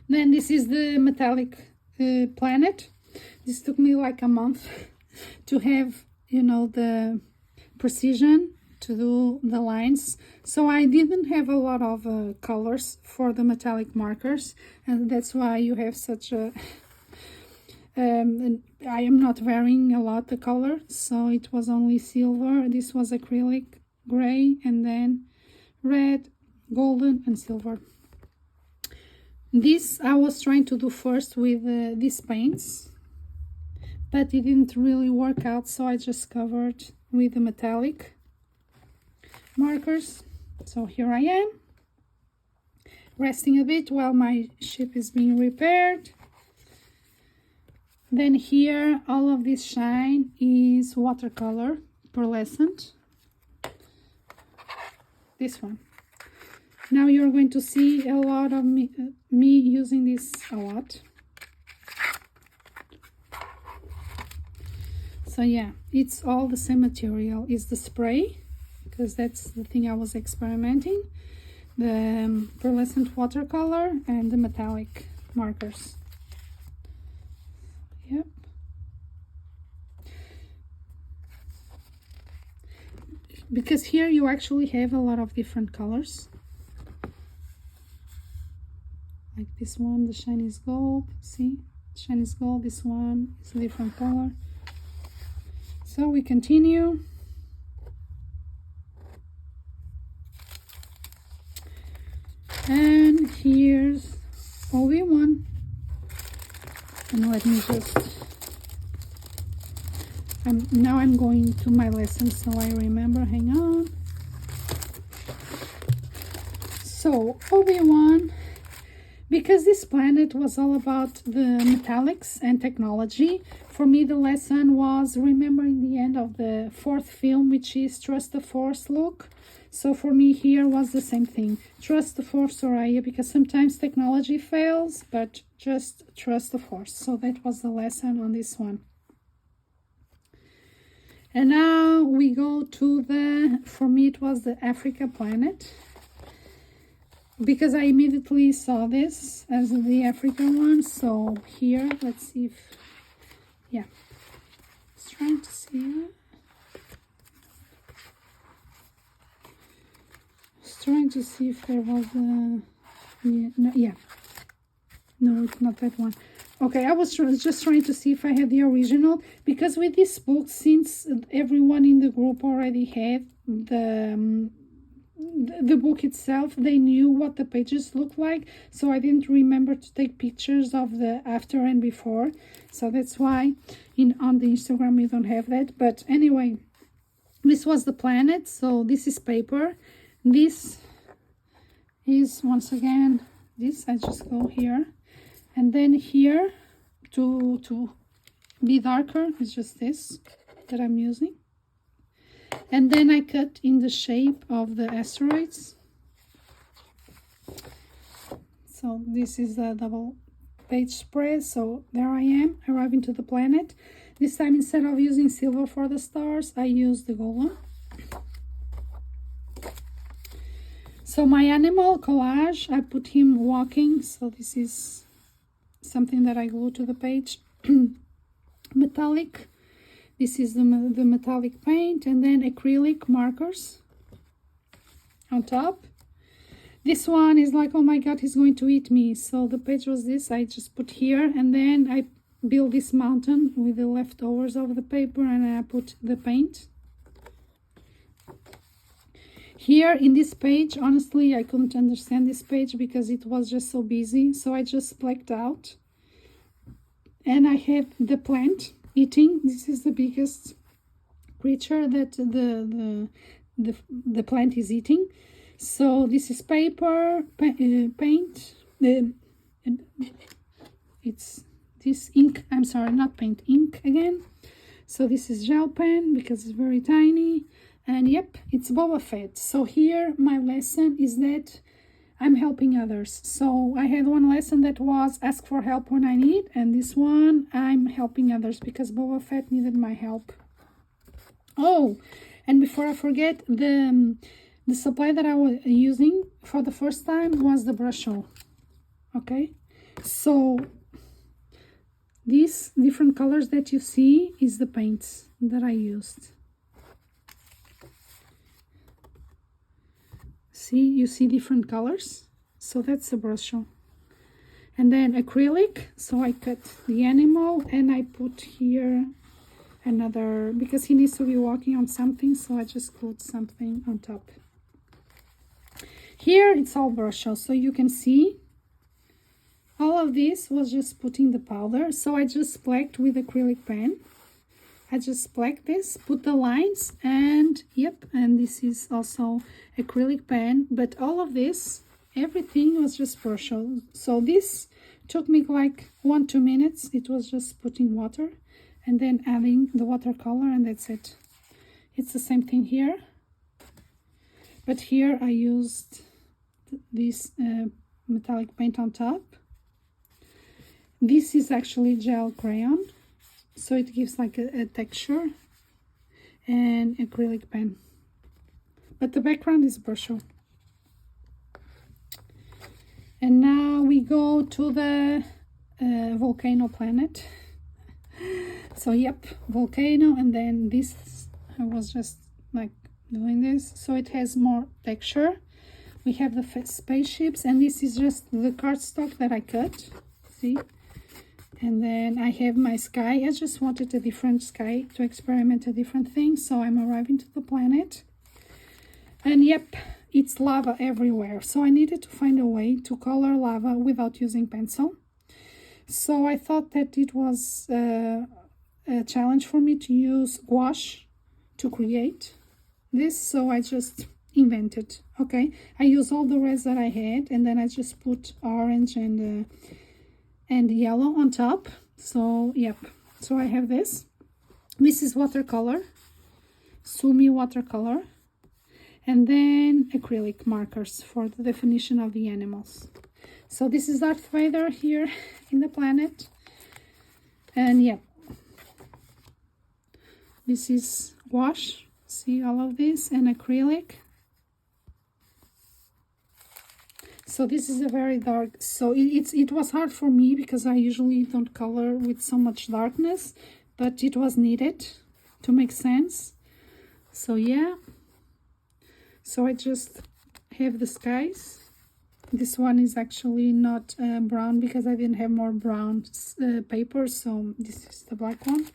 Then this is the metallic planet. This took me like a month to have, you know, the precision to do the lines. So I didn't have a lot of colors for the metallic markers, and that's why you have such a and I am not varying a lot the color, so it was only silver. This was acrylic gray, and then red, golden, and silver. This I was trying to do first with these paints, but it didn't really work out, so I just covered with the metallic markers. So here I am, resting a bit while my ship is being repaired. Then here, all of this shine is watercolor pearlescent. This one. Now you're going to see a lot of me using this a lot. So yeah, it's all the same material. It's the spray, because that's the thing I was experimenting. The pearlescent watercolor and the metallic markers. Yep. Because here you actually have a lot of different colors. Like this one, the shine is gold. See? Shine is gold. This one is a different color. So we continue. And here's only one. And let me just, now I'm going to my lesson so I remember. Hang on. So Obi-Wan, because this planet was all about the metallics and technology, for me the lesson was remembering the end of the fourth film, which is Trust the Force, Luke. So for me here was the same thing. Trust the Force, Soraia, because sometimes technology fails, but just trust the Force. So that was the lesson on this one. And now we go to the, for me it was the Africa planet, because I immediately saw this as the African one. So here, let's see if, yeah, just trying to see it. Trying to see if there was a, yeah, no, it's not that one. Okay, I was just trying to see if I had the original, because with this book, since everyone in the group already had the book itself, they knew what the pages looked like, so I didn't remember to take pictures of the after and before, so that's why on the Instagram we don't have that. But anyway, this was the planet. So this is paper. This is, once again, this, I just go here, and then here to be darker is just this that I'm using, and then I cut in the shape of the asteroids. So this is a double page spread. So there I am, arriving to the planet. This time, instead of using silver for the stars, I use the gold one. So my animal collage, I put him walking. So this is something that I glue to the page. Metallic. This is the metallic paint, and then acrylic markers on top. This one is like, oh my god, he's going to eat me. So the page was this, I just put here, and then I build this mountain with the leftovers of the paper, and I put the paint. Here in this page, honestly, I couldn't understand this page because it was just so busy. So I just blacked out. And I have the plant eating. This is the biggest creature that the plant is eating. So this is paper, paint. It's this ink. I'm sorry, not paint, ink again. So this is gel pen because it's very tiny. And yep, it's Boba Fett. So here my lesson is that I'm helping others. So I had one lesson that was ask for help when I need, and this one I'm helping others because Boba Fett needed my help. Oh, and before I forget, the supply that I was using for the first time was the brush show. Okay, so these different colors that you see is the paints that I used. See, you see different colors, so that's the brush show. And then acrylic, so I cut the animal and I put here another, because he needs to be walking on something, so I just put something on top. Here it's all brush off, so you can see all of this was just putting the powder. So I just blacked with acrylic pen. I just black this, put the lines, and yep, and this is also acrylic pen, but all of this, everything was just brush off. So this took me like 1-2 minutes. It was just putting water and then adding the watercolor, and that's it. It's the same thing here, but here I used this metallic paint on top. This is actually gel crayon, so it gives like a texture, and acrylic pen, but the background is brush off. And now we go to the volcano planet. So yep, volcano, and then this, I was just like doing this, so it has more texture. We have the spaceships, and this is just the cardstock that I cut, see? And then I have my sky. I just wanted a different sky to experiment a different thing, so I'm arriving to the planet. And yep, it's lava everywhere, so I needed to find a way to color lava without using pencil. So I thought that it was a challenge for me to use gouache to create this, so I just invented. Okay, I used all the rest that I had, and then I just put orange and yellow on top. So yep, so I have this. This is watercolor, Sumi watercolor, and then acrylic markers for the definition of the animals. So this is Darth Vader here in the planet, and yep, this is gouache, see all of this, and acrylic. So this is a very dark, so it was hard for me because I usually don't color with so much darkness, but it was needed to make sense. So yeah, so I just have the skies. This one is actually not brown because I didn't have more brown paper, so this is the black one.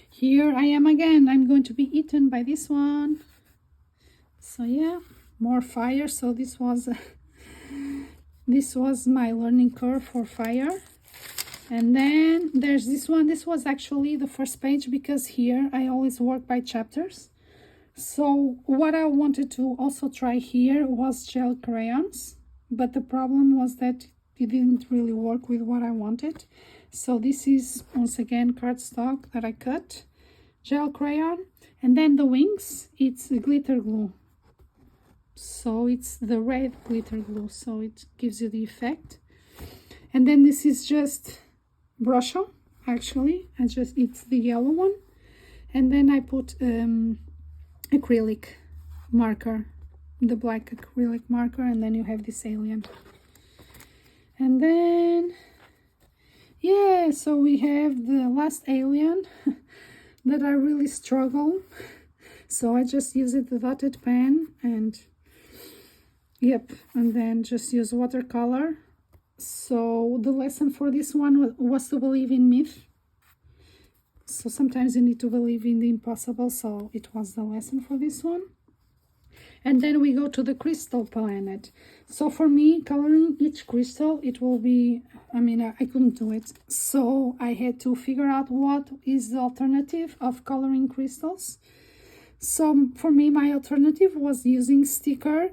Here I am again. I'm going to be eaten by this one. So yeah, more fire. So this was my learning curve for fire. And then there's this one. This was actually the first page because here I always work by chapters. So what I wanted to also try here was gel crayons, but the problem was that it didn't really work with what I wanted. So this is once again cardstock that I cut, gel crayon, and then the wings, it's glitter glue. So it's the red glitter glue, so it gives you the effect. And then this is just brush on, actually, it's the yellow one. And then I put acrylic marker, the black acrylic marker, and then you have this alien. And then yeah, so we have the last alien that I really struggle. So I just use the dotted pen and yep, and then just use watercolor. So the lesson for this one was to believe in myth. So sometimes you need to believe in the impossible, so it was the lesson for this one. And then we go to the crystal planet. So for me, coloring each crystal, it will be, I couldn't do it. So I had to figure out what is the alternative of coloring crystals. So for me, my alternative was using sticker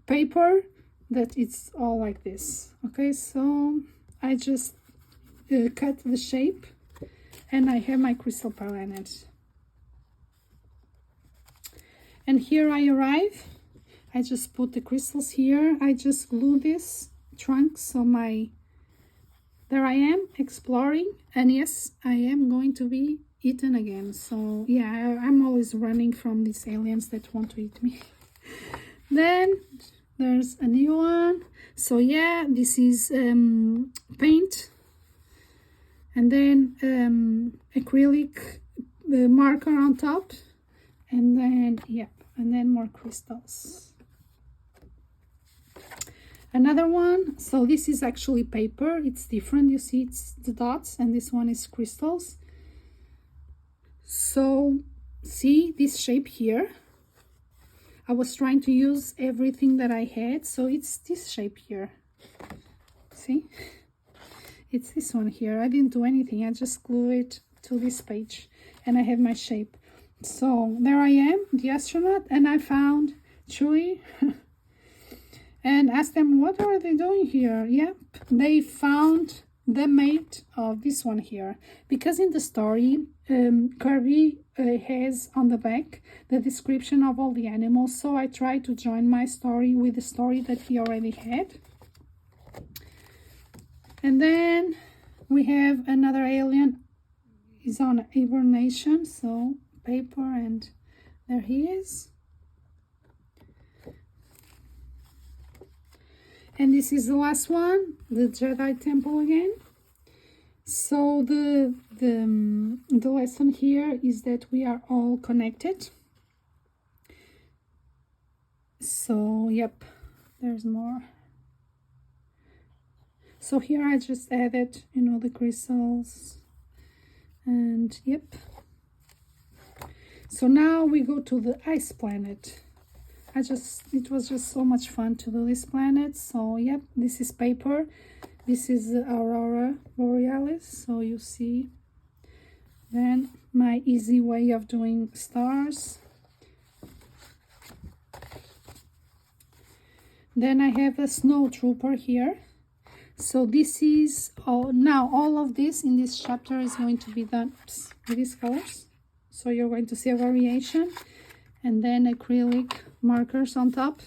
paper that it's all like this. Okay, so I just cut the shape and I have my crystal planet. And here I arrive. I just put the crystals here. I just glue this trunk, so there I am exploring, and yes, I am going to be eaten again. So yeah, I'm always running from these aliens that want to eat me. Then there's a new one. So yeah, this is paint, and then acrylic marker on top, and then yep, and then more crystals. Another one, so this is actually paper, it's different, you see it's the dots, and this one is crystals. So see this shape here, I was trying to use everything that I had, so it's this shape here, see, it's this one here. I didn't do anything, I just glue it to this page and I have my shape. So there I am, the astronaut, and I found Chewie and asked them what are they doing here. Yep, they found the mate of this one here, because in the story Kerby has on the back the description of all the animals, so I tried to join my story with the story that he already had. And then we have another alien, is on hibernation, so paper, and there he is. And this is the last one, the Jedi Temple again. So the lesson here is that we are all connected. So yep, there's more. So here I just added, you know, the crystals, and yep. So now we go to the ice planet. It was just so much fun to do this planet. So yep, this is paper. This is the Aurora Borealis, so you see. Then my easy way of doing stars. Then I have a snow trooper here. So this is all of this in this chapter is going to be done with these colors. So you're going to see a variation, and then acrylic markers on top.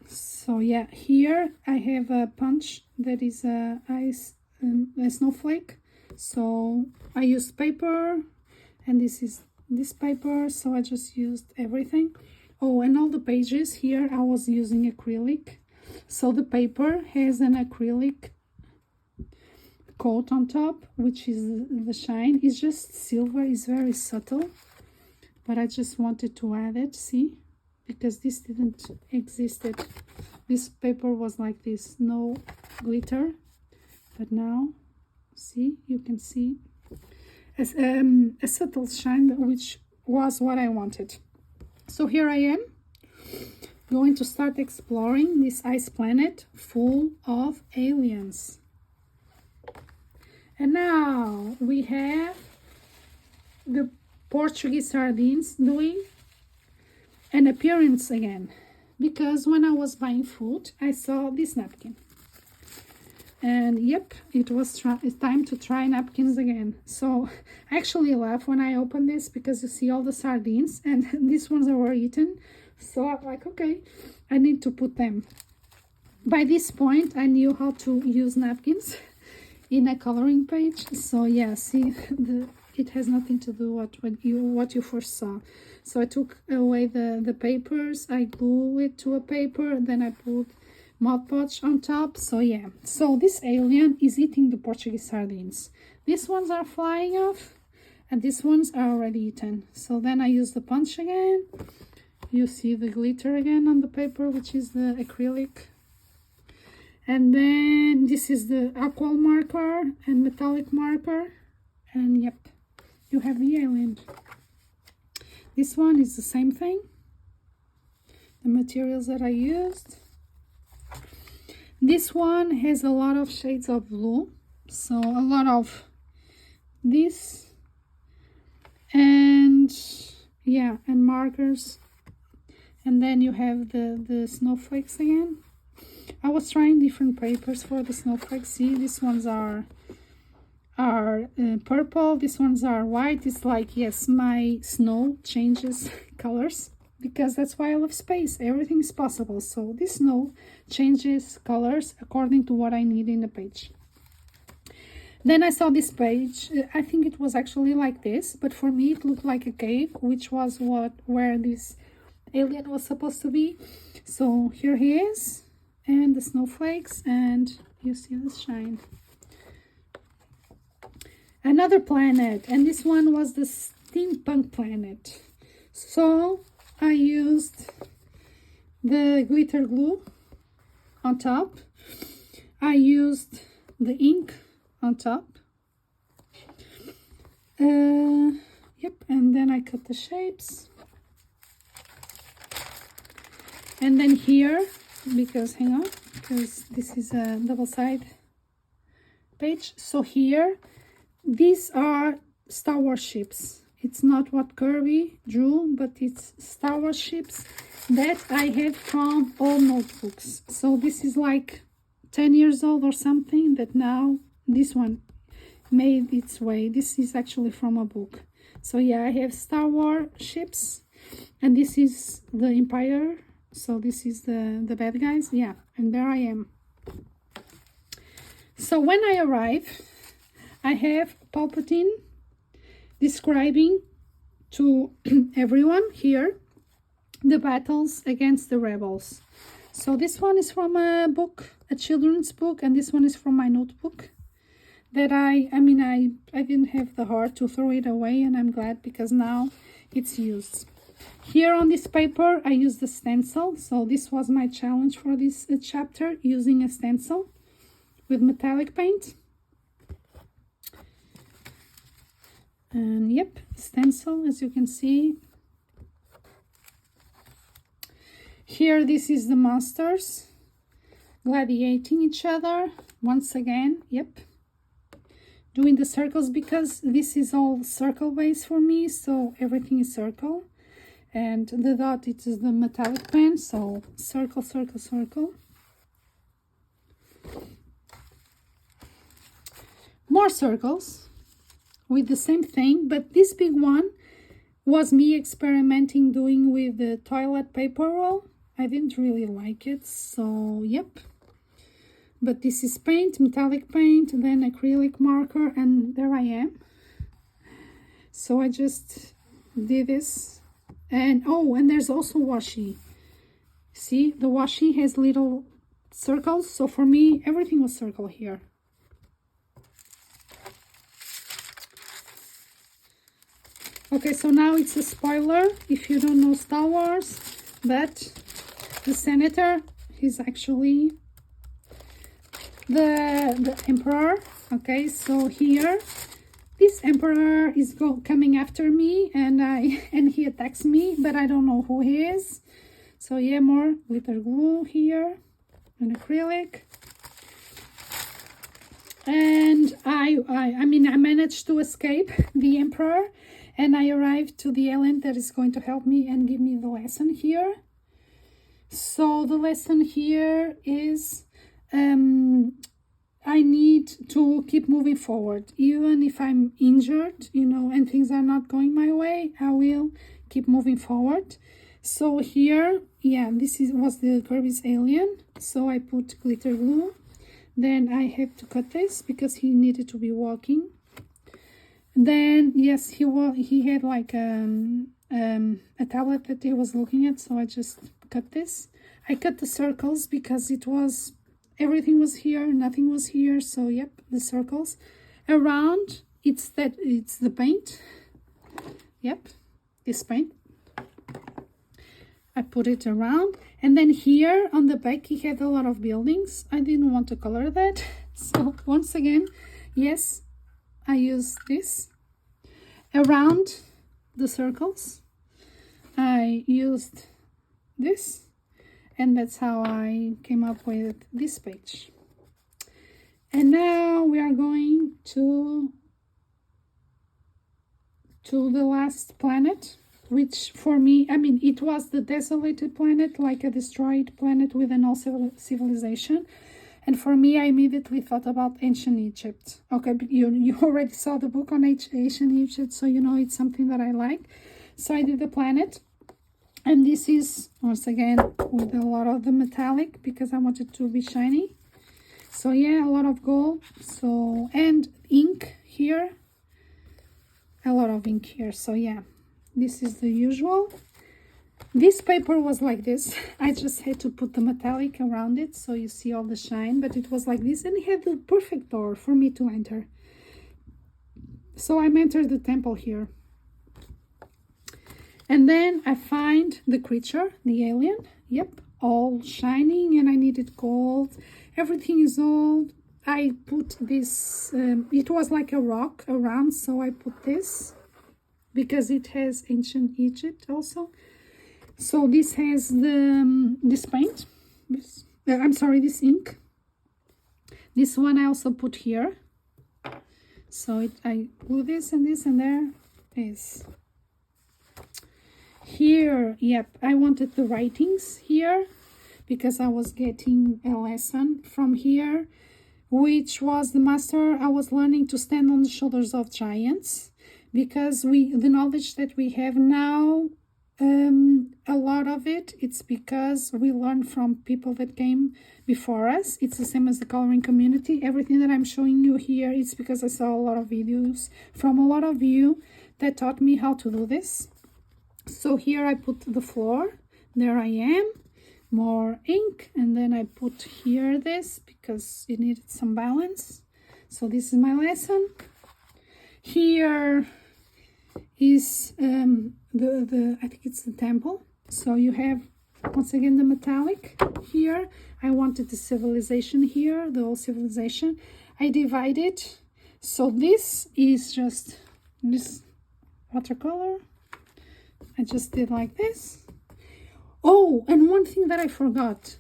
So yeah, here I have a punch that is a snowflake. So I used paper, and this is this paper, so I just used everything. Oh, and all the pages here I was using acrylic. So the paper has an acrylic coat on top, which is the shine. It's just silver, it's very subtle, but I just wanted to add it, see, because this didn't existed. This paper was like this, no glitter, but now see, you can see a subtle shine, which was what I wanted. So here I am going to start exploring this ice planet full of aliens. And now we have the Portuguese sardines doing an appearance again, because when I was buying food I saw this napkin, and yep, it was it's time to try napkins again. So I actually laugh when I open this, because you see all the sardines and these ones were eaten, so I'm like, okay, I need to put them. By this point I knew how to use napkins in a coloring page. So yeah, see, it has nothing to do what you first saw. So I took away the papers, I glue it to a paper, then I put Mod Podge on top. So yeah, so this alien is eating the Portuguese sardines. These ones are flying off, and these ones are already eaten. So then I use the punch again. You see the glitter again on the paper, which is the acrylic. And then this is the aqua marker and metallic marker, and yep, you have the island. This one is the same thing, the materials that I used. This one has a lot of shades of blue, so a lot of this, and yeah, and markers. And then you have the snowflakes again. I was trying different papers for the snowflakes. See, these ones are purple, these ones are white. It's like, yes, my snow changes colors, because that's why I love space. Everything is possible. So this snow changes colors according to what I need in the page. Then I saw this page. I think it was actually like this, but for me it looked like a cave, which was where this alien was supposed to be. So here he is, and the snowflakes, and you see the shine. Another planet, and this one was the steampunk planet. So I used the glitter glue on top. I used the ink on top. Yep, and then I cut the shapes. And then here, because hang on, because this is a double side page. So here, these are Star Wars ships. It's not what Kerby drew, but it's Star Wars ships that I had from old notebooks. So this is like 10 years old or something, that now this one made its way. This is actually from a book. So yeah, I have Star Wars ships, and this is the Empire. So this is the bad guys. Yeah, and there I am. So when I arrive, I have Palpatine describing to everyone here the battles against the rebels. So this one is from a book, a children's book, and this one is from my notebook that I didn't have the heart to throw it away, and I'm glad because now it's used. Here on this paper I used a stencil, so this was my challenge for this chapter, using a stencil with metallic paint. And yep, stencil, as you can see. Here, this is the monsters gladiating each other once again. Yep, doing the circles because this is all circle base for me, so everything is circle. And the dot, it is the metallic pen, so circle, circle, circle. More circles with the same thing, but this big one was me experimenting doing with the toilet paper roll. I didn't really like it, so yep. But this is paint, metallic paint, then acrylic marker, and there I am. So I just did this. And oh, and there's also washi. See, the washi has little circles, so for me everything was circle here. Okay, so now it's a spoiler if you don't know Star Wars, but the senator is actually the emperor. Okay, so here this emperor is coming after me, and he attacks me, but I don't know who he is. So yeah, more glitter glue here and acrylic. And I managed to escape the emperor, and I arrived to the alien that is going to help me and give me the lesson here. So the lesson here is I need to keep moving forward. Even if I'm injured, and things are not going my way, I will keep moving forward. So here, yeah, was the Kerby's alien. So I put glitter glue. Then I have to cut this because he needed to be walking. Then, yes, he had like a tablet that he was looking at, so I just cut this. I cut the circles because everything was here, nothing was here, so yep, the circles. Around, it's the paint. Yep, this paint. I put it around, and then here on the back he had a lot of buildings. I didn't want to color that, so once again, yes, I used this. Around the circles, I used this, and that's how I came up with this page. And now we are going to the last planet, which for me, it was the desolated planet, like a destroyed planet with an old civilization. And for me, I immediately thought about ancient Egypt. Okay, but you already saw the book on ancient Egypt, so you know it's something that I like. So I did the planet. And this is, once again, with a lot of the metallic, because I want it to be shiny. So yeah, a lot of gold. So, and ink here. A lot of ink here. So yeah, this is the usual. This paper was like this. I just had to put the metallic around it so you see all the shine, but it was like this, and it had the perfect door for me to enter. So I entered the temple here. And then I find the creature, the alien. Yep, all shining and I needed gold. Everything is old. I put this, it was like a rock around, so I put this because it has ancient Egypt also. So this has this paint, I'm sorry, this ink. This one I also put here. So I glue this and there is. Here, yep, I wanted the writings here because I was getting a lesson from here, which was the master. I was learning to stand on the shoulders of giants because the knowledge that we have now, a lot of it's because we learned from people that came before us. It's the same as the coloring community. Everything that I'm showing you here, it's because I saw a lot of videos from a lot of you that taught me how to do this. So here I put the floor, there I am, more ink, and then I put here this because it needed some balance. So this is my lesson. Here is I think it's the temple. So you have once again the metallic here. I wanted the civilization here, the whole civilization. I divided. So this is just this watercolor. I just did like this. Oh, and one thing that I forgot.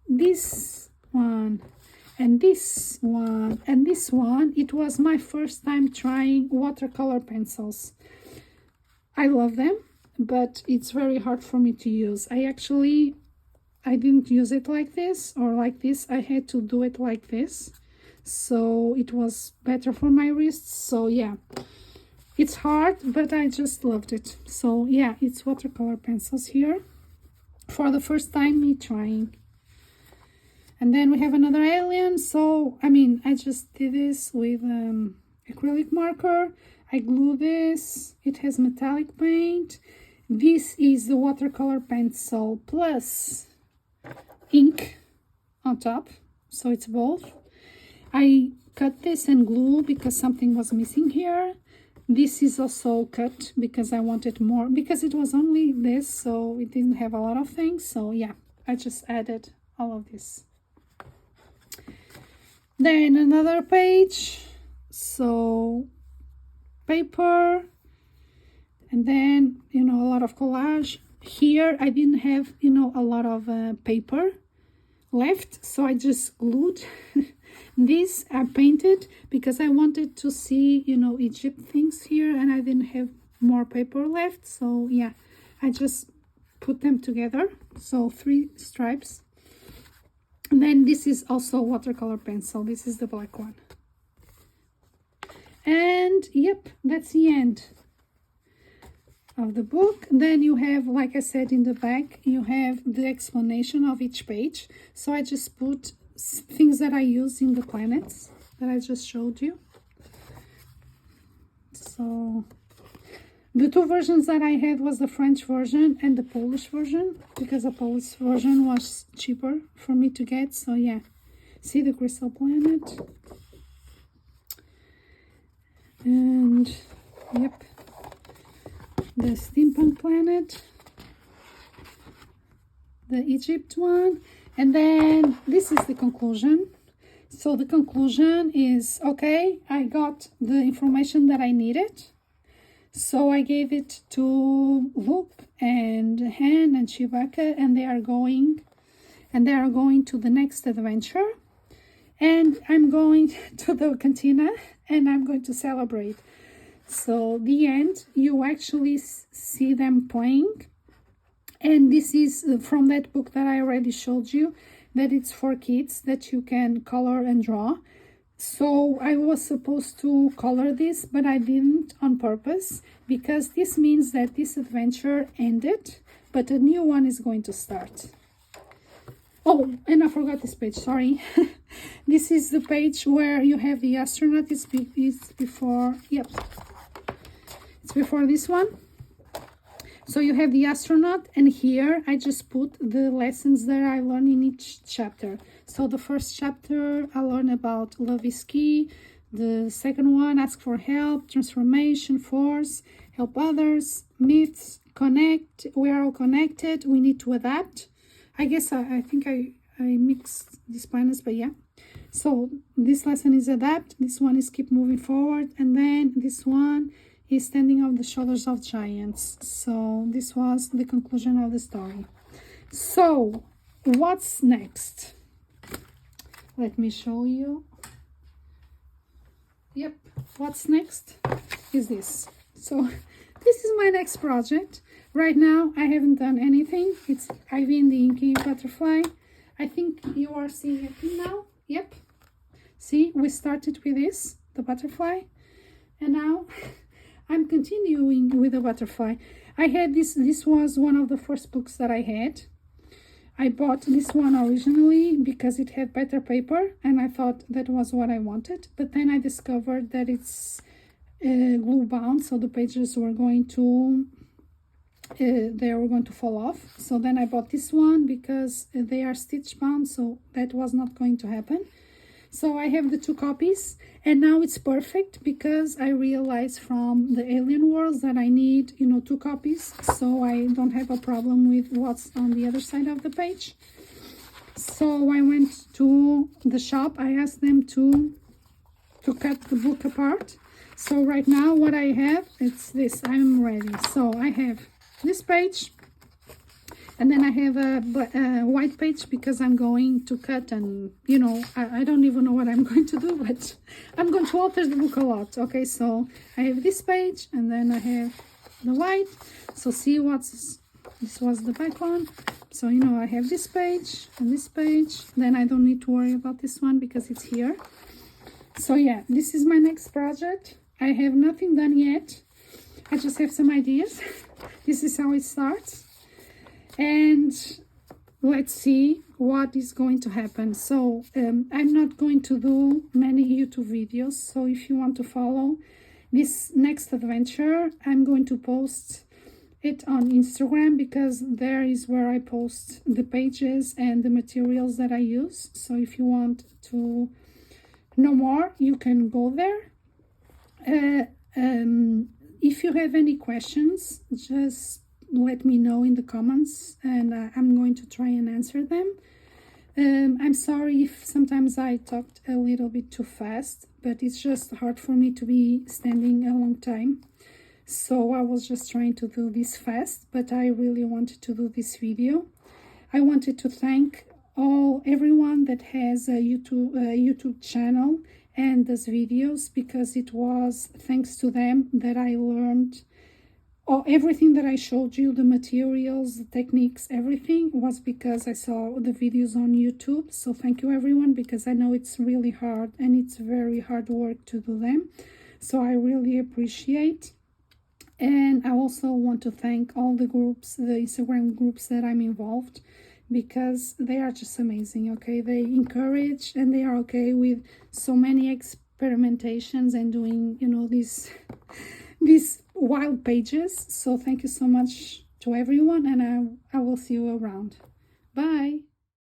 This one and this one and this one, it was my first time trying watercolor pencils. I love them, but it's very hard for me to use. I didn't use it like this or like this. I had to do it like this. So it was better for my wrists. So yeah. It's hard, but I just loved it. So yeah, it's watercolor pencils here. For the first time me trying. And then we have another alien. So, I just did this with acrylic marker. I glue this. It has metallic paint. This is the watercolor pencil plus ink on top. So it's both. I cut this and glue because something was missing here. This is also cut because I wanted more, because it was only this, so it didn't have a lot of things. So yeah, I just added all of this. Then another page, so paper, and then, a lot of collage. Here I didn't have, a lot of paper left, so I just glued. These I painted because I wanted to see, Egypt things here, and I didn't have more paper left. So yeah, I just put them together. So 3 stripes. And then this is also watercolor pencil. This is the black one. And yep, that's the end of the book. Then you have, like I said, in the back, you have the explanation of each page. So I just put things that I use in the planets that I just showed you. So the 2 versions that I had was the French version and the Polish version, because the Polish version was cheaper for me to get. So yeah, see the crystal planet, and yep, the steampunk planet, the Egypt one. And then this is the conclusion. So the conclusion is, okay, I got the information that I needed. So I gave it to Whoop and Han and Chewbacca, and they are going to the next adventure. And I'm going to the cantina and I'm going to celebrate. So the end, you actually see them playing. And this is from that book that I already showed you, that it's for kids, that you can color and draw. So I was supposed to color this, but I didn't on purpose, because this means that this adventure ended, but a new one is going to start. Oh, and I forgot this page, sorry. This is the page where you have the astronaut. It's before, yep, it's before this one. So you have the astronaut, and here I just put the lessons that I learned in each chapter. So the first chapter I learned about love is key. The second one, ask for help, transformation, force, help others, myths, connect, we are all connected, we need to adapt. I guess I think I mixed these planners, but yeah. So this lesson is adapt, this one is keep moving forward, and then this one is standing on the shoulders of giants. So this was the conclusion of the story. So what's next? Let me show you. Yep, what's next is this. So this is my next project. Right now I haven't done anything. It's Ivy and the Inky Butterfly. I think you are seeing it now. Yep, see, we started with this, the butterfly, and now I'm continuing with the butterfly. I had this was one of the first books that I had. I bought this one originally because it had better paper and I thought that was what I wanted, but then I discovered that it's glue bound, so the pages were going to fall off. So then I bought this one because they are stitch bound, so that was not going to happen. So I have the two copies, and now it's perfect because I realized from the alien worlds that I need, you know, two copies, so I don't have a problem with what's on the other side of the page. So I went to the shop. I asked them to cut the book apart. So right now what I have, it's this. I'm ready. So I have this page, and then I have a white page because I'm going to cut, and you know, I don't even know what I'm going to do, but I'm going to alter the book a lot. Okay, so I have this page, and then I have the white. So see this was the back one. So, you know, I have this page and this page. Then I don't need to worry about this one because it's here. So yeah, this is my next project. I have nothing done yet. I just have some ideas. This is how it starts. And let's see what is going to happen. So I'm not going to do many YouTube videos, so if you want to follow this next adventure, I'm going to post it on Instagram because there is where I post the pages and the materials that I use. So if you want to know more, you can go there. If you have any questions, just let me know in the comments, and I'm going to try and answer them. I'm sorry if sometimes I talked a little bit too fast, but it's just hard for me to be standing a long time. So I was just trying to do this fast, but I really wanted to do this video. I wanted to thank everyone that has a YouTube channel and does videos, because it was thanks to them that I learned everything that I showed you, the materials, the techniques, everything was because I saw the videos on YouTube. So thank you everyone, because I know it's really hard and it's very hard work to do them. So I really appreciate. And I also want to thank all the groups, the Instagram groups that I'm involved, because they are just amazing. Okay, they encourage and they are okay with so many experimentations and doing, you know, these wild pages. So thank you so much to everyone, and I will see you around. Bye.